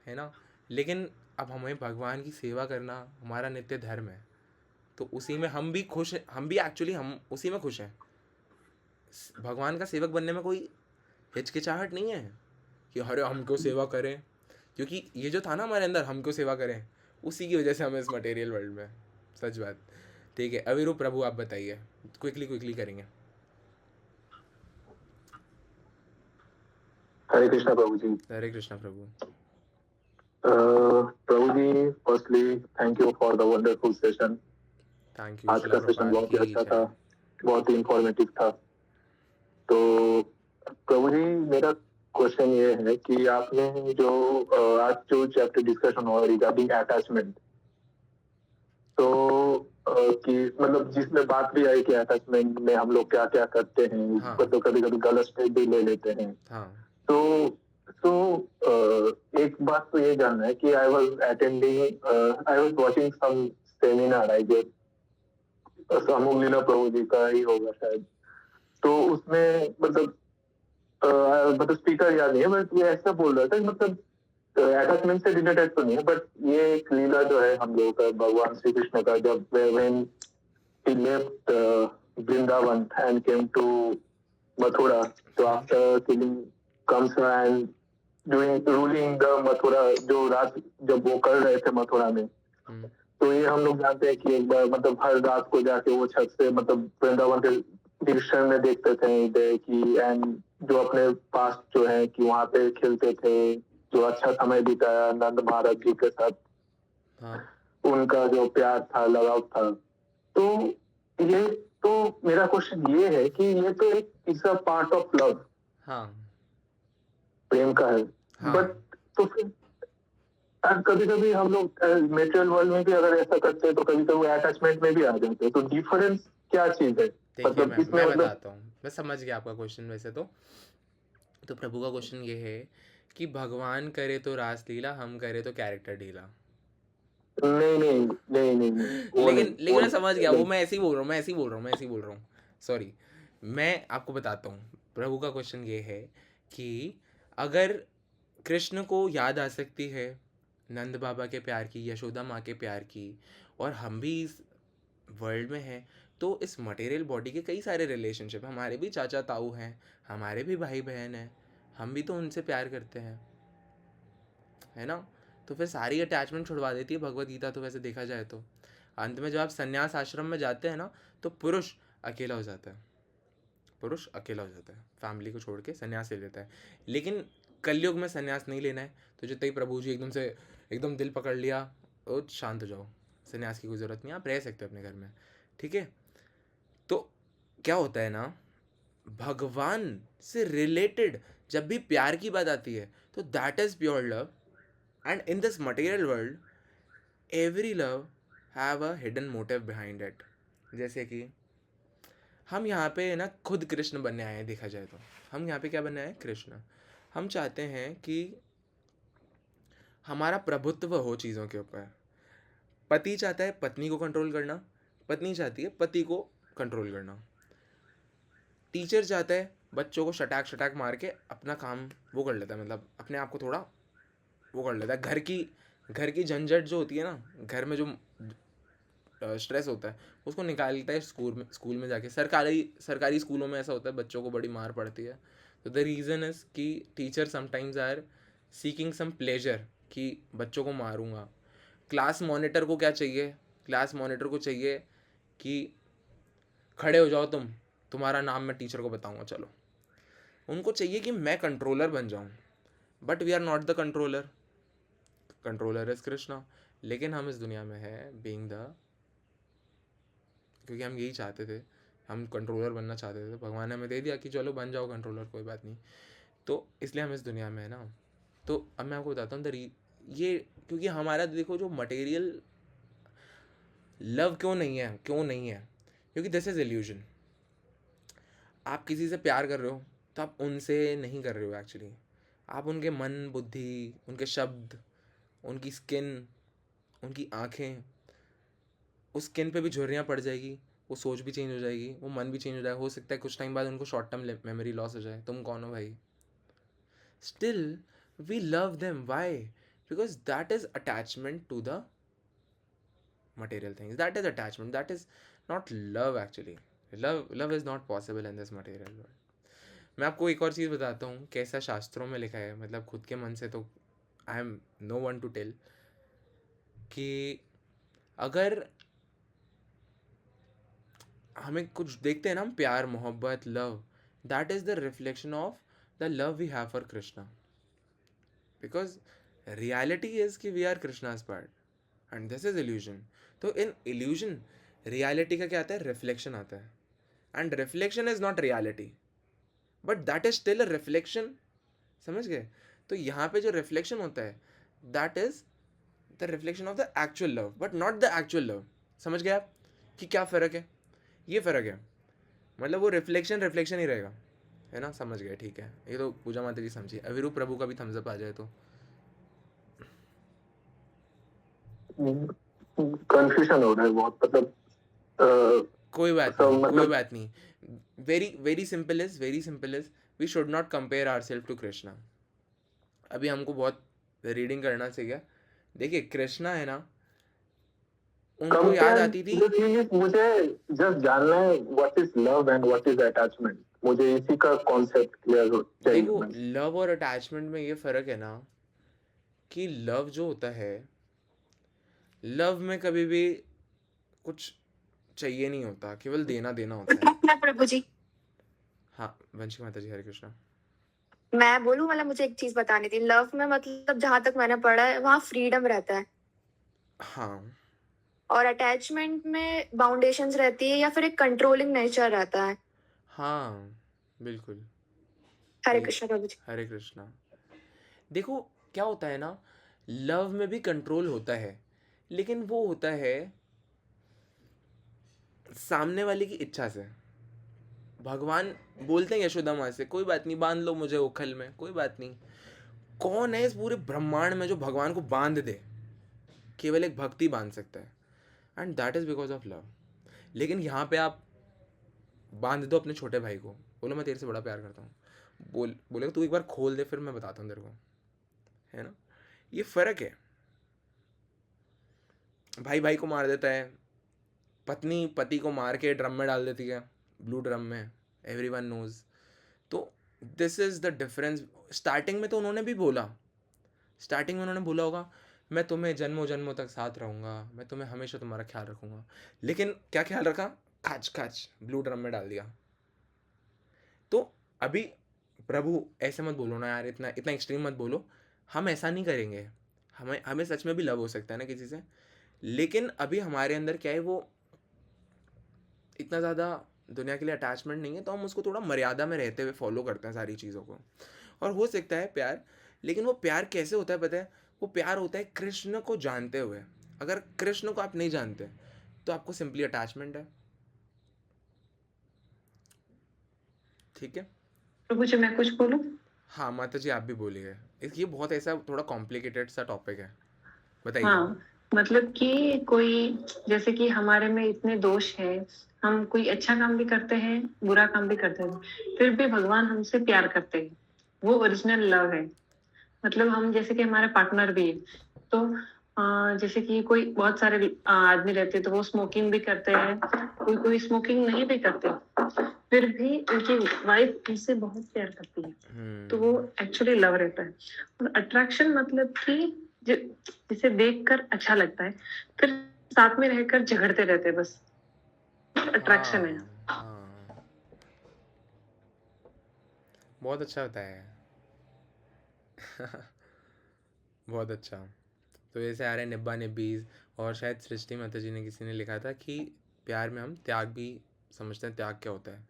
है ना। लेकिन अब हमें भगवान की सेवा करना हमारा नित्य धर्म है, तो उसी में हम भी खुश हैं, हम भी एक्चुअली हम उसी में खुश हैं। भगवान का सेवक बनने में कोई हिचकिचाहट नहीं है कि अरे हम क्यों सेवा करें, क्योंकि ये जो था ना हमारे अंदर, हम क्यों सेवा करें, उसी की वजह से हम इस मटेरियल वर्ल्ड में, सच बात। ठीक है, अविरूप प्रभु आप बताइए, क्विकली करेंगे। Hare Krishna Prabhu ji. Hare Krishna Prabhu. Prabhu ji, firstly thank you for the wonderful session. Thank you, आज शिला का सेशन प्रभुपाद बहुत ही की अच्छा था, जय। बहुत ही इंफॉर्मेटिव था। तो प्रभु जी, मेरा क्वेश्चन ये है कि आपने जो आज जो चैप्टर डिस्कशन हुआ रिगार्डिंग अटैचमेंट, तो कि मतलब जिसमें बात भी आई कि अटैचमेंट में हम लोग क्या क्या करते हैं, हाँ मतलब कभी कभी गलत स्टेप भी ले लेते हैं। हाँ तो तो एक बात तो ये जानना है कि I was watching some seminar, I guess समूह लीला प्रभु जी का ही होगा शायद। तो उसमें मतलब स्पीकर याद नहीं है, बट ये ऐसा बोल रहा था कि मतलब अटैचमेंट से रिलेटेड तो नहीं है, बट ये एक लीला जो है हम लोगों का भगवान श्री कृष्ण का, जब when he left Vrindavan and came to Mathura. So हाँ after killing Kamsa and ruling the Mathura, जो रात जब वो कर रहे थे मथुरा में, हम्म, तो ये हम लोग जानते हैं कि एक बार मतलब हर रात को जाके वो छत से मतलब वृंदावन के दृश्य में देखते थे कि एंड जो अपने पास जो है कि वहाँ पे खेलते थे, जो अच्छा समय बिताया नंद महाराज जी के साथ, हाँ उनका जो प्यार था, लगाव था। तो ये तो मेरा क्वेश्चन ये है कि ये तो एक is a part of love, हाँ प्रेम का है, हाँ बट तो फिर कभी कभी हम लोग मेटेरियल वर्ल्ड में भी अगर ऐसा करते हैं तो कभी कभी अटैचमेंट में भी आ जाते हैं, तो डिफरेंस क्या चीज है? देखिए, मतलब इसमें मैं मतलब बताता हूँ, मैं समझ गया आपका क्वेश्चन वैसे तो प्रभु का क्वेश्चन ये है कि भगवान करे तो रासलीला, हम करे तो कैरेक्टर ढीला। नहीं, वो नहीं, लेकिन मैं समझ गया, वो मतलब मैं ऐसे ही बोल रहा हूँ, सॉरी। मैं आपको बताता हूँ, प्रभु का क्वेश्चन ये है कि अगर कृष्ण को याद आ सकती है नंद बाबा के प्यार की, यशोदा माँ के प्यार की, और हम भी इस वर्ल्ड में हैं, तो इस मटेरियल बॉडी के कई सारे रिलेशनशिप, हमारे भी चाचा ताऊ हैं, हमारे भी भाई बहन हैं, हम भी तो उनसे प्यार करते हैं, है ना। तो फिर सारी अटैचमेंट छुड़वा देती है भगवत गीता तो, वैसे देखा जाए तो। अंत में जब आप संन्यास आश्रम में जाते हैं ना, तो पुरुष अकेला हो जाता है, पुरुष अकेला हो जाता है, फैमिली को छोड़ के संन्यास ले लेता है। लेकिन कलयुग में संन्यास नहीं लेना है तो जितने ही प्रभु जी एकदम से एकदम दिल पकड़ लिया, ओ शांत हो जाओ, संन्यास की कोई ज़रूरत नहीं, आप रह सकते हो अपने घर में, ठीक है। तो क्या होता है ना, भगवान से रिलेटेड जब भी प्यार की बात आती है तो that is pure love. And in this material world every love have a hidden motive behind it. जैसे कि हम यहाँ पे ना खुद कृष्ण बनने आए हैं, देखा जाए तो हम यहाँ पे क्या बनने आए हैं, कृष्ण। हम चाहते हैं कि हमारा प्रभुत्व हो चीज़ों के ऊपर। पति चाहता है पत्नी को कंट्रोल करना, पत्नी चाहती है पति को कंट्रोल करना। टीचर चाहता है बच्चों को शटाक शटाक मार के अपना काम वो कर लेता है, मतलब अपने आप को थोड़ा वो कर लेता है। घर की झंझट जो होती है ना, घर में जो स्ट्रेस होता है उसको निकालता है स्कूल में जाके। सरकारी स्कूलों में ऐसा होता है, बच्चों को बड़ी मार पड़ती है। तो द रीज़न इज़ कि teacher sometimes are seeking some pleasure कि बच्चों को मारूंगा। क्लास मॉनिटर को क्या चाहिए, क्लास मॉनिटर को चाहिए कि खड़े हो जाओ तुम्हारा नाम मैं टीचर को बताऊंगा, चलो। उनको चाहिए कि मैं कंट्रोलर बन जाऊं, but we are not the controller, controller is Krishna. लेकिन हम इस दुनिया में है बीइंग द, क्योंकि हम यही चाहते थे, हम कंट्रोलर बनना चाहते थे, भगवान ने हमें दे दिया कि चलो बन जाओ कंट्रोलर, कोई बात नहीं। तो इसलिए हम इस दुनिया में है ना। तो अब मैं आपको बताता हूँ ये, क्योंकि हमारा देखो जो मटेरियल लव क्यों नहीं है, क्योंकि दिस इज इल्यूजन। आप किसी से प्यार कर रहे हो तो आप उनसे नहीं कर रहे हो एक्चुअली, आप उनके मन बुद्धि, उनके शब्द, उनकी स्किन, उनकी आँखें, उस स्किन पे भी झुर्रियाँ पड़ जाएगी, वो सोच भी चेंज हो जाएगी, वो मन भी चेंज हो जाएगा। हो सकता है कुछ टाइम बाद उनको शॉर्ट टर्म मेमोरी लॉस हो जाए। तुम कौन हो भाई? Still we love them, why? Because that is attachment to the material things, that is attachment, that is not love actually. Love is not possible in this material world. मैं आपको एक और चीज़ बताता हूँ कैसा शास्त्रों में लिखा है, मतलब खुद के मन से तो I am no one to tell, कि अगर हमें कुछ देखते हैं ना हम, प्यार मोहब्बत love, that is the reflection of the love we have for Krishna. Because reality is कि we are Krishna's part and this is illusion. तो इन इल्यूजन रियलिटी का क्या आता है, रिफ्लेक्शन आता है। And reflection is not reality, but that is still a reflection, समझ गए। तो यहाँ पे जो रिफ्लेक्शन होता है that is the reflection of the actual love, but not the actual love. समझ गए आप कि क्या फ़र्क है? ये फ़र्क है, मतलब वो रिफ्लेक्शन ही रहेगा, है ना। समझ गए, ठीक है। ये तो पूजा माता जी समझिए। अविरू प्रभु का भी थम्सअप आ जाए तो। कंफ्यूजन हो रहा है बहुत, मतलब कोई बात सब नहीं, कोई मतलब बात नहीं। Very simple is we should not compare ourself to Krishna. अभी हमको बहुत रीडिंग करना चाहिए। देखिए कृष्णा है ना, उनको याद आती थी। मुझे जस्ट जानना है what is love and what is attachment, मुझे इसी का कॉन्सेप्ट क्लियर चाहिए। देखो लव और अटैचमेंट में ये फ़र्क है ना कि लव जो होता है, लव में कभी भी कुछ चाहिए नहीं होता, केवल देना देना होता है। प्रभु जी, हाँ वंशी माता जी, हरे कृष्णा। मैं बोलूं, मतलब मुझे एक चीज बतानी थी। लव में मतलब जहां तक मैंने पढ़ा है वहाँ फ्रीडम रहता है, हाँ और अटैचमेंट में बाउंडेशंस रहती है या फिर एक कंट्रोलिंग नेचर रहता है। हाँ बिल्कुल। हरे ये- कृष्ण प्रभु जी। हरे कृष्णा। देखो क्या होता है ना, लव में भी कंट्रोल होता है, लेकिन वो होता है सामने वाले की इच्छा से। भगवान बोलते हैं यशोदा माँ से, कोई बात नहीं बांध लो मुझे उखल में, कोई बात नहीं। कौन है इस पूरे ब्रह्मांड में जो भगवान को बांध दे? केवल एक भक्ति बांध सकता है, and that is because of love. लेकिन यहाँ पे आप बांध दो अपने छोटे भाई को, बोलो मैं तेरे से बड़ा प्यार करता हूँ, बोलेगा तू एक बार खोल दे फिर मैं बताता हूँ तेरे को, है ना। ये फर्क है। भाई भाई को मार देता है, पत्नी पति को मार के ड्रम में डाल देती है, ब्लू ड्रम में, एवरीवन नोज। तो this is the difference. Starting में तो उन्होंने भी बोला, स्टार्टिंग में उन्होंने बोला होगा मैं तुम्हें जन्मों जन्मों तक साथ रहूंगा, मैं तुम्हें हमेशा तुम्हारा ख्याल रखूंगा, लेकिन क्या ख्याल रखा? खाच खाच ब्लू ड्रम में डाल दिया। तो अभी प्रभु ऐसे मत बोलो ना यार, इतना इतना एक्सट्रीम मत बोलो, हम ऐसा नहीं करेंगे। हमें हमें सच में भी लव हो सकता है ना किसी से, लेकिन अभी हमारे अंदर क्या है, वो इतना ज़्यादा दुनिया के लिए अटैचमेंट नहीं है, तो हम उसको थोड़ा मर्यादा में रहते हुए फॉलो करते हैं सारी चीज़ों को। और हो सकता है प्यार, लेकिन वो प्यार कैसे होता है पता है? वो प्यार होता है कृष्ण को जानते हुए। अगर कृष्ण को आप नहीं जानते तो आपको सिंपली अटैचमेंट है। ठीक है? प्रभु जी मैं कुछ बोलूं? हाँ माता जी आप भी बोलिए, ये बहुत ऐसा थोड़ा कॉम्प्लिकेटेड सा टॉपिक है, बताइए। हाँ, मतलब कि कोई, जैसे कि हमारे में इतने दोष हैं, हम कोई अच्छा काम भी करते हैं, बुरा काम भी करते हैं, फिर भी भगवान हमसे प्यार करते हैं। वो ओरिजिनल लव है। मतलब हम, जैसे कि हमारे पार्टनर भी है, तो जैसे कि कोई बहुत सारे आदमी रहते हैं, तो वो स्मोकिंग भी करते हैं, कोई कोई स्मोकिंग नहीं भी करते, फिर भी उनकी वाइफ उनसे बहुत प्यार करती है, तो वो एक्चुअली लव रहता है। और अट्रैक्शन मतलब कि जिसे देखकर अच्छा लगता है, फिर साथ में रहकर झगड़ते रहते हैं, बस अट्रैक्शन है। हाँ, बहुत अच्छा बताया है। बहुत अच्छा। तो जैसे आ रहे हैं निब्बा निब्बीज, और शायद सृष्टि माता जी ने किसी ने लिखा था कि प्यार में हम त्याग भी समझते हैं, त्याग क्या होता है।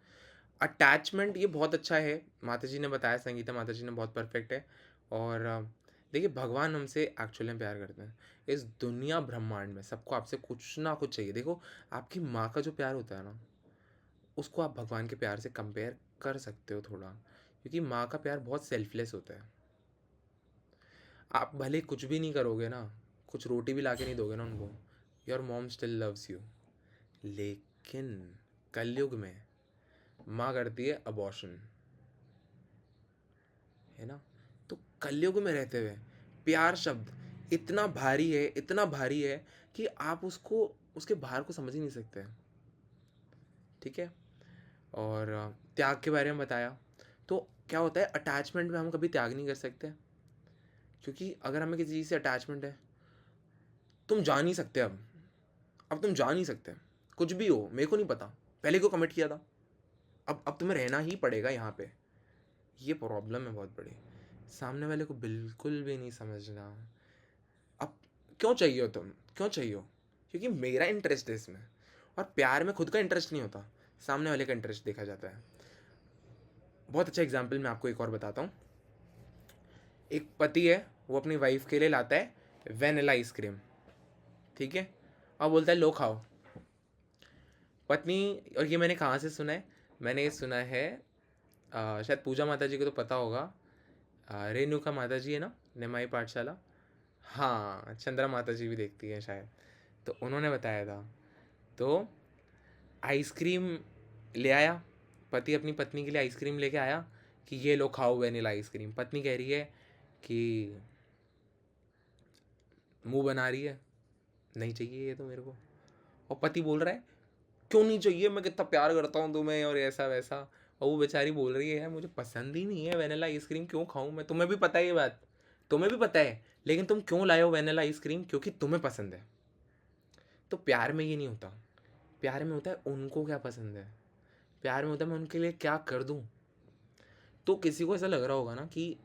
अटैचमेंट ये बहुत अच्छा है, माता जी ने बताया, संगीता माता जी ने बहुत परफेक्ट है। और देखिए भगवान हमसे एक्चुअली में प्यार करते हैं। इस दुनिया ब्रह्मांड में सबको आपसे कुछ ना कुछ चाहिए। देखो आपकी माँ का जो प्यार होता है ना, उसको आप भगवान के प्यार से कंपेयर कर सकते हो थोड़ा, क्योंकि माँ का प्यार बहुत सेल्फलेस होता है। आप भले कुछ भी नहीं करोगे ना, कुछ रोटी भी ला के नहीं दोगे ना उनको, your mom still loves you. लेकिन कलयुग में माँ करती है अबॉर्शन, है ना? तो कलयुग में रहते हुए प्यार शब्द इतना भारी है, इतना भारी है कि आप उसको, उसके बाहर को समझ ही नहीं सकते। ठीक है? और त्याग के बारे में बताया। तो क्या होता है, अटैचमेंट में हम कभी त्याग नहीं कर सकते, क्योंकि अगर हमें किसी चीज़ से अटैचमेंट है, तुम जा नहीं सकते। अब तुम जा नहीं सकते, कुछ भी हो, मेरे को नहीं पता पहले क्यों कमिट किया था, अब तुम्हें रहना ही पड़ेगा यहाँ पे। ये प्रॉब्लम है बहुत बड़ी, सामने वाले को बिल्कुल भी नहीं समझना। अब क्यों चाहिए हो तुम, क्यों चाहिए हो? क्योंकि मेरा इंटरेस्ट है इसमें। और प्यार में खुद का इंटरेस्ट नहीं होता, सामने वाले का इंटरेस्ट देखा जाता है। बहुत अच्छा एग्जाम्पल मैं आपको एक और बताता हूँ। एक पति है, वो अपनी वाइफ के लिए लाता है वेनिला आइसक्रीम, ठीक है, और बोलता है लो खाओ। पत्नी, और ये मैंने कहाँ से सुना है? मैंने ये सुना है शायद पूजा माता जी को तो पता होगा, रेणुका माता जी है ना, निमाई पाठशाला, हाँ चंद्रा माता जी भी देखती हैं शायद, तो उन्होंने बताया था। तो आइसक्रीम ले आया पति, अपनी पत्नी के लिए आइसक्रीम लेके आया कि ये लो खाओ वेनिला आइसक्रीम। पत्नी कह रही है कि मुंह बना रही है, नहीं चाहिए ये तो मेरे को। और पति बोल रहा है क्यों नहीं चाहिए, मैं कितना प्यार करता हूँ तुम्हें और ऐसा वैसा। और वो बेचारी बोल रही है मुझे पसंद ही नहीं है वेनिला आइसक्रीम, क्यों खाऊं मैं? तुम्हें भी पता है ये बात, तुम्हें भी पता है, लेकिन तुम क्यों लाए हो वेनिला आइसक्रीम? क्योंकि तुम्हें पसंद है। तो प्यार में ये नहीं होता, प्यार में होता है उनको क्या पसंद है, प्यार में होता है मैं उनके लिए क्या कर दूं। तो किसी को ऐसा लग रहा होगा ना कि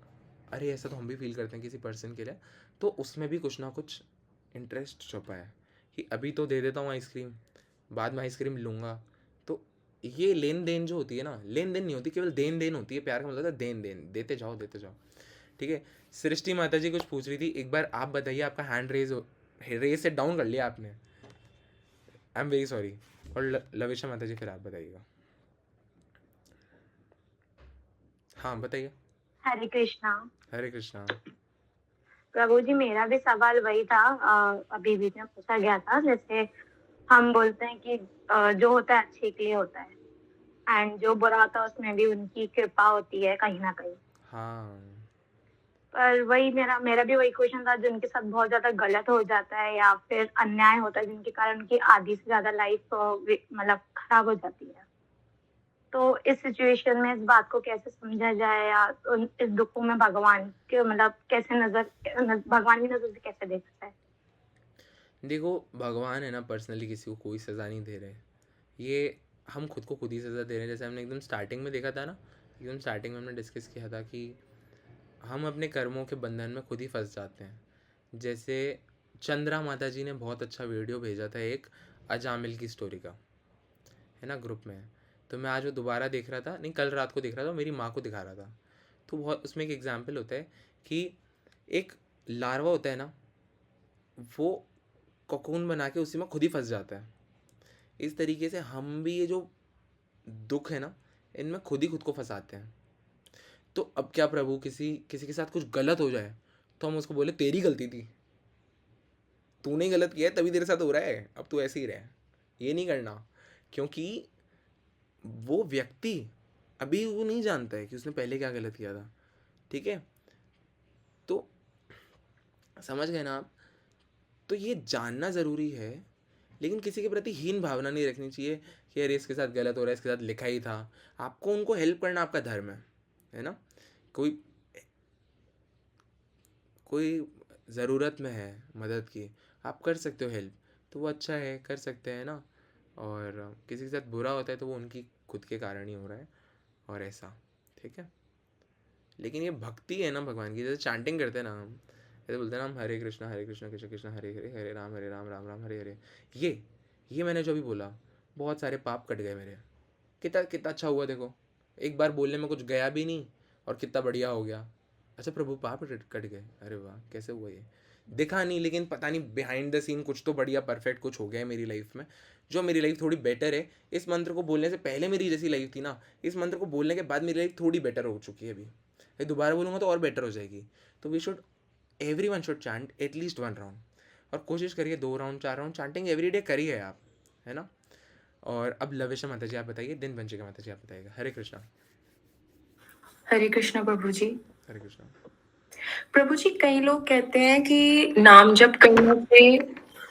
अरे ऐसा तो हम भी फील करते हैं किसी पर्सन के लिए, तो उसमें भी कुछ ना कुछ इंटरेस्ट छुपा है कि अभी तो दे देता हूँ आइसक्रीम, बाद में आइसक्रीम लूँगा। तो ये लेन देन जो होती है ना, लेन देन नहीं होती, केवल देन देन होती है। प्यार का मतलब है देन देन, देते जाओ देते जाओ। ठीक है, सृष्टि माता जी कुछ पूछ रही थी, एक बार आप बताइए, आपका हैंड रेज से डाउन कर लिया आपने, आई एम वेरी सॉरी। और लविशा माता जी फिर आप बताइएगा। हाँ बताइए। हरे कृष्णा। हरे कृष्णा। प्रभु जी मेरा भी सवाल वही था, अभी बीच में पूछा गया था, जैसे हम बोलते हैं कि जो होता है अच्छे के लिए होता है, एंड जो बुरा होता है उसमें भी उनकी कृपा होती है कहीं ना कहीं। हाँ पर वही मेरा भी वही क्वेश्चन था, जिनके साथ बहुत ज्यादा गलत हो जाता है या फिर अन्याय होता है, जिनके कारण उनकी आधी से ज्यादा लाइफ मतलब खराब हो जाती है, तो इस सिचुएशन में इस बात को कैसे समझा जाए, या इस दुखों में भगवान के मतलब कैसे भगवान की नजर से कैसे देखा जाए? देखो, भगवान है ना, पर्सनली किसी को कोई सज़ा नहीं दे रहे। ये हम खुद को खुद ही सज़ा दे रहे हैं। जैसे हमने एकदम स्टार्टिंग में देखा था ना, एकदम स्टार्टिंग में हमने डिस्कस किया था कि हम अपने कर्मों के बंधन में खुद ही फंस जाते हैं। जैसे चंद्रा माता जी ने बहुत अच्छा वीडियो भेजा था एक अजामिल की स्टोरी का, है ना, ग्रुप में। तो मैं आज वो दोबारा देख रहा था, नहीं कल रात को देख रहा था, मेरी माँ को दिखा रहा था। तो बहुत उसमें एक एग्जाम्पल होता है कि एक लार्वा होता है ना, वो कोकून बना के उसी में खुद ही फंस जाता है। इस तरीके से हम भी ये जो दुख है ना, इनमें खुद ही खुद को फंसाते हैं। तो अब क्या प्रभु, किसी किसी के साथ कुछ गलत हो जाए तो हम उसको बोले तेरी गलती थी, तूने ही गलत किया है तभी तेरे साथ हो रहा है, अब तू ऐसे ही रहे। ये नहीं करना, क्योंकि वो व्यक्ति अभी वो नहीं जानता है कि उसने पहले क्या गलत किया था। ठीक है, तो समझ गए ना आप? तो ये जानना ज़रूरी है, लेकिन किसी के प्रति हीन भावना नहीं रखनी चाहिए कि अरे इसके साथ गलत हो रहा है, इसके साथ लिखा ही था। आपको उनको हेल्प करना आपका धर्म है ना। कोई कोई ज़रूरत में है मदद की, आप कर सकते हो हेल्प, तो वो अच्छा है, कर सकते हैं ना। और किसी के साथ बुरा होता है तो वो उनकी खुद के कारण ही हो रहा है, और ऐसा। ठीक है, लेकिन ये भक्ति है ना भगवान की, जैसे चैंटिंग करते हैं ना हम, ऐसे बोलते हैं ना हम, हरे कृष्ण कृष्ण कृष्ण हरे हरे, हरे राम राम राम हरे हरे। ये मैंने जो अभी बोला, बहुत सारे पाप कट गए मेरे। कितना कितना अच्छा हुआ, देखो एक बार बोलने में कुछ गया भी नहीं और कितना बढ़िया हो गया। अच्छा प्रभु, पाप कट गए, अरे वाह, कैसे हुआ ये? दिखा नहीं, लेकिन पता नहीं बिहाइंड द सीन कुछ तो बढ़िया परफेक्ट कुछ हो गया है मेरी लाइफ में, जो मेरी लाइफ थोड़ी बेटर है। इस मंत्र को बोलने से पहले मेरी जैसी लाइफ थी ना, इस मंत्र को बोलने के बाद मेरी लाइफ थोड़ी बेटर हो चुकी है अभी। ये दोबारा बोलूँगा तो और बेटर हो जाएगी। तो we should, everyone should chant at least 1 round, और कोशिश करिए 2 round 4 round chanting every day करिए आप, है ना। और अब लवेशा माता जी आप बताइए, दिन पंचिका माता जी आप बताइएगा। हरे कृष्णा। हरे कृष्णा प्रभु जी। हरे कृष्णा। प्रभु जी, कई लोग कहते हैं कि नाम जप करने से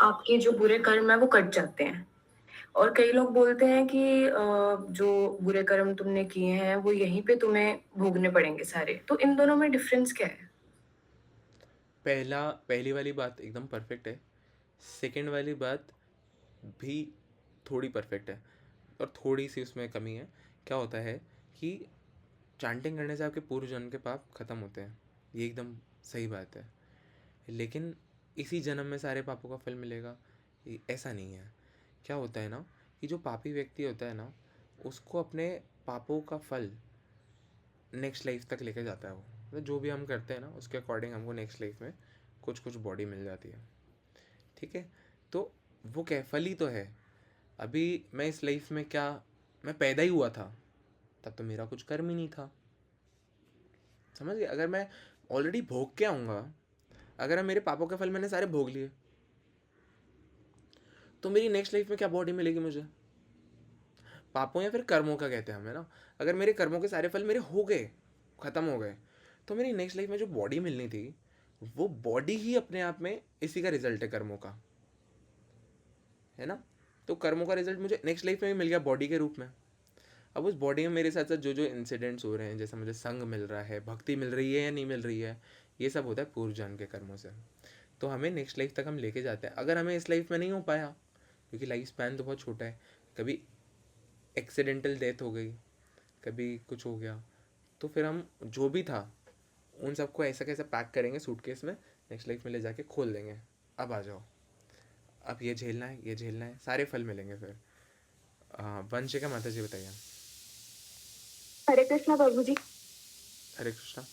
आपके जो बुरे कर्म है वो कट जाते हैं, और कई लोग बोलते हैं कि जो बुरे कर्म तुमने किए हैं वो यहीं पे तुम्हें भोगने पड़ेंगे सारे। तो इन दोनों में डिफरेंस क्या है? पहली वाली बात एकदम परफेक्ट है, सेकंड वाली बात भी थोड़ी परफेक्ट है, और थोड़ी सी उसमें कमी है। क्या होता है कि चैंटिंग करने से आपके पूर्व जन्म के पाप खत्म होते हैं, ये एकदम सही बात है, लेकिन इसी जन्म में सारे पापों का फल मिलेगा, ऐसा नहीं है। क्या होता है ना, कि जो पापी व्यक्ति होता है ना, उसको अपने पापों का फल नेक्स्ट लाइफ तक लेके जाता है वो, मतलब जो भी हम करते हैं ना उसके अकॉर्डिंग हमको नेक्स्ट लाइफ में कुछ कुछ बॉडी मिल जाती है। ठीक है, तो वो क्या फल ही तो है। अभी मैं इस लाइफ में क्या, मैं पैदा ही हुआ था तब तो मेरा कुछ कर्म ही नहीं था, समझ गए। अगर मैं ऑलरेडी भोग के आऊँगा, अगर मेरे पापों के फल मैंने सारे भोग लिए, तो मेरी नेक्स्ट लाइफ में क्या बॉडी मिलेगी मुझे? पापों या फिर कर्मों का कहते हैं हमें ना। अगर मेरे कर्मों के सारे फल मेरे हो गए, ख़त्म हो गए, तो मेरी नेक्स्ट लाइफ में जो बॉडी मिलनी थी, वो बॉडी ही अपने आप में इसी का रिजल्ट है, कर्मों का, है ना। तो कर्मों का रिजल्ट मुझे नेक्स्ट लाइफ में भी मिल गया बॉडी के रूप में। अब उस बॉडी में मेरे साथ साथ जो जो इंसिडेंट्स हो रहे हैं, जैसे मुझे संग मिल रहा है, भक्ति मिल रही है या नहीं मिल रही है, ये सब होता है पूर्व जन्म के कर्मों से। तो हमें नेक्स्ट लाइफ तक हम लेके जाते हैं। अगर हमें इस लाइफ में नहीं हो पाया, क्योंकि लाइफ स्पैन तो बहुत छोटा है, कभी एक्सीडेंटल डेथ हो गई, कभी कुछ हो गया, तो फिर हम जो भी था उन सबको ऐसा कैसा पैक करेंगे सूटकेस में, नेक्स्ट लाइफ में ले जाके खोल देंगे, अब आ जाओ, अब ये झेलना है, ये झेलना है, सारे फल मिलेंगे फिर। वंशिका माता जी बताइए। हरे कृष्णा प्रभु जी। हरे कृष्णा।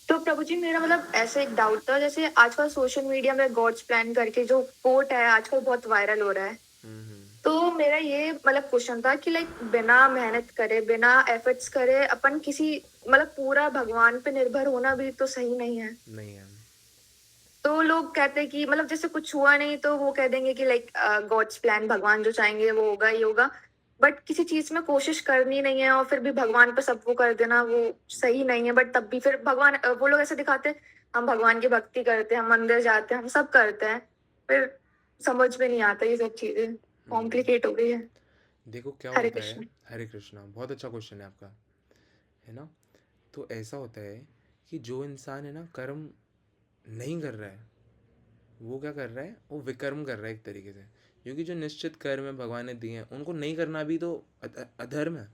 तो प्रभु जी, मेरा मतलब ऐसे एक डाउट था, जैसे आजकल सोशल मीडिया में गॉड्स प्लान करके जो कोट है आजकल बहुत वायरल हो रहा है, तो मेरा ये मतलब क्वेश्चन था कि लाइक बिना मेहनत करे, बिना एफर्ट्स करे अपन किसी मतलब पूरा भगवान पे निर्भर होना भी तो सही नहीं है। नहीं है। तो लोग कहते हैं कि मतलब जैसे कुछ हुआ नहीं तो वो कह देंगे कि लाइक गॉड्स प्लान, भगवान जो चाहेंगे वो होगा ही होगा, बट किसी चीज में कोशिश करनी नहीं है और फिर भी भगवान पे सब वो कर देना वो सही नहीं है। बट तब भी फिर भगवान वो लोग ऐसे दिखाते हैं हम भगवान की भक्ति करते हैं, हम मंदिर जाते हैं, हम सब करते हैं, फिर समझ में नहीं आता, ये सब चीजें कॉम्प्लिकेट हो गई है। देखो क्या हरे होता है। कृष्ण। हरे कृष्णा, बहुत अच्छा क्वेश्चन है आपका, है ना। तो ऐसा होता है कि जो इंसान है ना कर्म नहीं कर रहा है, वो क्या कर रहा है, वो विकर्म कर रहा है एक तरीके से, क्योंकि जो निश्चित कर्म है भगवान ने दिए हैं उनको नहीं करना भी तो अधर्म है।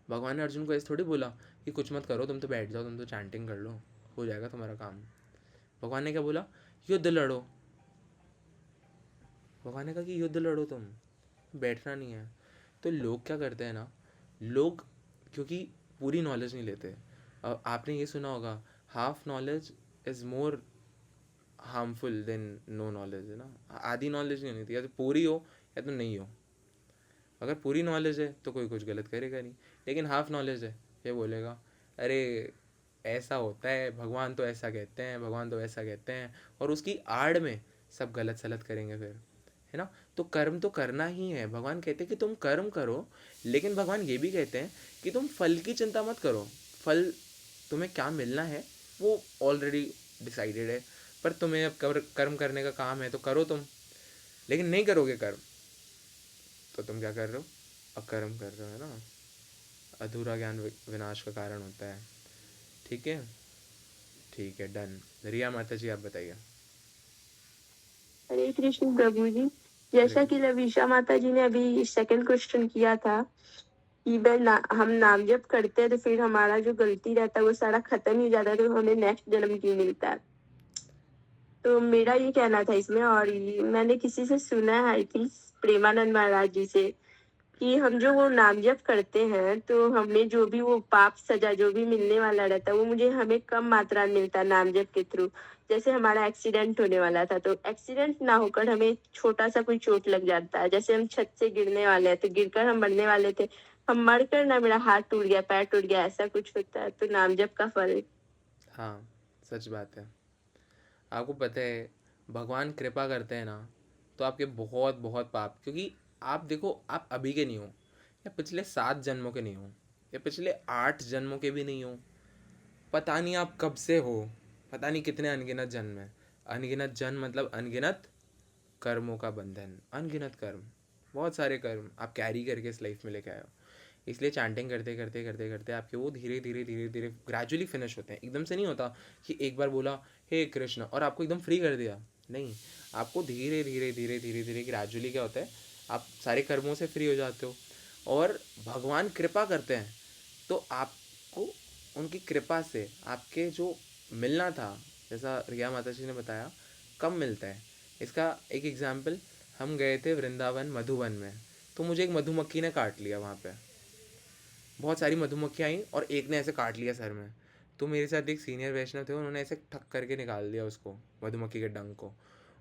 भगवान ने अर्जुन को ऐसे थोड़ी बोला कि कुछ मत करो, तुम तो बैठ जाओ, तुम तो चैंटिंग कर लो, हो जाएगा तुम्हारा काम। भगवान ने क्या बोला, युद्ध लड़ो। भगवान ने कहा कि युद्ध लड़ो, तुम बैठना नहीं है। तो लोग क्या करते हैं ना, लोग क्योंकि पूरी नॉलेज नहीं लेते। आपने ये सुना होगा, half knowledge is more harmful than no knowledge, है ना। आधी नॉलेज नहीं होनी थी, या तो पूरी हो या तो नहीं हो। अगर पूरी नॉलेज है तो कोई कुछ गलत करेगा नहीं, लेकिन हाफ नॉलेज है, ये बोलेगा अरे ऐसा होता है, भगवान तो ऐसा कहते हैं, भगवान तो ऐसा कहते हैं, और उसकी आड़ में सब गलत सलत करेंगे फिर, है ना। तो कर्म तो करना ही है। भगवान कहते हैं कि तुम कर्म करो, लेकिन भगवान ये भी कहते हैं कि तुम फल की चिंता मत करो। फल तुम्हें क्या मिलना है वो ऑलरेडी डिसाइडेड है, पर तुम्हें अब कर्म करने का काम है तो करो तुम। लेकिन नहीं करोगे कर्म तो तुम क्या कर रहे हो, अकर्म कर रहे हो, है ना। अधूरा ज्ञान विनाश का कारण होता है। ठीक है, ठीक है, डन। रिया माता जी आप बताइए। हरे कृष्ण प्रभु जी। जैसा कि लविशा माता जी ने अभी सेकंड क्वेश्चन किया था कि हम नाम जप करते हैं तो फिर हमारा जो गलती रहता है वो सारा खत्म ही जाता है, तो हमें नेक्स्ट जन्म क्यों मिलता है। तो मेरा ये कहना था इसमें, और मैंने किसी से सुना है, आई थिंक प्रेमानंद महाराज जी से, कि हम जो वो नाम जप करते हैं तो हमें जो भी वो पाप सजा जो भी मिलने वाला रहता है वो मुझे हमें कम मात्रा में मिलता है नाम जप के थ्रू। जैसे हमारा एक्सीडेंट होने वाला था तो एक्सीडेंट ना होकर हमें छोटा सा कोई चोट लग जाता है, जैसे हम छत से गिरने वाले हैं तो गिरकर हम मरने वाले थे, हम मर कर ना मेरा हाथ टूट गया, पैर टूट गया, ऐसा कुछ होता है, तो नाम जप का फल। हाँ, सच बात है। आपको पता है भगवान कृपा करते हैं ना, तो आपके बहुत बहुत पाप, क्योंकि आप देखो आप अभी के नहीं हो, या पिछले 7 जन्मों के नहीं हो, या पिछले 8 जन्मों के भी नहीं हो, पता नहीं आप कब से हो, पता नहीं कितने अनगिनत जन्म है। अनगिनत जन्म मतलब अनगिनत कर्मों का बंधन, अनगिनत कर्म, बहुत सारे कर्म आप कैरी करके इस लाइफ में लेके आए हो। इसलिए चैंटिंग करते करते करते करते आपके वो धीरे धीरे धीरे धीरे ग्रेजुअली फिनिश होते हैं। एकदम से नहीं होता कि एक बार बोला हे कृष्ण और आपको एकदम फ्री कर दिया, नहीं। आपको धीरे धीरे धीरे धीरे धीरे ग्रेजुअली क्या होता है, आप सारे कर्मों से फ्री हो जाते हो, और भगवान कृपा करते हैं तो आपको उनकी कृपा से आपके जो मिलना था, जैसा रिया माता जी ने बताया, कम मिलता है। इसका एक एग्जाम्पल, हम गए थे वृंदावन मधुवन में, तो मुझे एक मधुमक्खी ने काट लिया वहाँ पे। बहुत सारी मधुमक्खियाँ आई और एक ने ऐसे काट लिया सर में। तो मेरे साथ एक सीनियर वैष्णव थे, उन्होंने ऐसे ठक करके निकाल दिया उसको, मधुमक्खी के डंक को।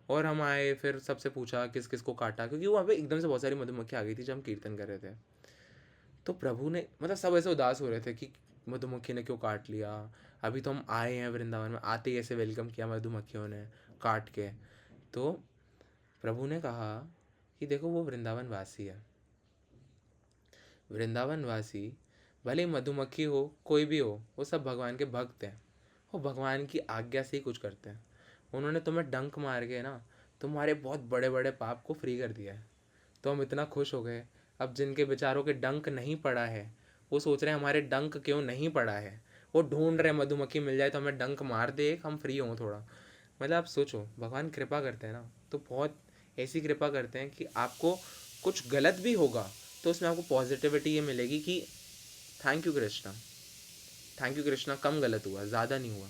और हम आए, फिर सबसे पूछा किस किस को काटा, क्योंकि वहाँ पे एकदम से बहुत सारी मधुमक्खी आ गई थी जब हम कीर्तन कर रहे थे। तो प्रभु ने मतलब सब ऐसे उदास हो रहे थे कि मधुमक्खी ने क्यों काट लिया, अभी तो हम आए हैं वृंदावन में, आते ही ऐसे वेलकम किया मधुमक्खियों ने काट के। तो प्रभु ने कहा कि देखो वो वृंदावन वासी है, वृंदावन वासी भले ही मधुमक्खी हो कोई भी हो, वो सब भगवान के भक्त हैं, वो भगवान की आज्ञा से ही कुछ करते हैं। उन्होंने तुम्हें डंक मार के ना तुम्हारे बहुत बड़े बड़े पाप को फ्री कर दिया है। तो हम इतना खुश हो गए। अब जिनके बेचारों के डंक नहीं पड़ा है वो सोच रहे हैं हमारे डंक क्यों नहीं पड़ा है, वो ढूंढ रहे मधुमक्खी मिल जाए तो हमें डंक मार दे एक, हम फ्री हों थोड़ा। मतलब आप सोचो, भगवान कृपा करते हैं ना तो बहुत ऐसी कृपा करते हैं कि आपको कुछ गलत भी होगा तो उसमें आपको पॉजिटिविटी ये मिलेगी कि thank you Krishna, thank you Krishna, कम गलत हुआ, ज़्यादा नहीं हुआ।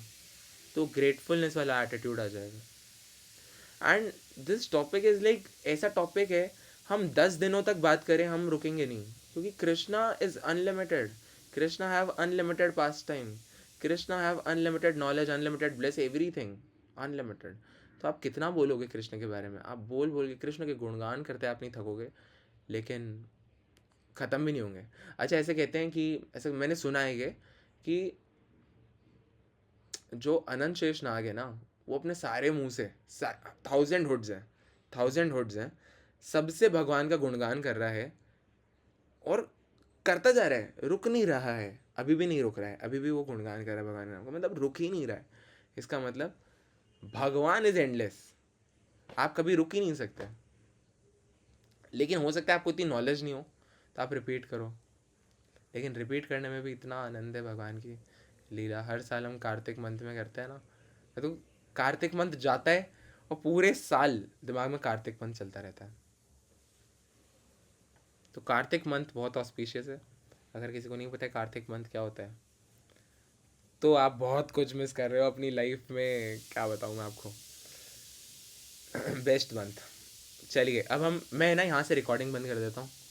तो ग्रेटफुलनेस वाला एटीट्यूड आ जाएगा। And this topic is like ऐसा टॉपिक है, हम 10 दिनों तक बात करें हम रुकेंगे नहीं, क्योंकि Krishna is unlimited. Krishna have unlimited pass time, Krishna have unlimited knowledge, unlimited bless, everything unlimited. तो आप कितना बोलोगे कृष्ण के बारे में, आप बोल बोल के कृष्ण के गुणगान करते आप नहीं थकोगे, लेकिन ख़त्म भी नहीं होंगे। अच्छा ऐसे कहते हैं कि, ऐसे मैंने सुना है कि जो अनंत शेष नाग है ना, वो अपने सारे मुंह से 1000 हुड्स हैं, सबसे भगवान का गुणगान कर रहा है, और करता जा रहा है, रुक नहीं रहा है, अभी भी नहीं रुक रहा है, अभी भी वो गुणगान कर रहा है भगवान के नाम का, मतलब रुक ही नहीं रहा है। इसका मतलब भगवान इज एंडलेस, आप कभी रुक ही नहीं सकते। लेकिन हो सकता है आपको इतनी नॉलेज नहीं हो तो आप रिपीट करो, लेकिन रिपीट करने में भी इतना आनंद है भगवान की लीला। हर साल हम कार्तिक मंथ में करते हैं ना, तो कार्तिक मंथ जाता है और पूरे साल दिमाग में कार्तिक मंथ चलता रहता है। तो कार्तिक मंथ बहुत ऑस्पिशियस है। अगर किसी को नहीं पता है कार्तिक मंथ क्या होता है तो आप बहुत कुछ मिस कर रहे हो अपनी लाइफ में, क्या बताऊँ मैं आपको। Best month. चलिए अब मैं ना यहाँ से रिकॉर्डिंग बंद कर देता हूँ